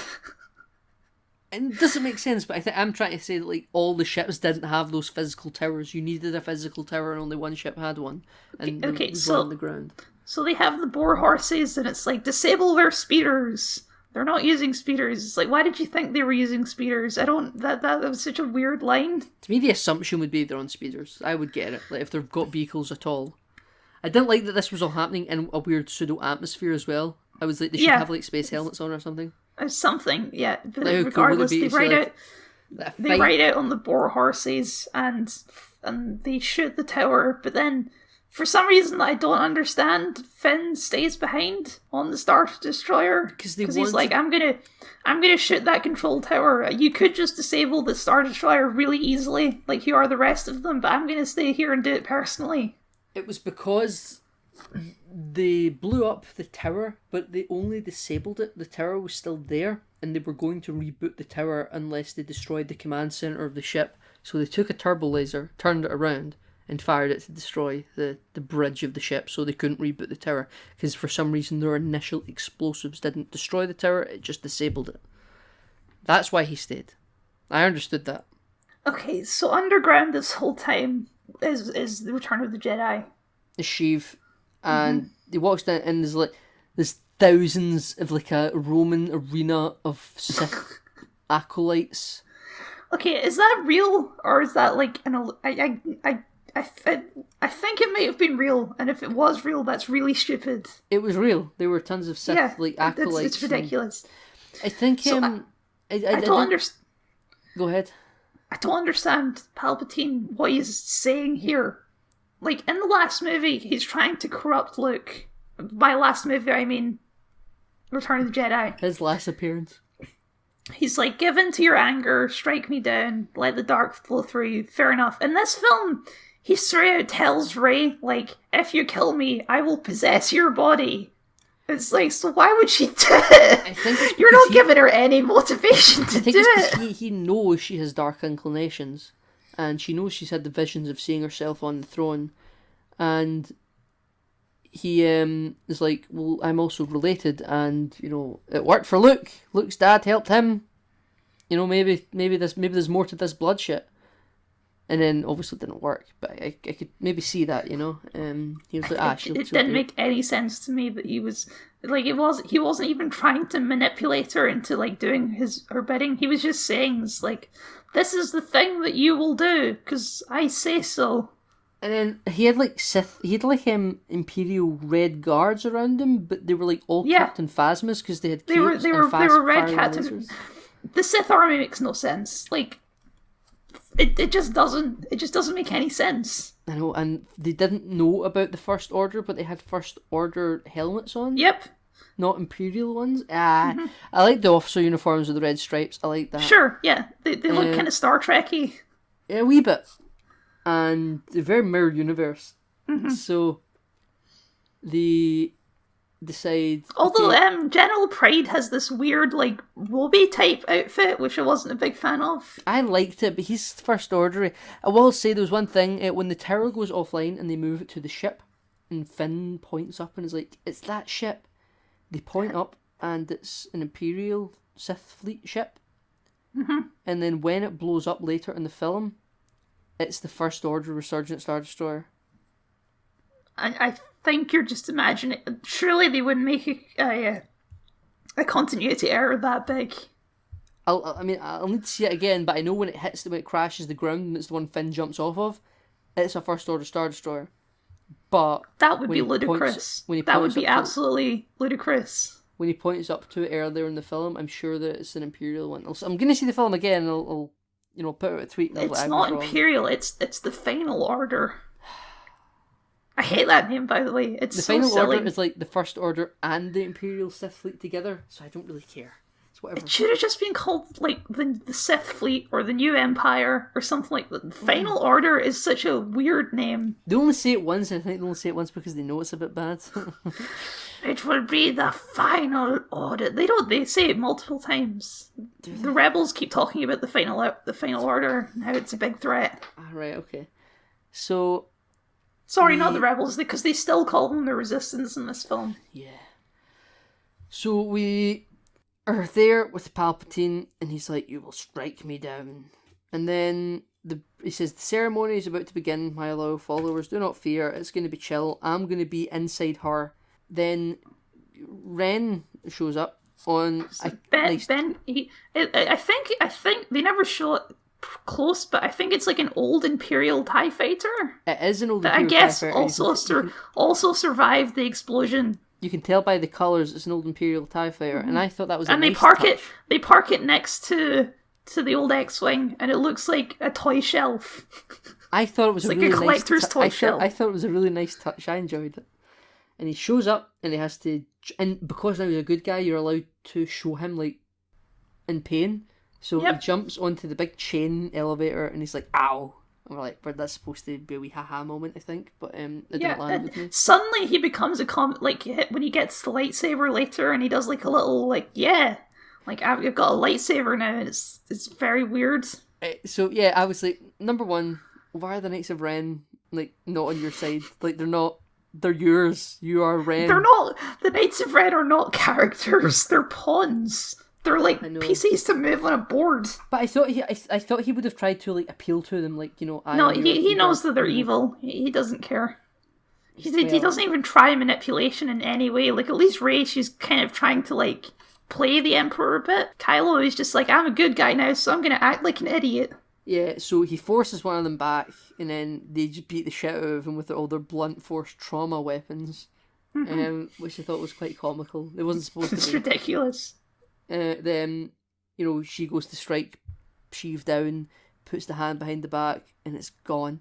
It doesn't make sense, but I'm trying to say that, like, all the ships didn't have those physical towers. You needed a physical tower, and only one ship had one. And there was one on the ground. So
they have the boar horses, and it's like, disable their speeders. They're not using speeders. It's like, why did you think they were using speeders? That was such a weird line.
To me, the assumption would be they're on speeders. I would get it, like, if they've got vehicles at all. I didn't like that this was all happening in a weird pseudo-atmosphere as well. I was like, they should have, like, space helmets on or something.
Something, yeah. But
like,
regardless,
cool
they ride out on the boar horses and they shoot the tower, but then, for some reason that I don't understand, Finn stays behind on the Star Destroyer. Because he's like, I'm gonna shoot that control tower. You could just disable the Star Destroyer really easily, like you are the rest of them, but I'm gonna stay here and do it personally.
It was because they blew up the tower, but they only disabled it. The tower was still there, and they were going to reboot the tower unless they destroyed the command center of the ship. So they took a turbo laser, turned it around, and fired it to destroy the bridge of the ship, so they couldn't reboot the tower. Because for some reason their initial explosives didn't destroy the tower, it just disabled it. That's why he stayed. I understood that.
Okay, so underground this whole time is the Return of the Jedi.
The Sheev. And he walks down, and there's thousands of, like, a Roman arena of Sith acolytes.
Okay, is that real, or is that like I think it might have been real, and if it was real, that's really stupid.
It was real. There were tons of Sith acolytes.
It's ridiculous.
I think
so I don't understand.
Go ahead.
I don't understand Palpatine, what he's saying here. Like, in the last movie, he's trying to corrupt Luke. By last movie, I mean Return of the Jedi.
His last appearance.
He's like, give in to your anger, strike me down, let the dark flow through you. Fair enough. In this film, he straight out tells Rey, like, if you kill me, I will possess your body. It's like, so why would she do it?
I think
you're not giving her any motivation to do
it. He knows she has dark inclinations, and she knows she's had the visions of seeing herself on the throne, and he is like, well, I'm also related, and, you know, it worked for Luke. Luke's dad helped him. You know, maybe there's more to this blood shit. And then obviously it didn't work, but I could maybe see that, you know. He was like,
it didn't make any sense to me that he was like, he wasn't even trying to manipulate her into like doing her bidding. He was just saying, it's like, this is the thing that you will do because I say so.
And then he had like Imperial Red Guards around him, but they were like all Captain Phasmas because they had
they were Red Captain. The Sith army makes no sense. Like, it just doesn't make any sense.
I know, and they didn't know about the First Order, but they had First Order helmets on.
Yep.
Not Imperial ones. I like the officer uniforms with the red stripes. I like that.
Sure, yeah. They look kind of Star Trek-y.
Yeah, a wee bit. And they're very mirror universe. So, decide.
Although
okay,
General Pride has this weird, like, Roby type outfit, which I wasn't a big fan of.
I liked it, but he's First Order. I will say there was one thing when the tower goes offline and they move it to the ship, and Finn points up and is like, "It's that ship." They point up and it's an Imperial Sith fleet ship.
Mm-hmm.
And then when it blows up later in the film, it's the First Order Resurgent Star Destroyer.
I think you're just imagining. Surely they wouldn't make a continuity error that big.
I'll need to see it again, but I know when it crashes the ground and it's the one Finn jumps off of, it's a First Order Star Destroyer. But
that would be ludicrous. That would be absolutely ludicrous.
When he points up to it earlier in the film, I'm sure that it's an Imperial one. I'm going to see the film again, and I'll put out a tweet.
It's not Imperial. It's the Final Order. I hate that name, by the way. It's
the
so
Final
silly.
Order is like the First Order and the Imperial Sith fleet together, so I don't really care. It's whatever.
It should have just been called like the Sith fleet or the New Empire or something like that. The Final Order is such a weird name.
They only say it once, and I think they only say it once because they know it's a bit bad.
It will be the Final Order. They say it multiple times. The rebels keep talking about the Final Order and how it's a big threat.
Right, okay. So
sorry, not the rebels, because they still call them the Resistance in this film.
Yeah. So we are there with Palpatine, and he's like, "You will strike me down." And then he says, "The ceremony is about to begin, my loyal followers. Do not fear. It's going to be chill. I'm going to be inside her." Then Ren shows up on
I think they never show it close, but I think it's like an old Imperial TIE fighter.
It is an old
that
Imperial
I guess
TIE fighter.
also survived the explosion.
You can tell by the colours it's an old Imperial TIE fighter, and I thought that was
they park it next to the old X-wing, and it looks like a toy shelf.
I thought it was
like a collector's toy shelf.
I thought it was a really nice touch. I enjoyed it. And he shows up, and he has to, and because now he's a good guy, you're allowed to show him like in pain. So he jumps onto the big chain elevator, and he's like, "Ow!" And we're like, "But that's supposed to be a wee haha moment, I think." But it didn't land with me.
Suddenly he becomes like when he gets the lightsaber later, and he does like a little like I've got a lightsaber now. And it's very weird.
So yeah, I was like, number one, why are the Knights of Ren like not on your side? Like they're not. They're yours. You are Ren.
They're not. The Knights of Ren are not characters. They're pawns. They're like pieces to move on a board.
But I thought he would have tried to like appeal to them, like
he knows that they're evil. He doesn't care. He doesn't even try manipulation in any way. Like at least Rey, she's kind of trying to like play the Emperor a bit. Kylo is just like, I'm a good guy now, so I'm gonna act like an idiot.
Yeah, so he forces one of them back, and then they just beat the shit out of him with all their blunt force trauma weapons, which I thought was quite comical. It wasn't supposed to be.
It's ridiculous.
Then, she goes to strike Sheev down, puts the hand behind the back, and it's gone.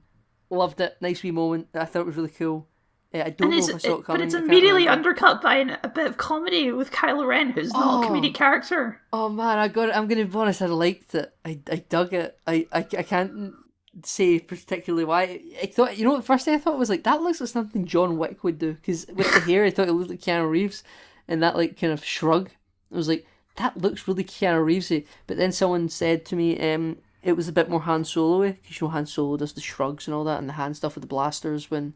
Loved it. Nice wee moment. I thought it was really cool. I don't know if I saw it coming.
But it's immediately undercut by a bit of comedy with Kylo Ren, who's not a comedic character.
Oh man, I got it. I'm going to be honest, I liked it. I dug it. I can't say particularly why. I thought, the first thing I thought was like, that looks like something John Wick would do. Because with the hair, I thought it looked like Keanu Reeves. And that like kind of shrug. I was like, that looks really Keanu Reevesy. But then someone said to me, it was a bit more Han Solo-y. Because Han Solo does the shrugs and all that, and the hand stuff with the blasters when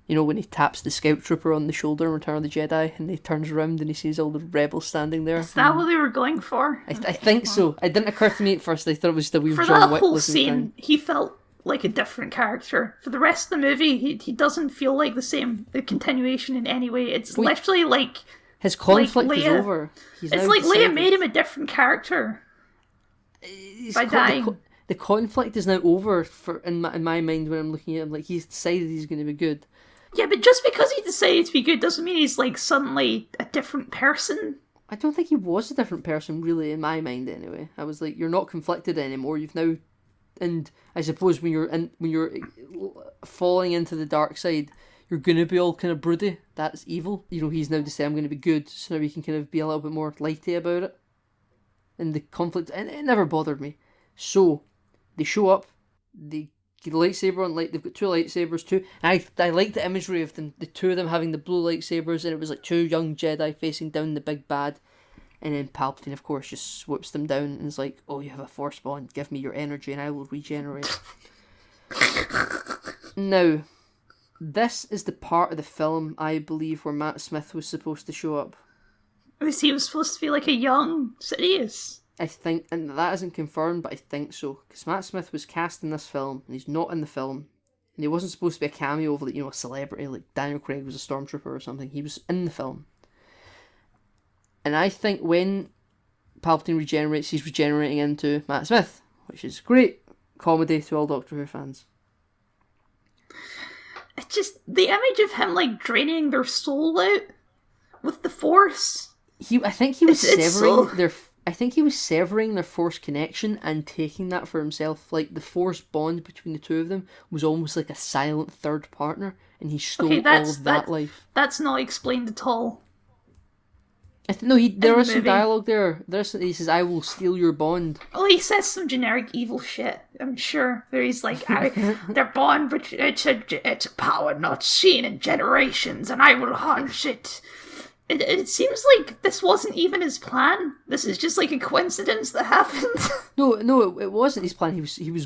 he taps the scout trooper on the shoulder in Return of the Jedi, and he turns around and he sees all the rebels standing there.
Is that what they were going for?
I think so. It didn't occur to me at first. I thought it was the weird
For
John
that
Wick
whole scene, he felt like a different character. For the rest of the movie, he doesn't feel like the continuation in any way. It's literally like
his conflict
like
is over.
It's like Leia made him a different character by dying.
The conflict is now over in my mind when I'm looking at him. Like, he's decided he's going to be good.
Yeah, but just because he decided to be good doesn't mean he's like suddenly a different person.
I don't think he was a different person, really, in my mind. Anyway, I was like, you're not conflicted anymore. You've now, and I suppose when you're falling into the dark side, you're gonna be all kind of broody. That's evil. He's now decided I'm going to be good, so now he can kind of be a little bit more lighty about it. And the conflict, and it never bothered me. So they show up, they the lightsaber on, like, they've got two lightsabers too. And I like the imagery of them, the two of them having the blue lightsabers, and it was like two young Jedi facing down the big bad. And then Palpatine, of course, just swoops them down and is like, "Oh, you have a Force bond. Give me your energy, and I will regenerate." Now, this is the part of the film, I believe, where Matt Smith was supposed to show up.
He was supposed to be like a young Sidious.
I think, and that isn't confirmed, but I think so. Because Matt Smith was cast in this film, and he's not in the film. And he wasn't supposed to be a cameo of, like, a celebrity, like Daniel Craig was a stormtrooper or something. He was in the film. And I think when Palpatine regenerates, he's regenerating into Matt Smith, which is great comedy to all Doctor Who fans.
It's just the image of him like draining their soul out with the Force.
I think he was severing their Force connection and taking that for himself. Like, the Force bond between the two of them was almost like a silent third partner, and he stole all of that life.
That's not explained at all.
There is some dialogue there. He says, "I will steal your bond."
Oh, he says some generic evil shit, I'm sure. There he's like, their bond, but it's a power not seen in generations, and I will harness it. It seems like this wasn't even his plan. This is just like a coincidence that happened.
No, it wasn't his plan. He was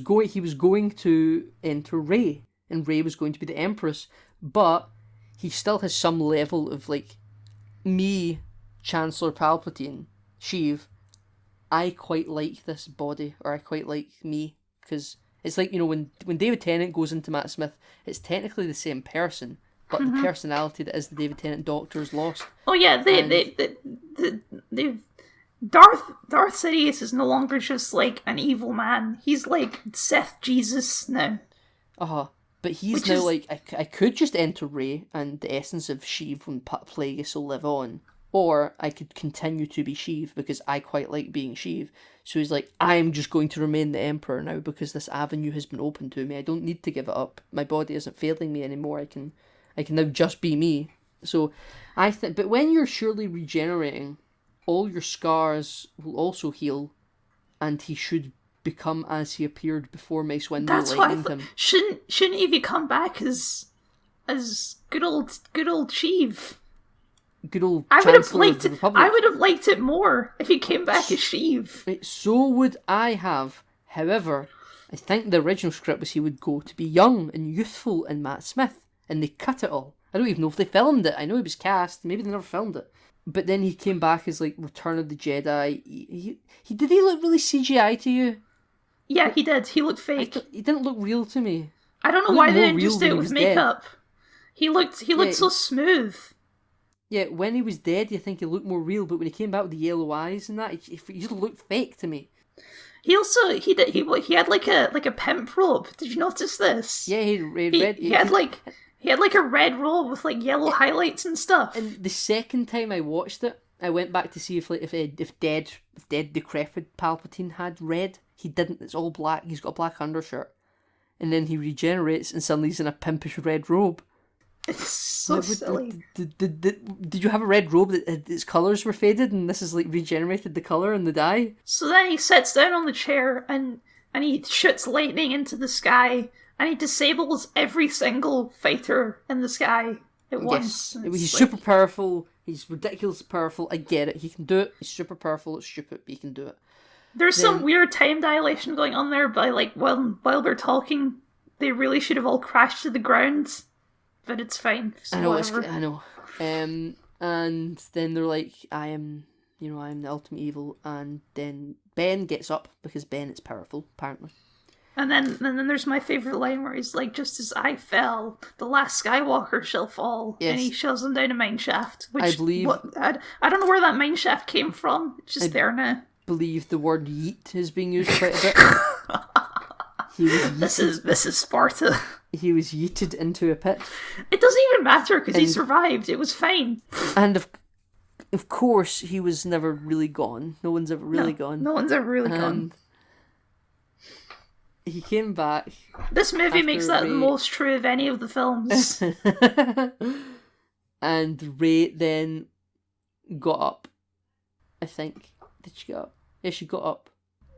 going to enter Rey, and Rey was going to be the Empress, but he still has some level of, like, me, Chancellor Palpatine, Sheev, I quite like this body, or I quite like me, because it's like, when David Tennant goes into Matt Smith, it's technically the same person, but the personality that is the David Tennant Doctor is lost.
Oh yeah, Darth Sidious is no longer just like an evil man. He's like Sith Jesus now.
But he's now like, I could just enter Rey, and the essence of Sheev and Plagueis will live on. Or I could continue to be Sheev because I quite like being Sheev. So he's like, I'm just going to remain the Emperor now because this avenue has been open to me. I don't need to give it up. My body isn't failing me anymore. I can now just be me. So I think, but when you're surely regenerating, all your scars will also heal, and he should become as he appeared before Mace Windu lightninged him.
Shouldn't he have come back as good old Sheev?
Good old
I would have
liked
it more if he came back as Sheev.
So would I have. However, I think the original script was he would go to be young and youthful in Matt Smith, and they cut it all. I don't even know if they filmed it. I know he was cast. Maybe they never filmed it. But then he came back as, like, Return of the Jedi. Did he look really CGI to you?
Yeah, he did. He looked fake.
He didn't look real to me.
I don't know why they didn't just do it with makeup. He looked so smooth.
Yeah, when he was dead, you think he looked more real, but when he came back with the yellow eyes and that, he just looked fake to me.
He also he had like a pimp robe. Did you notice this?
Yeah, he had
like a red robe with like yellow highlights and stuff.
And the second time I watched it, I went back to see if dead decrepit Palpatine had red. He didn't. It's all black. He's got a black undershirt, and then he regenerates, and suddenly he's in a pimpish red robe.
It's so silly.
Did you have a red robe that its colours were faded, and this has like regenerated the colour and the dye?
So then he sits down on the chair and he shoots lightning into the sky, and he disables every single fighter in the sky at once.
Yes, he's super powerful. He's ridiculously powerful. I get it. He can do it. He's super powerful. It's stupid, but he can do it.
There's some weird time dilation going on there, but like while they're talking, they really should have all crashed to the ground. But it's fine. So
I know. And then they're like, I am the ultimate evil. And then Ben gets up because Ben is powerful, apparently.
And then there's my favourite line where he's like, just as I fell, the last Skywalker shall fall. Yes. And he shoves him down a mine shaft. Which,
I believe...
I don't know where that mine shaft came from. It's just there now.
I believe the word yeet is being used quite a bit.
This is Sparta.
He was yeeted into a pit.
It doesn't even matter because he survived. It was fine.
And of course, he was never really gone. No one's ever really gone.
No one's ever really gone.
He came back.
This movie makes that the most true of any of the films.
And Rey then got up. I think. Did she get up? Yeah, she got up.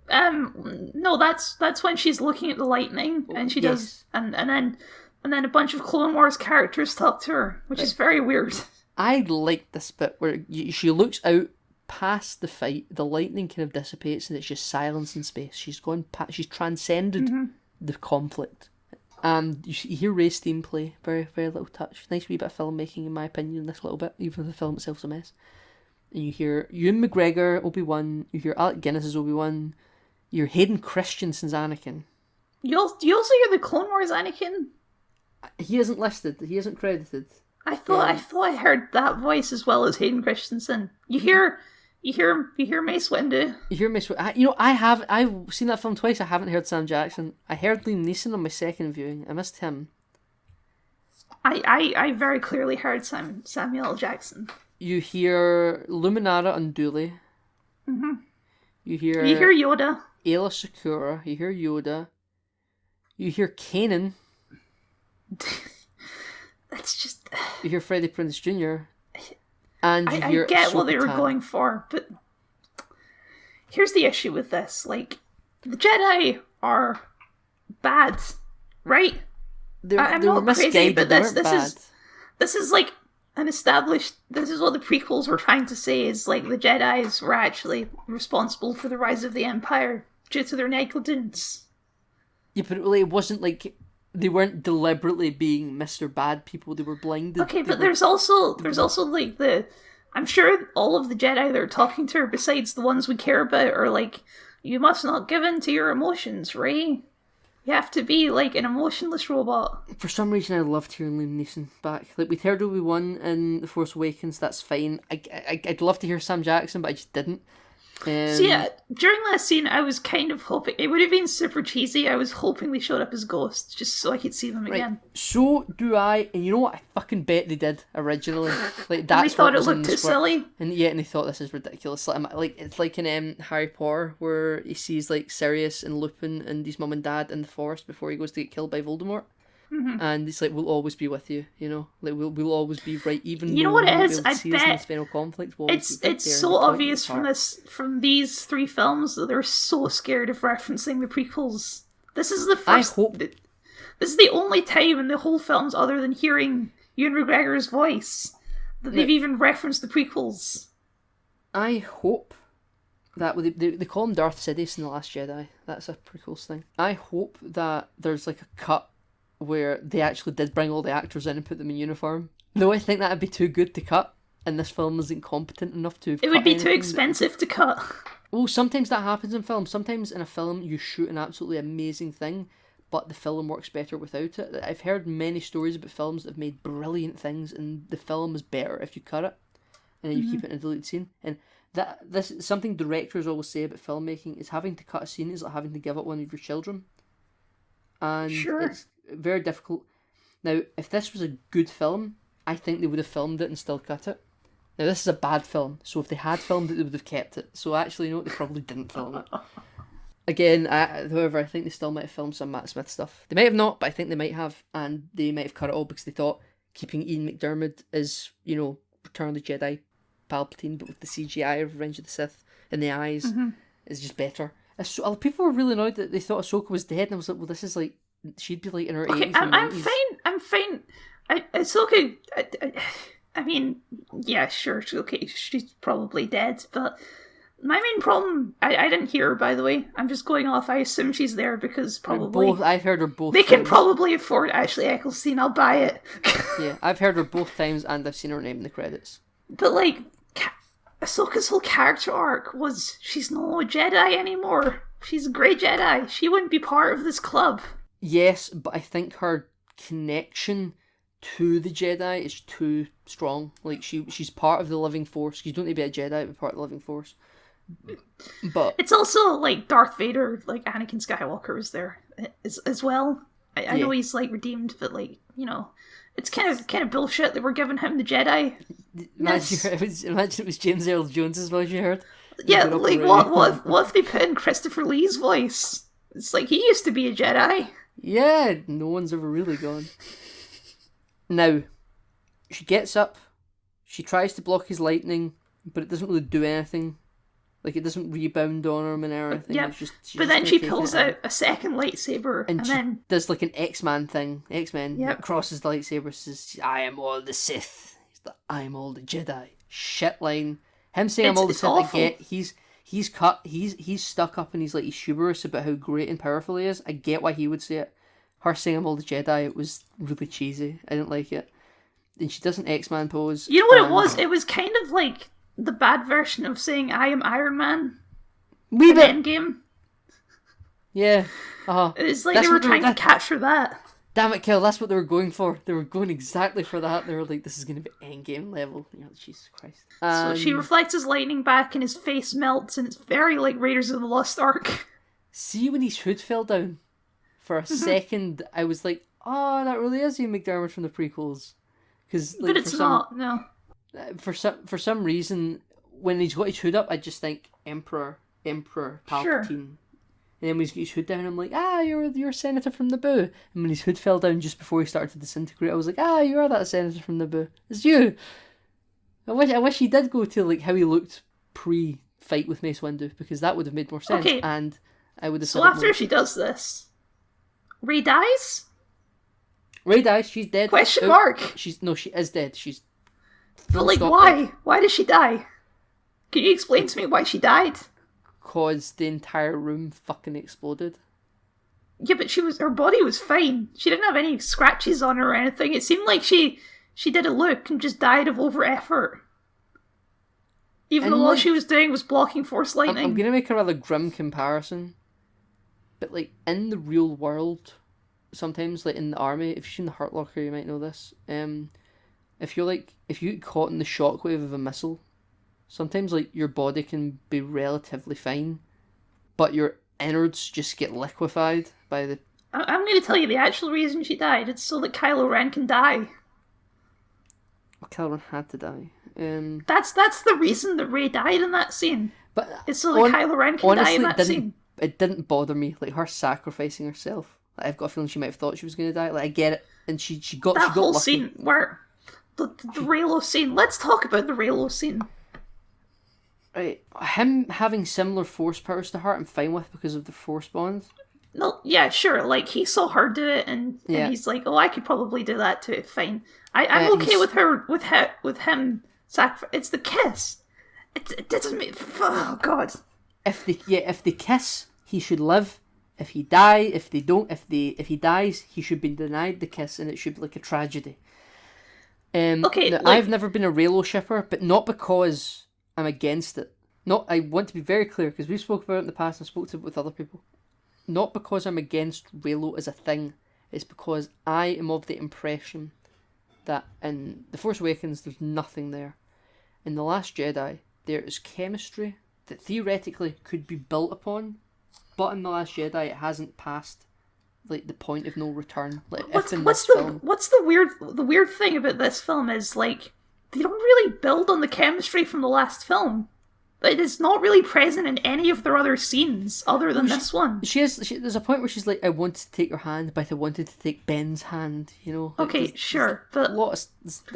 No, that's when she's looking at the lightning, and she does, and then a bunch of Clone Wars characters talk to her, which is very weird.
I like this bit where she looks out past the fight, the lightning kind of dissipates, and it's just silence in space. She's gone she's transcended the conflict. And you hear Rey's theme play, very, very little touch. Nice wee bit of filmmaking, in my opinion, in this little bit, even though the film itself's a mess. And you hear Ewan McGregor, Obi-Wan, you hear Alec Guinness as Obi-Wan, you hear Hayden Christensen's Anakin.
You also hear the Clone Wars Anakin?
He isn't listed, he isn't credited.
I thought I heard that voice as well as Hayden Christensen. You hear Mace Windu.
You hear Mace Windu. I've seen that film twice. I haven't heard Sam Jackson. I heard Liam Neeson on my second viewing. I missed him.
I very clearly heard Samuel L. Jackson.
You hear Luminara Unduli.
Mm-hmm.
You hear
Yoda.
Ayla Secura. You hear Yoda. You hear Kanan.
That's just...
You hear Freddie Prinze Jr. And you hear
I get
Ahsoka
what they were
Tano.
going for, but here's the issue with this. Like, the Jedi are bad, right? I'm not crazy, but this is like an established... This is what the prequels were trying to say, is like the Jedis were actually responsible for the rise of the Empire due to their negligence.
Yeah, but it wasn't like... They weren't deliberately being Mr. Bad people. They were blinded.
Okay, but there's also like the... I'm sure all of the Jedi that are talking to her, besides the ones we care about, are like, you must not give in to your emotions, Rey. You have to be like an emotionless robot.
For some reason, I loved hearing Liam Neeson back. Like, we heard Obi-Wan in The Force Awakens, that's fine. I'd love to hear Sam Jackson, but I just didn't.
So yeah, during that scene, I was kind of hoping... It would have been super cheesy. I was hoping they showed up as ghosts, just so I could see them again.
So do I, and you know what? I fucking bet they did originally. Like, that's
and they thought
what
it looked too silly.
And they thought this is ridiculous. Like it's like in Harry Potter, where he sees like Sirius and Lupin and his mum and dad in the forest before he goes to get killed by Voldemort. Mm-hmm. And it's like, we'll always be with you, you know, like we'll always be right, even
you know what it is. I bet
final conflict.
It's so obvious from these three films that they're so scared of referencing the prequels. This is the first. This is the only time in the whole films, other than hearing Ewan McGregor's voice, that they've even referenced the prequels.
I hope that they call him Darth Sidious in The Last Jedi. That's a prequels thing. I hope that there's like a cut where they actually did bring all the actors in and put them in uniform. Though I think that'd be too good to cut, and this film isn't competent enough to.
It would be too expensive to cut.
Well, sometimes that happens in films. Sometimes in a film you shoot an absolutely amazing thing, but the film works better without it. I've heard many stories about films that have made brilliant things, and the film is better if you cut it, and then you keep it in a deleted scene. And this is something directors always say about filmmaking, is having to cut a scene is like having to give up one of your children. And it's very difficult. Now, if this was a good film, I think they would have filmed it and still cut it. Now, this is a bad film, so if they had filmed it, they would have kept it. So actually, you know what, they probably didn't film it. Again, however, I think they still might have filmed some Matt Smith stuff. They might have not, but I think they might have, and they might have cut it all because they thought keeping Ian McDiarmid as, you know, Return of the Jedi Palpatine, but with the CGI of Revenge of the Sith in the eyes, is just better. People were really annoyed that they thought Ahsoka was dead, and I was like, well, this is like, she'd be like in her 80s.
I'm fine. Ahsoka, I mean, yeah, sure, okay, she's probably dead, but my main problem, I didn't hear her, by the way. I'm just going off, I assume she's there because probably...
I've heard her both
They
times.
can probably afford Ashley Eccleston, I'll buy it.
Yeah, I've heard her both times, and I've seen her name in the credits.
But, like, Ahsoka's whole character arc was, she's no Jedi anymore. She's a grey Jedi. She wouldn't be part of this club.
Yes, but I think her connection to the Jedi is too strong. Like, she's part of the living force. You don't need to be a Jedi to be part of the living force. But
it's also like Darth Vader, like Anakin Skywalker was there as well. I know he's like redeemed, but like, you know, it's kind of bullshit that we're giving him the Jedi.
Imagine it was James Earl Jones's voice you heard.
Yeah, like what if they put in Christopher Lee's voice? It's like, he used to be a Jedi.
Yeah, no one's ever really gone. Now, she gets up, she tries to block his lightning, but it doesn't really do anything. Like, it doesn't rebound on him and everything.
Yep.
It's just,
but then she pulls out a second lightsaber, and
she
then
does like an X-Men thing. X-Men.
Yep.
Crosses the lightsaber, says, "I am all the Sith." He's like, "I am all the Jedi." Shit line. Him saying "I'm all the Sith."
Awful.
I get he's stuck up and he's hubris about how great and powerful he is. I get why he would say it. Her saying "I'm all the Jedi," it was really cheesy. I didn't like it. And she does an X-Man pose.
You know what it was? It was kind of like the bad version of saying "I am Iron Man."
Wee bit.
Endgame.
Yeah.
It's like they were trying to capture that.
Damn it, Kel, that's what they were going for. They were going exactly for that. They were like, this is going to be Endgame level. You know, Jesus Christ.
So she reflects his lightning back and his face melts, and it's very like Raiders of the Lost Ark.
See, when his hood fell down, for a second, I was like, oh, that really is Ian McDiarmid from the prequels.
But it's not, no.
For some reason, when he's got his hood up, I just think Emperor Palpatine. Sure. And then when he's got his hood down, I'm like, you're a senator from Naboo. And when his hood fell down just before he started to disintegrate, I was like, you are that senator from Naboo. It's you. I wish he did go to like how he looked pre-fight with Mace Windu, because that would have made more sense.
Okay.
And I would have.
So after she does this, Rey dies.
Rey dies. She's dead.
Question mark.
She is dead. She's.
But like, why? Dead. Why did she die? Can you explain to me why she died?
Because the entire room fucking exploded.
Yeah, but her body was fine. She didn't have any scratches on her or anything. It seemed like she did a look and just died of over effort. Even though all she was doing was blocking Force lightning.
I'm gonna make a rather grim comparison. But like, in the real world, sometimes like in the army, if you've seen the Hurt Locker, you might know this. If you get caught in the shockwave of a missile, sometimes like your body can be relatively fine, but your innards just get liquefied by the...
I'm going to tell you the actual reason she died. It's so that Kylo Ren can die.
Well, Kylo Ren had to die.
That's the reason that Rey died in that scene.
But
it's so that Kylo Ren can die in that scene.
It didn't bother me, like her sacrificing herself. Like, I've got a feeling she might have thought she was going to die. Like, I get it, and she got
that whole
lucky.
Scene where the Reylo scene. Let's talk about the Reylo scene.
Right, him having similar Force powers to her, I'm fine with because of the Force bond.
No, yeah, sure. Like, he saw her do it, and he's like, "Oh, I could probably do that too." Fine. I'm okay with her with him. It's the kiss. It doesn't mean. Oh God.
If they kiss, he should live. If he dies, he should be denied the kiss, and it should be like a tragedy.
Okay.
Now, I've never been a Reylo shipper, but not because I'm against it. I want to be very clear, because we've spoken about it in the past, and I spoke to it with other people. Not because I'm against Reylo as a thing, it's because I am of the impression that in The Force Awakens there's nothing there. In The Last Jedi, there is chemistry that theoretically could be built upon, but in The Last Jedi it hasn't passed like the point of no return. Like, what's
the weird thing about this film is, like, they don't really build on the chemistry from the last film. It is not really present in any of their other scenes other than this one.
There's a point where she's like, "I wanted to take your hand, but I wanted to take Ben's hand." You know.
Okay, sure, but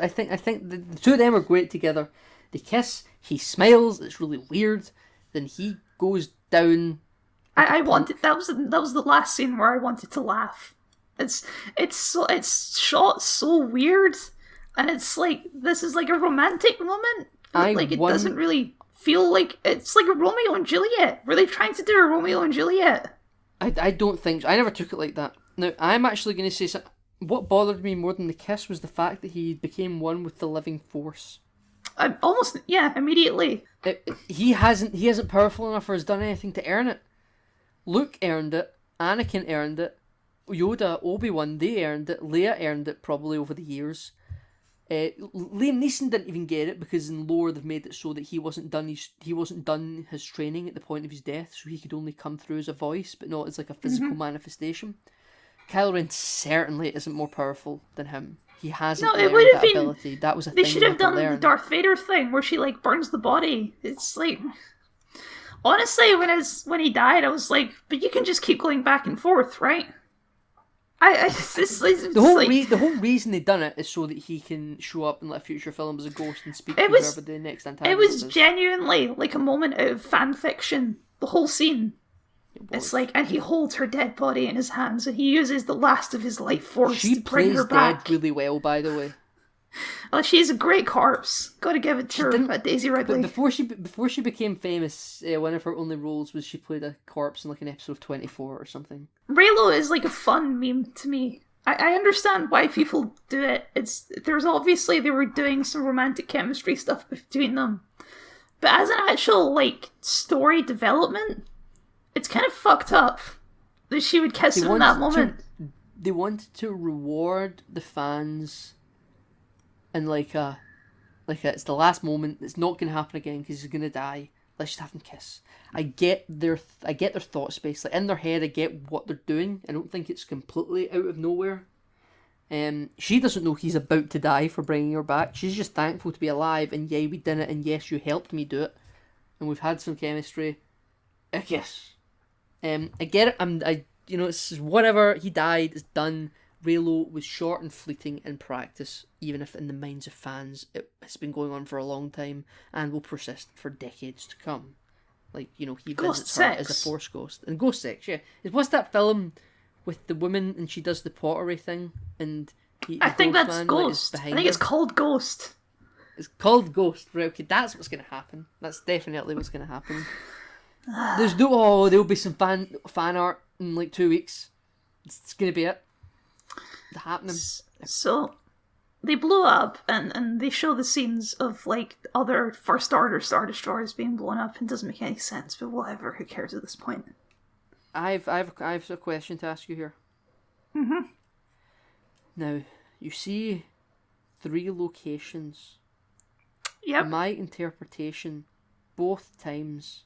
I think the two of them are great together. They kiss. He smiles. It's really weird. Then he goes down.
I wanted that was the last scene where I wanted to laugh. It's shot so weird, and it's like this is like a romantic moment. It doesn't really feel like it's like a Romeo and Juliet. Were they trying to do a Romeo and Juliet?
I don't think so. I never took it like that. Now, I'm actually going to say something. What bothered me more than the kiss was the fact that he became one with the living Force. Immediately. He isn't powerful enough or has done anything to earn it. Luke earned it. Anakin earned it. Yoda, Obi-Wan, they earned it. Leia earned it probably over the years. Liam Neeson didn't even get it because in lore they've made it so that he wasn't done his training at the point of his death, so he could only come through as a voice, but not as like a physical manifestation. Kylo Ren certainly isn't more powerful than him. He hasn't learned that ability. That was a thing
they should have done the Darth Vader thing where she like burns the body. It's like, honestly, when he died, I was like, but you can just keep going back and forth, right?
The whole reason they done it is so that he can show up in like a future film as a ghost and speak to whoever the next antagonist
It was
is.
genuinely like a moment out of fan fiction. The whole scene. It's like, and he holds her dead body in his hands, and he uses the last of his life force to bring her back.
She plays dead really well, by the way.
Oh, she's a great corpse. Gotta give it to her, Daisy Ridley.
But before she became famous, one of her only roles was she played a corpse in like an episode of 24 or something.
Reylo is like a fun meme to me. I understand why people do it. There's obviously they were doing some romantic chemistry stuff between them, but as an actual like story development, it's kind of fucked up that she would kiss him in that moment.
They wanted to reward the fans. And it's the last moment. It's not going to happen again because he's going to die. Let's just have them kiss. I get their thought space. Like in their head, I get what they're doing. I don't think it's completely out of nowhere. She doesn't know he's about to die for bringing her back. She's just thankful to be alive. And yeah, we did it. And yes, you helped me do it. And we've had some chemistry. I guess. I get it. It's whatever. He died. It's done. Reylo was short and fleeting in practice, even if in the minds of fans it has been going on for a long time and will persist for decades to come. Like, he visits her as a Force ghost. And Ghost Sex, yeah. What's that film with the woman and she does the pottery thing? And
I think that's Ghost. I think it's called Ghost.
It's called Ghost. Right, okay, that's what's going to happen. That's definitely what's going to happen. There'll be some fan art in like 2 weeks. It's going to be it. Happening.
So they blow up and they show the scenes of like other First Order Star Destroyers being blown up. It doesn't make any sense, but whatever, who cares at this point?
I've a question to ask you here.
Mm-hmm.
Now, you see 3 locations.
Yep.
My interpretation both times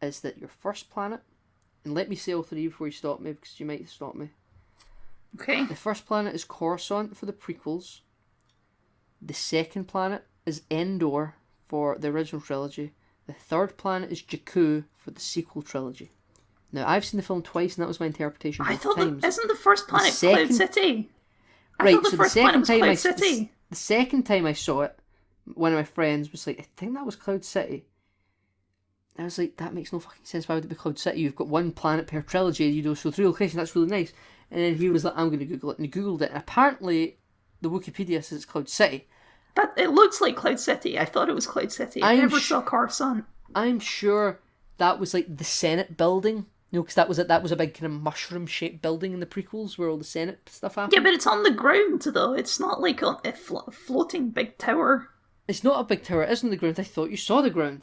is that your first planet, and let me say all 3 before you stop me, because you might stop me.
Okay.
The first planet is Coruscant for the prequels. The second planet is Endor for the original trilogy. The third planet is Jakku for the sequel trilogy. Now, I've seen the film twice, and that was my interpretation both times.
Isn't the first planet Cloud City? I thought the first planet was Cloud City.
The second time I saw it, one of my friends was like, I think that was Cloud City. I was like, that makes no fucking sense. Why would it be Cloud City? You've got 1 planet per trilogy, so 3 locations, that's really nice. And then he was like, I'm going to Google it. And he Googled it. And apparently, the Wikipedia says it's Cloud City.
But it looks like Cloud City. I thought it was Cloud City. I never saw Coruscant.
I'm sure that was like the Senate building. Because that was a big kind of mushroom-shaped building in the prequels where all the Senate stuff happened.
Yeah, but it's on the ground, though. It's not like a floating big tower.
It's not a big tower. It is on the ground. I thought you saw the ground.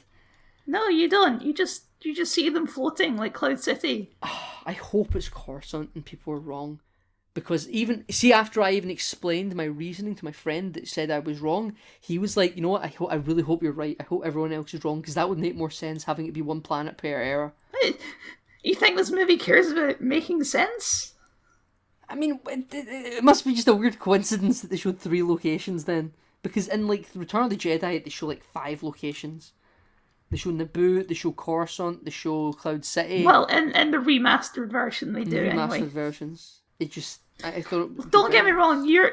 No, you don't. You just see them floating like Cloud City.
I hope it's Coruscant and people are wrong. Because after I even explained my reasoning to my friend that said I was wrong, he was like, you know what, I really hope you're right. I hope everyone else is wrong, because that would make more sense having it be 1 planet per era.
You think this movie cares about making sense?
I mean, it must be just a weird coincidence that they showed 3 locations then. Because in like Return of the Jedi, they show like 5 locations. They show Naboo, they show Coruscant, they show Cloud City.
Well, in the remastered version they do anyway.
Remastered versions. It just... I thought...
Don't get me wrong, you're...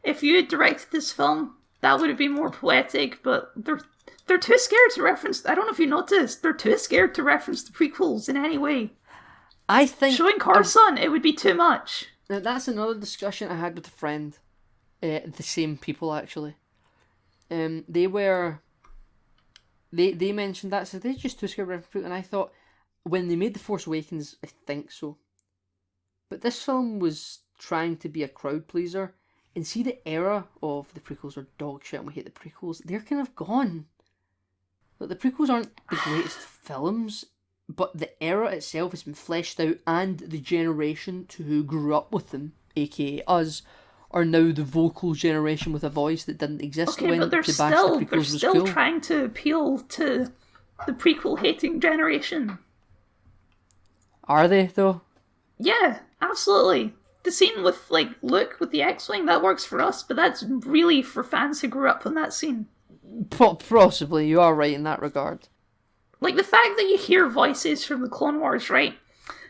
If you had directed this film, that would have been more poetic, but they're too scared to reference... I don't know if you noticed, they're too scared to reference the prequels in any way.
I think...
Showing Coruscant, it would be too much.
Now, that's another discussion I had with a friend. The same people, actually. They were... They mentioned that, so they just too scared to reference, and I thought, when they made The Force Awakens, I think so. But this film was trying to be a crowd pleaser, and see the era of the prequels are dog shit and we hate the prequels, they're kind of gone. Like, the prequels aren't the greatest films, but the era itself has been fleshed out, and the generation to who grew up with them, aka us, are now the vocal generation with a voice that didn't exist when
but they're still trying to appeal to the prequel hating generation.
Are they though?
Yeah, absolutely. The scene with like Luke with the X-wing, that works for us, but that's really for fans who grew up on that scene.
Possibly, you are right in that regard.
Like the fact that you hear voices from the Clone Wars, right?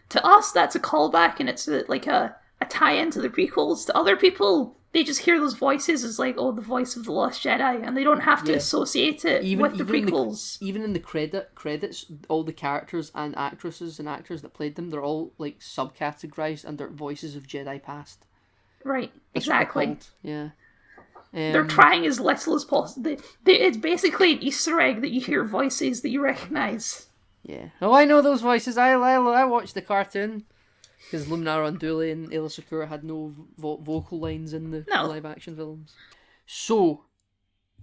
to us, that's a callback, and it's like a tie-in to the prequels. To other people, they just hear those voices as like, oh, the voice of the Lost Jedi, and they don't have to associate it with the prequels.
Even in the credits, all the characters and actresses and actors that played them, they're all like subcategorized under voices of Jedi past.
Right, exactly.
Yeah.
They're trying as little as possible. It's basically an Easter egg that you hear voices that you recognize.
Yeah. Oh, I know those voices. I watched the cartoon. Because Luminara Unduli and Aayla Secura had no vocal lines in the live action films. So,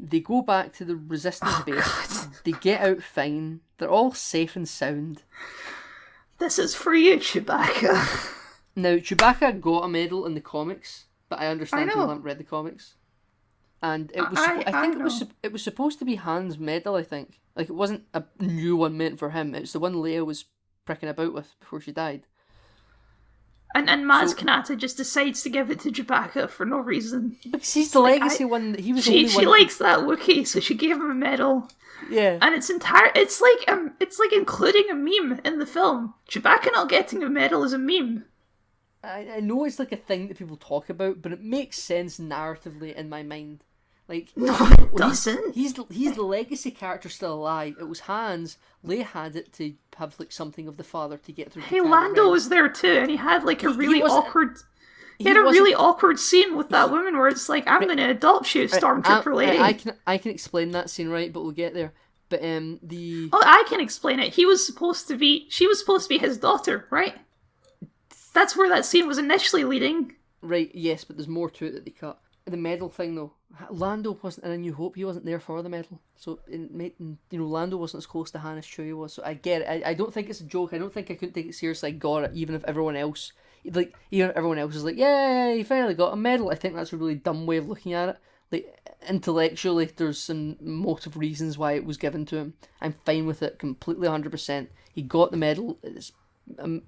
they go back to the Resistance base. God. They get out fine. They're all safe and sound.
This is for you, Chewbacca.
Now, Chewbacca got a medal in the comics, but I understand people haven't read the comics. And it was, I think it was supposed to be Han's medal, I think. Like, it wasn't a new one meant for him. It's the one Leia was pricking about with before she died.
And Maz Kanata just decides to give it to Chewbacca for no reason.
She's the legacy one. He was
she likes that Wookiee, so she gave him a medal.
Yeah,
and it's like including a meme in the film. Chewbacca not getting a medal is a meme.
I know it's like a thing that people talk about, but it makes sense narratively in my mind. Like,
no, it doesn't.
He's the legacy character still alive. It was Han's. Leia had it to have like something of the father to get through.
Hey, Lando was there too, and he had like a really awkward. He had a really awkward scene with that woman where it's like, "I'm going to adopt you, Stormtrooper lady."
I can explain that scene, right? But we'll get there. But
I can explain it. She was supposed to be his daughter, right? That's where that scene was initially leading.
Right. Yes, but there's more to it that they cut. The medal thing, though, Lando wasn't in A New Hope. He wasn't there for the medal, so Lando wasn't as close to Han as Chewie was. So I get it. I don't think it's a joke. I don't think I couldn't take it seriously. I got it, even if everyone else, is like, yeah, he finally got a medal. I think that's a really dumb way of looking at it. Like, intellectually, there's some motive reasons why it was given to him. I'm fine with it, completely, 100%. He got the medal. It's a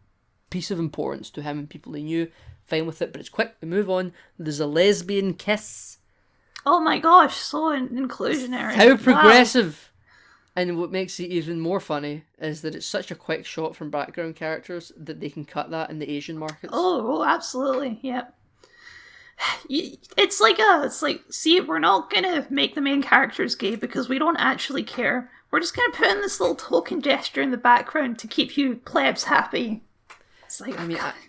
piece of importance to him and people he knew. Fine with it, but it's quick. We move on. There's a lesbian kiss.
Oh my gosh, so inclusionary.
How progressive. Wow. And what makes it even more funny is that it's such a quick shot from background characters that they can cut that in the Asian markets.
Oh, absolutely, yep. It's like, see, we're not gonna make the main characters gay because we don't actually care. We're just gonna put in this little token gesture in the background to keep you plebs happy. It's like,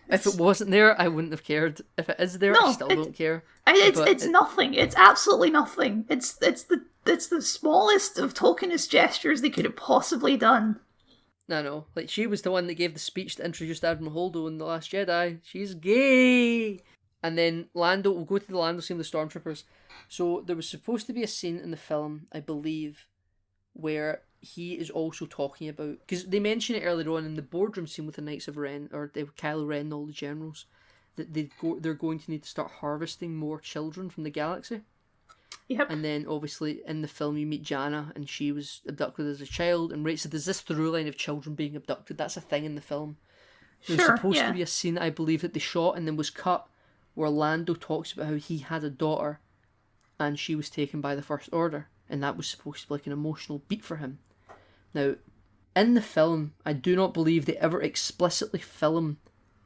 if it wasn't there, I wouldn't have cared. If it is there, I still don't care.
It's nothing. It's absolutely nothing. It's the smallest of tokenist gestures they could have possibly done.
No. Like, she was the one that gave the speech that introduced Admiral Holdo in The Last Jedi. She's gay! And then Lando, we'll go to the Lando scene with the Stormtroopers. So there was supposed to be a scene in the film, I believe, where he is also talking about, because they mention it earlier on in the boardroom scene with the Knights of Ren, or Kylo Ren and all the generals, that they're going to need to start harvesting more children from the galaxy.
Yep.
And then obviously in the film you meet Jannah, and she was abducted as a child, and right, so there's this through line of children being abducted. That's a thing in the film. There's supposed to be a scene, I believe, that they shot and then was cut, where Lando talks about how he had a daughter and she was taken by the First Order, and that was supposed to be like an emotional beat for him. Now, in the film, I do not believe they ever explicitly film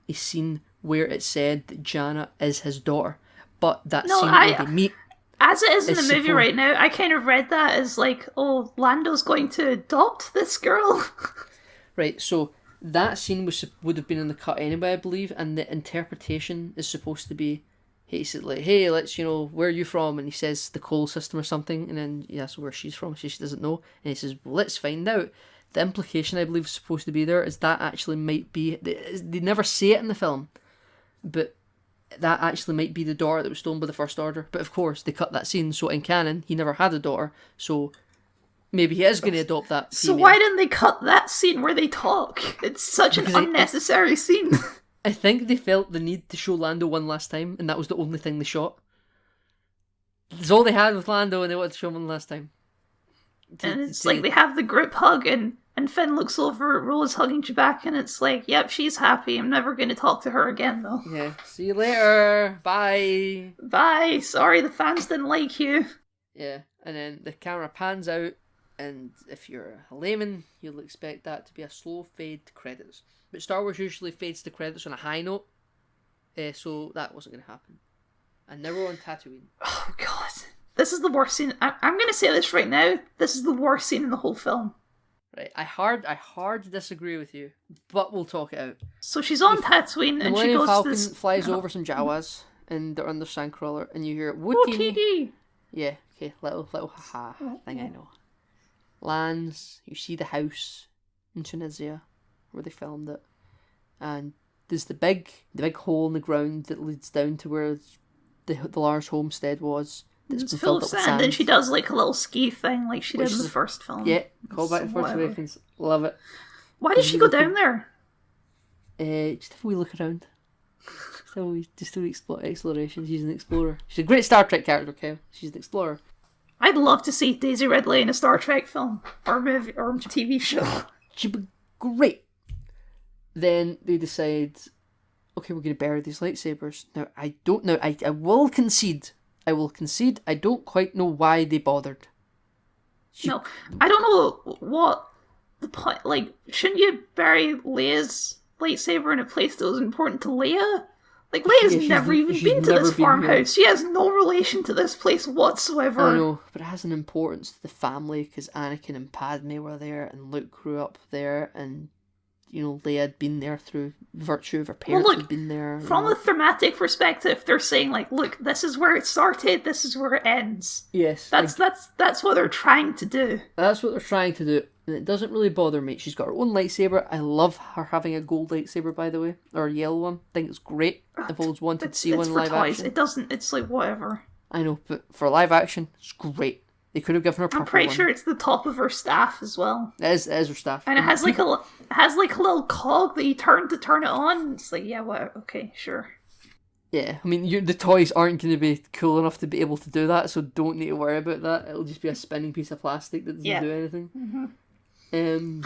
a scene where it said that Jannah is his daughter, but that scene where they meet,
as it is in the movie right now, I kind of read that as like, oh, Lando's going to adopt this girl.
Right, so that scene would have been in the cut anyway, I believe, and the interpretation is supposed to be, he said like, hey, let's, where are you from? And he says the coal system or something, and then he asks where she's from, she doesn't know, and he says, well, let's find out. The implication, I believe, is supposed to be there is that actually might be, they never say it in the film, but that actually might be the daughter that was stolen by the First Order. But of course, they cut that scene, so in canon, he never had a daughter, so maybe he is going to adopt that female.
So why didn't they cut that scene where they talk? It's such an unnecessary scene.
I think they felt the need to show Lando one last time, and that was the only thing they shot. That's all they had with Lando, and they wanted to show him one last time.
And it's like they have the group hug, and Finn looks over at Rose hugging Chewbacca, and it's like, yep, she's happy. I'm never going to talk to her again, though.
Yeah, see you later. Bye.
Bye. Sorry, the fans didn't like you.
Yeah, and then the camera pans out, And if you're a layman, you'll expect that to be a slow fade to credits. But Star Wars usually fades to credits on a high note, so that wasn't going to happen. And now we're on Tatooine.
Oh god, this is the worst scene. I'm going to say this right now. This is the worst scene in the whole film.
Right, I hard disagree with you, but we'll talk it out.
So she's on Tatooine and she
Millennium
goes
Falcon
to this...
flies over some Jawas, and they're on the Sandcrawler, and you hear Wootini.
OTD!
Yeah, okay, little haha thing I know. Lands, you see the house in Tunisia where they filmed it, and there's the big hole in the ground that leads down to where the large homestead was.
It's full of sand, and she does like a little ski thing like she did in the first film.
Yeah, call back to Force Awakens. Love it.
Why did she go down there?
Just have a wee look around. Just a wee exploration. She's an explorer. She's a great Star Trek character, Kev. She's an explorer.
I'd love to see Daisy Ridley in a Star Trek film or movie or TV show.
She'd be great. Then they decide, okay, we're going to bury these lightsabers. Now, I will concede. I don't quite know why they bothered.
No, I don't know what the point. Like, shouldn't you bury Leia's lightsaber in a place that was important to Leia? Like, Leia's never even been to this farmhouse. She has no relation to this place whatsoever.
I know, but it has an importance to the family because Anakin and Padme were there, and Luke grew up there, and Leia had been there through virtue of her parents had been there.
From a thematic perspective, they're saying like, look, this is where it started, this is where it ends.
Yes,
that's what they're trying to do.
That's what they're trying to do, and it doesn't really bother me. She's got her own lightsaber. I love her having a gold lightsaber, by the way, or a yellow one. I think it's great. I've always wanted to see one live action.
It doesn't. It's like whatever.
I know, but for live action, it's great. They could have given her purple.
I'm pretty sure it's the top of her staff as well.
It is her staff,
and it has like a little cog that you turn to turn it on. It's like, yeah, what? Okay, sure.
Yeah, I mean, the toys aren't going to be cool enough to be able to do that, so don't need to worry about that. It'll just be a spinning piece of plastic that doesn't do anything. Mm-hmm.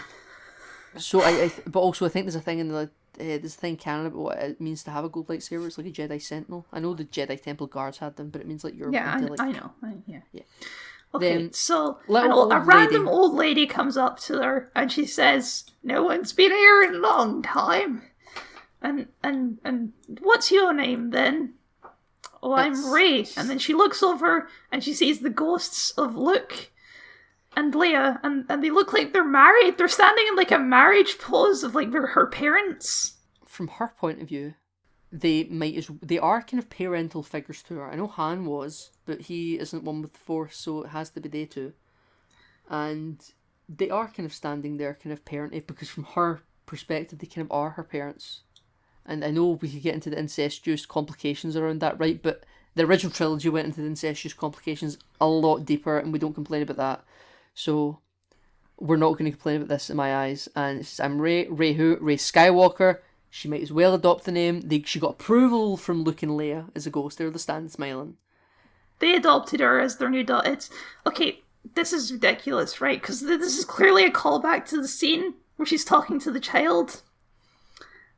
So but also I think there's a thing in there's a thing in Canada about what it means to have a gold lightsaber. It's like a Jedi Sentinel. I know the Jedi Temple Guards had them, but it means like you're
I know. Yeah. Okay,
then,
so a random old lady comes up to her and she says, "No one's been here in a long time." And what's your name then? Oh, I'm Rey. And then she looks over and she sees the ghosts of Luke and Leia, and they look like they're married. They're standing in like a marriage pose of like they're her parents.
From her point of view, they are kind of parental figures to her. I know Han was, but he isn't one with the Force, so it has to be they two. And they are kind of standing there, kind of parented, because from her perspective, they kind of are her parents. And I know we could get into the incestuous complications around that, right? But the original trilogy went into the incestuous complications a lot deeper, and we don't complain about that. So we're not going to complain about this in my eyes. And it says, I'm Rey who? Rey Skywalker. She might as well adopt the name. She got approval from Luke and Leia as a ghost. They're the stand smiling.
They adopted her as their new daughter. It's okay. This is ridiculous, right? Because this is clearly a callback to the scene where she's talking to the child,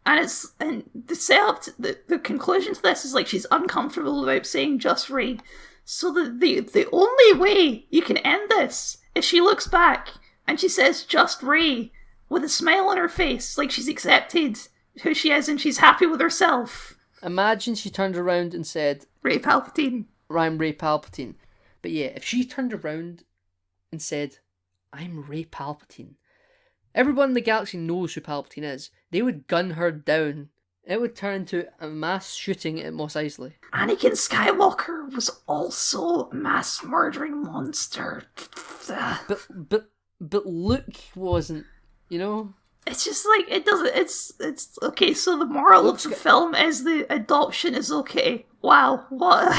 and the setup, the conclusion to this is like she's uncomfortable about saying just Rey. So the only way you can end this is she looks back and she says just Rey with a smile on her face, like she's accepted who she is and she's happy with herself.
Imagine she turned around and said,
Rey Palpatine.
I'm Rey Palpatine. But yeah, if she turned around and said, I'm Rey Palpatine, everyone in the galaxy knows who Palpatine is. They would gun her down. It would turn into a mass shooting at Mos Eisley.
Anakin Skywalker was also a mass murdering monster.
But Luke wasn't,
It's just like, it doesn't, it's okay, so the moral of the film is the adoption is okay. Wow, what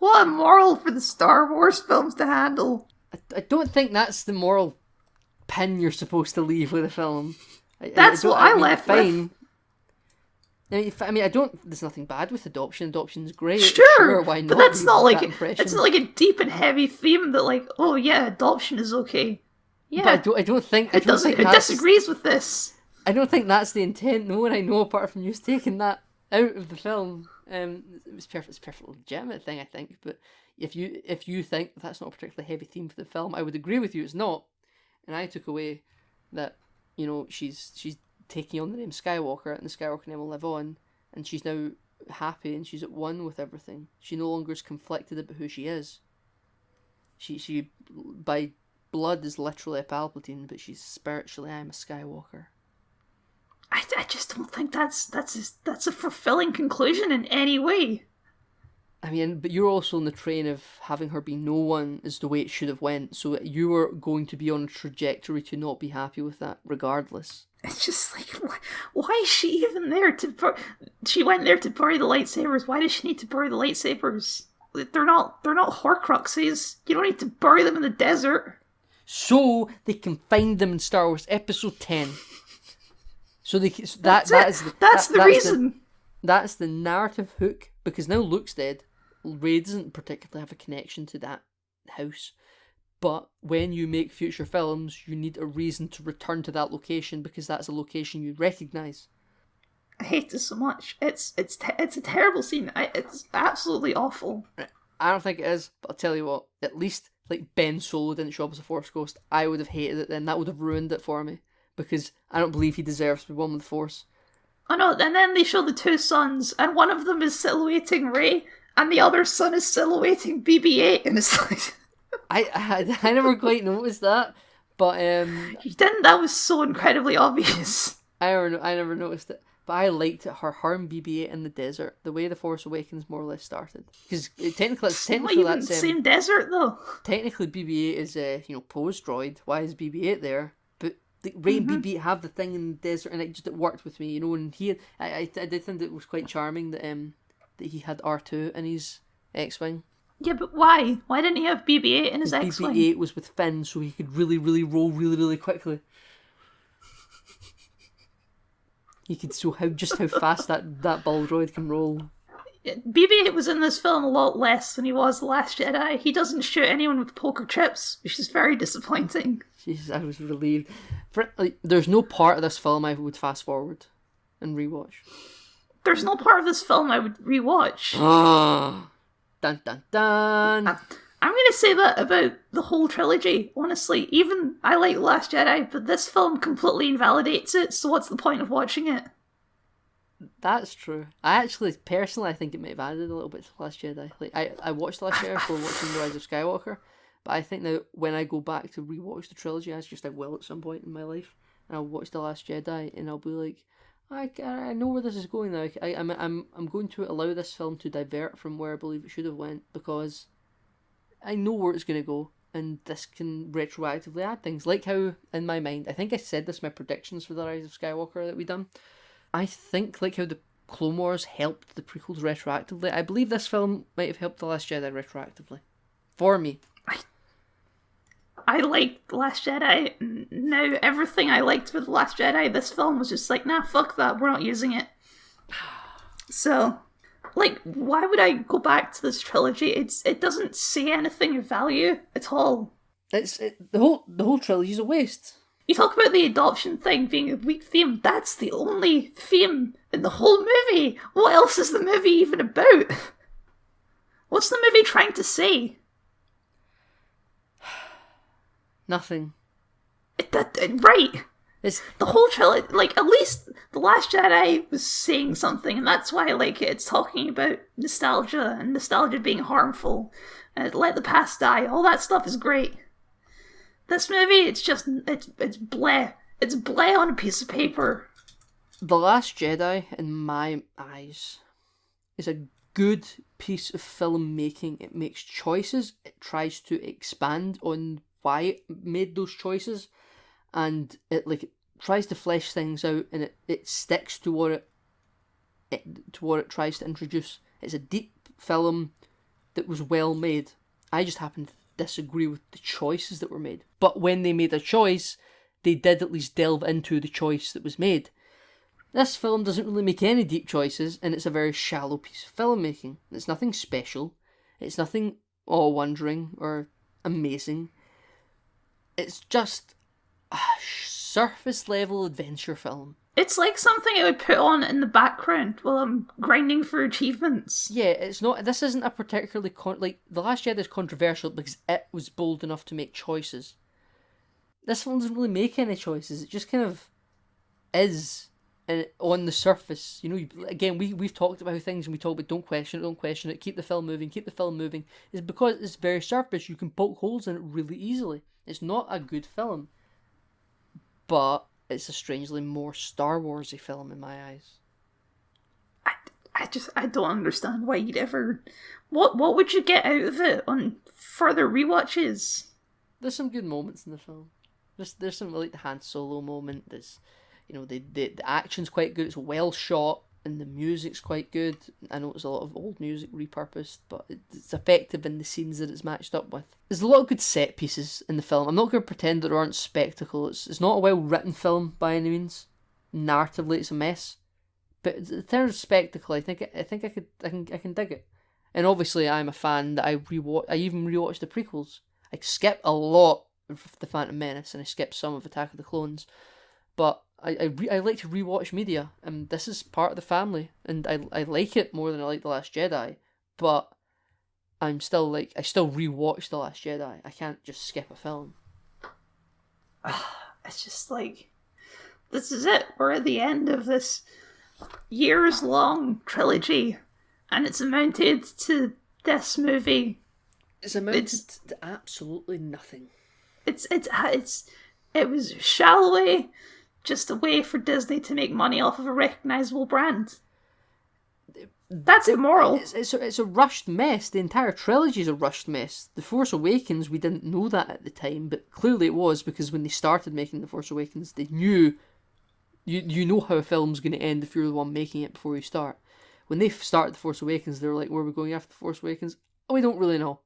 a moral for the Star Wars films to handle.
I don't think that's the moral pin you're supposed to leave with a film.
That's what I left with.
I mean, there's nothing bad with adoption. Adoption's great.
Sure,
why not?
But that's not like, it's not like a deep and heavy theme that like, oh yeah, adoption is okay. Yeah.
But I don't think
it disagrees with this.
I don't think that's the intent. No one I know apart from you is taking that out of the film. It's perfectly legitimate thing, I think. But if you think that's not a particularly heavy theme for the film, I would agree with you. It's not. and I took away that, she's taking on the name Skywalker, and the Skywalker name will live on, and she's now happy and she's at one with everything. She no longer is conflicted about who she is. She by blood is literally a Palpatine, but she's spiritually, I'm a Skywalker.
I just don't think that's a fulfilling conclusion in any way.
I mean, but you're also on the train of having her be no one is the way it should have went, so you were going to be on a trajectory to not be happy with that regardless.
It's just like, why is she even there she went there to bury the lightsabers. Why does she need to bury the lightsabers? They're not Horcruxes. You don't need to bury them in the desert.
So they can find them in Star Wars Episode 10. So that's the reason. That's the narrative hook, because now Luke's dead. Rey doesn't particularly have a connection to that house. But when you make future films, you need a reason to return to that location, because that's a location you recognise.
I hate this so much. It's a terrible scene. It's absolutely awful.
I don't think it is, but I'll tell you what. At least Ben Solo didn't show up as a Force ghost. I would have hated it then. That would have ruined it for me, because I don't believe he deserves to be one with the Force.
I know. And then they show the two sons, and one of them is silhouetting Rey, and the other son is silhouetting BB-8, and it's like.
I never quite noticed that, but
You didn't? That was so incredibly obvious.
I never noticed it, but I liked it. Her and BB-8 in the desert, the way the Force Awakens more or less started. Because technically
that's the same desert though.
Technically, BB-8 is Poe's droid. Why is BB-8 there? But Rey and BB-8 have the thing in the desert, and it worked with me, And I did think it was quite charming that he had R2 in his X-wing.
Yeah, but why? Why didn't he have BB-8 in his X-wing?
BB-8 was with Finn, so he could really, really roll really, really quickly. You could show how fast that ball droid can roll.
BB-8 was in this film a lot less than he was The Last Jedi. He doesn't shoot anyone with poker chips, which is very disappointing.
Jesus, I was relieved. There's no part of this film I would fast forward and rewatch.
There's no part of this film I would rewatch.
Dun dun dun.
I'm going to say that about the whole trilogy, honestly. Even I like The Last Jedi, but this film completely invalidates it, so what's the point of watching it?
That's true. I think it may have added a little bit to The Last Jedi. I watched The Last Jedi for watching The Rise of Skywalker, but I think now when I go back to rewatch the trilogy, I will at some point in my life, and I'll watch The Last Jedi, and I'll be like, I know where this is going now. I'm going to allow this film to divert from where I believe it should have went, because I know where it's going to go, and this can retroactively add things. Like how, in my mind, I think I said this in my predictions for The Rise of Skywalker that we done. I think like how the Clone Wars helped the prequels retroactively, I believe this film might have helped The Last Jedi retroactively. For me.
I liked The Last Jedi. Now, everything I liked with The Last Jedi, this film was just like, nah, fuck that, we're not using it. So, why would I go back to this trilogy? It doesn't say anything of value at all.
The whole trilogy's a waste.
You talk about the adoption thing being a weak theme. That's the only theme in the whole movie. What else is the movie even about? What's the movie trying to say?
Nothing.
Right.
It's
the whole trilogy. At least The Last Jedi was saying something, and that's why I like it. It's talking about nostalgia and nostalgia being harmful. And let the past die. All that stuff is great. This movie, it's bleh. It's bleh on a piece of paper.
The Last Jedi, in my eyes, is a good piece of filmmaking. It makes choices. It tries to expand on why it made those choices, and it tries to flesh things out, and it sticks to what it tries to introduce. It's a deep film that was well made. I just happen to disagree with the choices that were made. But when they made a choice, they did at least delve into the choice that was made. This film doesn't really make any deep choices, and it's a very shallow piece of filmmaking. It's nothing special. It's nothing awe-wondering or amazing. It's just a surface-level adventure film. It's
like something I would put on in the background while I'm grinding for achievements.
Yeah, it's not. This isn't a particularly The Last Jedi is controversial because it was bold enough to make choices. This film doesn't really make any choices. It just kind of is, and on the surface, again, we've talked about how things, and we talk about don't question it, keep the film moving. It's because it's very surface. You can poke holes in it really easily. It's not a good film, but it's a strangely more Star Warsy film in my eyes.
I don't understand why you'd ever. What would you get out of it on further rewatches?
There's some good moments in the film. There's some, like the Han Solo moment. There's, the action's quite good. It's well shot, and the music's quite good. I know it's a lot of old music repurposed, but it's effective in the scenes that it's matched up with. There's a lot of good set pieces in the film. I'm not going to pretend that there aren't spectacle. It's not a well written film by any means. Narratively, it's a mess. But in terms of spectacle, I think I can dig it. And obviously, I'm a fan that I even rewatched the prequels. I skipped a lot of The Phantom Menace, and I skipped some of Attack of the Clones. But I like to rewatch media, and this is part of the family, and I like it more than I like The Last Jedi. But I still rewatch The Last Jedi. I can't just skip a film.
It's just like, this is it. We're at the end of this years-long trilogy, and it's amounted to this movie.
It's amounted to absolutely nothing.
It was shallowly just a way for Disney to make money off of a recognisable brand. That's the moral.
It's a rushed mess. The entire trilogy is a rushed mess. The Force Awakens, we didn't know that at the time, but clearly it was, because when they started making The Force Awakens, they knew. You know how a film's going to end if you're the one making it before you start. When they started The Force Awakens, they were like, where are we going after The Force Awakens? Oh, we don't really know.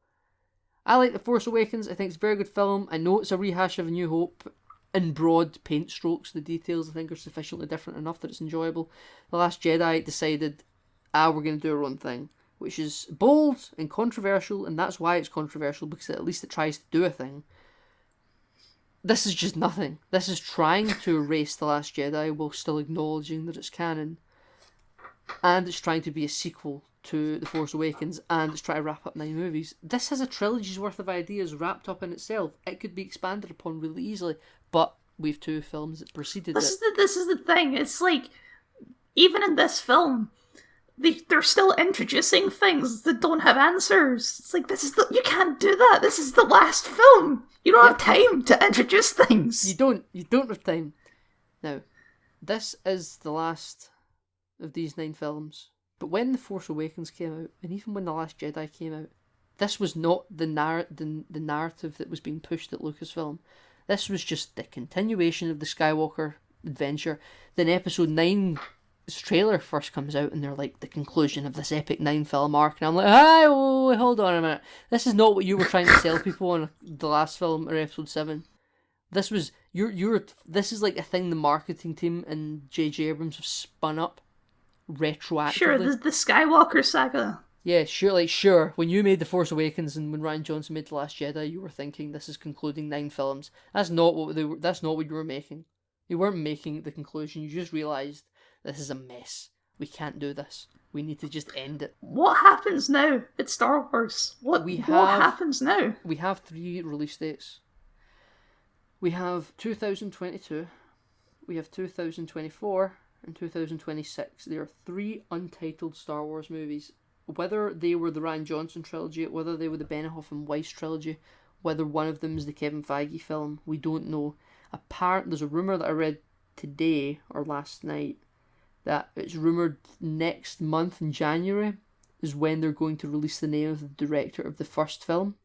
I like The Force Awakens. I think it's a very good film. I know it's a rehash of A New Hope. In broad paint strokes, the details I think are sufficiently different enough that it's enjoyable. The Last Jedi decided, we're going to do our own thing, which is bold and controversial, and that's why it's controversial, because at least it tries to do a thing. This is just nothing. This is trying to erase The Last Jedi while still acknowledging that it's canon. And it's trying to be a sequel to The Force Awakens, and it's trying to wrap up 9 movies. This has a trilogy's worth of ideas wrapped up in itself. It could be expanded upon really easily, but we've 2 films that preceded
this is the thing. It's like, even in this film, they're still introducing things that don't have answers. It's like, you can't do that. This is the last film. You don't have time to introduce things.
You don't have time. Now, this is the last of these 9 films. But when The Force Awakens came out, and even when The Last Jedi came out, this was not the narrative that was being pushed at Lucasfilm. This was just the continuation of the Skywalker adventure. Then Episode 9's trailer first comes out, and they're like, the conclusion of this epic 9 film arc. And I'm like, hold on a minute. This is not what you were trying to sell people on the last film, or Episode 7. This was, this is like a thing the marketing team and J.J. Abrams have spun up retroactively.
Sure, the Skywalker saga.
Yeah, sure. When you made The Force Awakens and when Rian Johnson made The Last Jedi, you were thinking this is concluding 9 films. That's not what you were making. You weren't making the conclusion. You just realised this is a mess. We can't do this. We need to just end it.
What happens now at Star Wars? What happens now?
We have 3 release dates. We have 2022, we have 2024, and 2026. There are 3 untitled Star Wars movies. Whether they were the Rian Johnson trilogy, whether they were the Benioff and Weiss trilogy, whether one of them is the Kevin Feige film, we don't know. There's a rumour that I read today, or last night, that it's rumoured next month in January is when they're going to release the name of the director of the first film.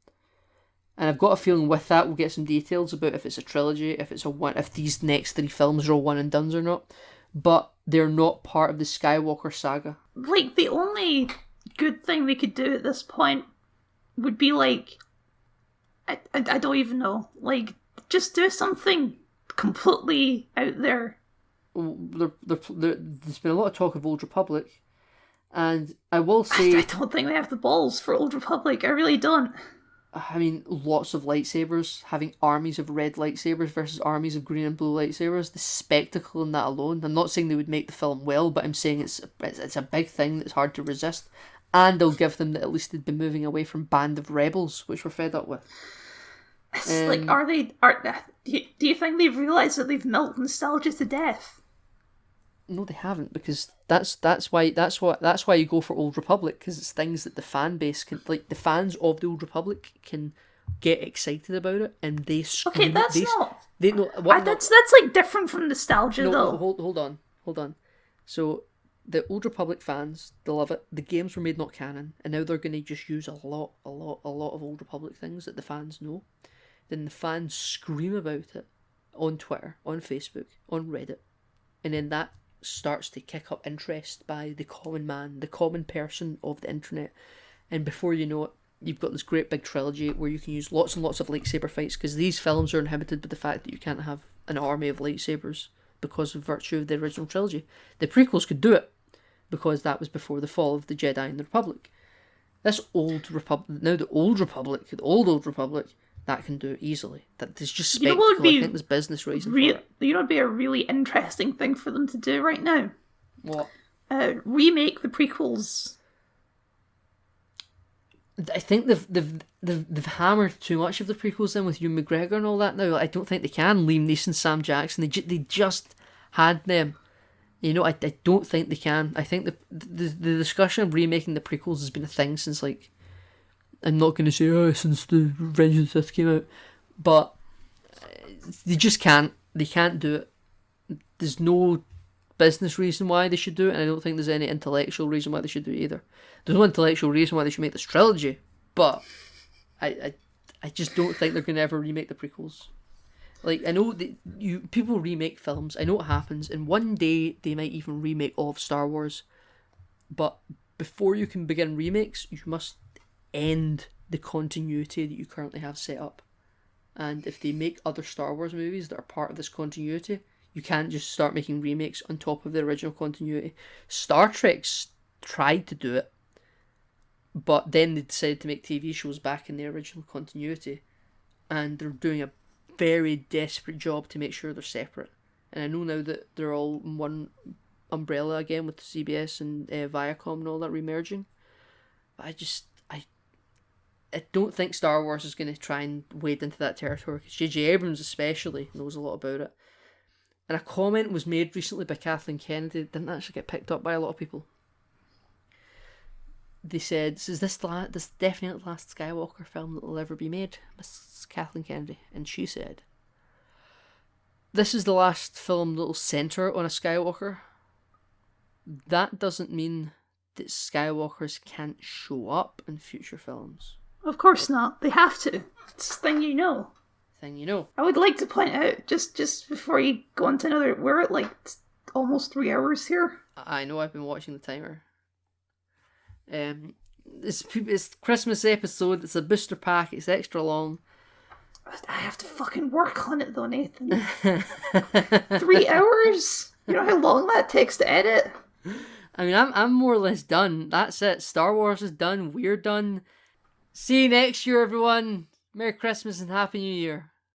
And I've got a feeling with that we'll get some details about if it's a trilogy, if these next 3 films are all one and dones or not. But they're not part of the Skywalker saga.
Like, the only good thing they could do at this point would be like, I don't even know, like, just do something completely out there.
There's been a lot of talk of Old Republic, and I will say,
I don't think they have the balls for Old Republic. I really don't.
I mean, lots of lightsabers, having armies of red lightsabers versus armies of green and blue lightsabers. The spectacle in that alone. I'm not saying they would make the film well, but I'm saying it's a big thing that's hard to resist, and they'll give them that at least they'd be moving away from Band of Rebels, which we're fed up with.
It's like, do you think they've realised that they've milked nostalgia to death?
No, they haven't, because that's why you go for Old Republic, because it's things that the fan base can, like the fans of the Old Republic can get excited about it, and they scream.
Okay, that's not.
They know what.
That's like different from nostalgia,
No,
though.
hold on. So the Old Republic fans, they love it. The games were made not canon, and now they're going to just use a lot of Old Republic things that the fans know. Then the fans scream about it on Twitter, on Facebook, on Reddit, and then that starts to kick up interest by the common man, the common person of the internet, and before you know it, you've got this great big trilogy where you can use lots and lots of lightsaber fights, because these films are inhibited by the fact that you can't have an army of lightsabers because of virtue of the original trilogy. The prequels could do it because that was before the fall of the Jedi and the Republic. This Old Republic, now the Old Republic, the Old Republic, that can do it easily. That is just spectacle. I think there's business reason for it.
You know, it'd be a really interesting thing for them to do right now.
What?
Remake the prequels.
I think they've hammered too much of the prequels in with Ewan McGregor and all that now. I don't think they can. Liam Neeson, Sam Jackson, they just had them. You know, I don't think they can. I think the discussion of remaking the prequels has been a thing since, like, I'm not going to say, since the Revenge of the Sith came out, but they just can't. They can't do it. There's no business reason why they should do it, and I don't think there's any intellectual reason why they should do it either. There's no intellectual reason why they should make this trilogy, but I just don't think they're going to ever remake the prequels. Like, I know that people remake films, I know what happens, and one day they might even remake all of Star Wars, but before you can begin remakes, you must end the continuity that you currently have set up. And if they make other Star Wars movies that are part of this continuity, you can't just start making remakes on top of the original continuity. Star Trek's tried to do it, but then they decided to make TV shows back in the original continuity, and they're doing a very desperate job to make sure they're separate. And I know now that they're all in one umbrella again with CBS and Viacom and all that remerging, but I don't think Star Wars is going to try and wade into that territory, because J.J. Abrams especially knows a lot about it. And a comment was made recently by Kathleen Kennedy that didn't actually get picked up by a lot of people. They said, "Is this definitely the last Skywalker film that will ever be made, Miss Kathleen Kennedy?" And she said, "This is the last film that will centre on a Skywalker. That doesn't mean that Skywalkers can't show up in future films."
Of course not. They have to. It's a thing you know. I would like to point out, just before you go on to another, we're at like almost 3 hours here.
I know, I've been watching the timer. It's Christmas episode, it's a booster pack, it's extra long.
I have to fucking work on it though, Nathan. 3 hours? You know how long that takes to edit?
I mean, I'm more or less done. That's it. Star Wars is done. We're done. See you next year, everyone. Merry Christmas and Happy New Year.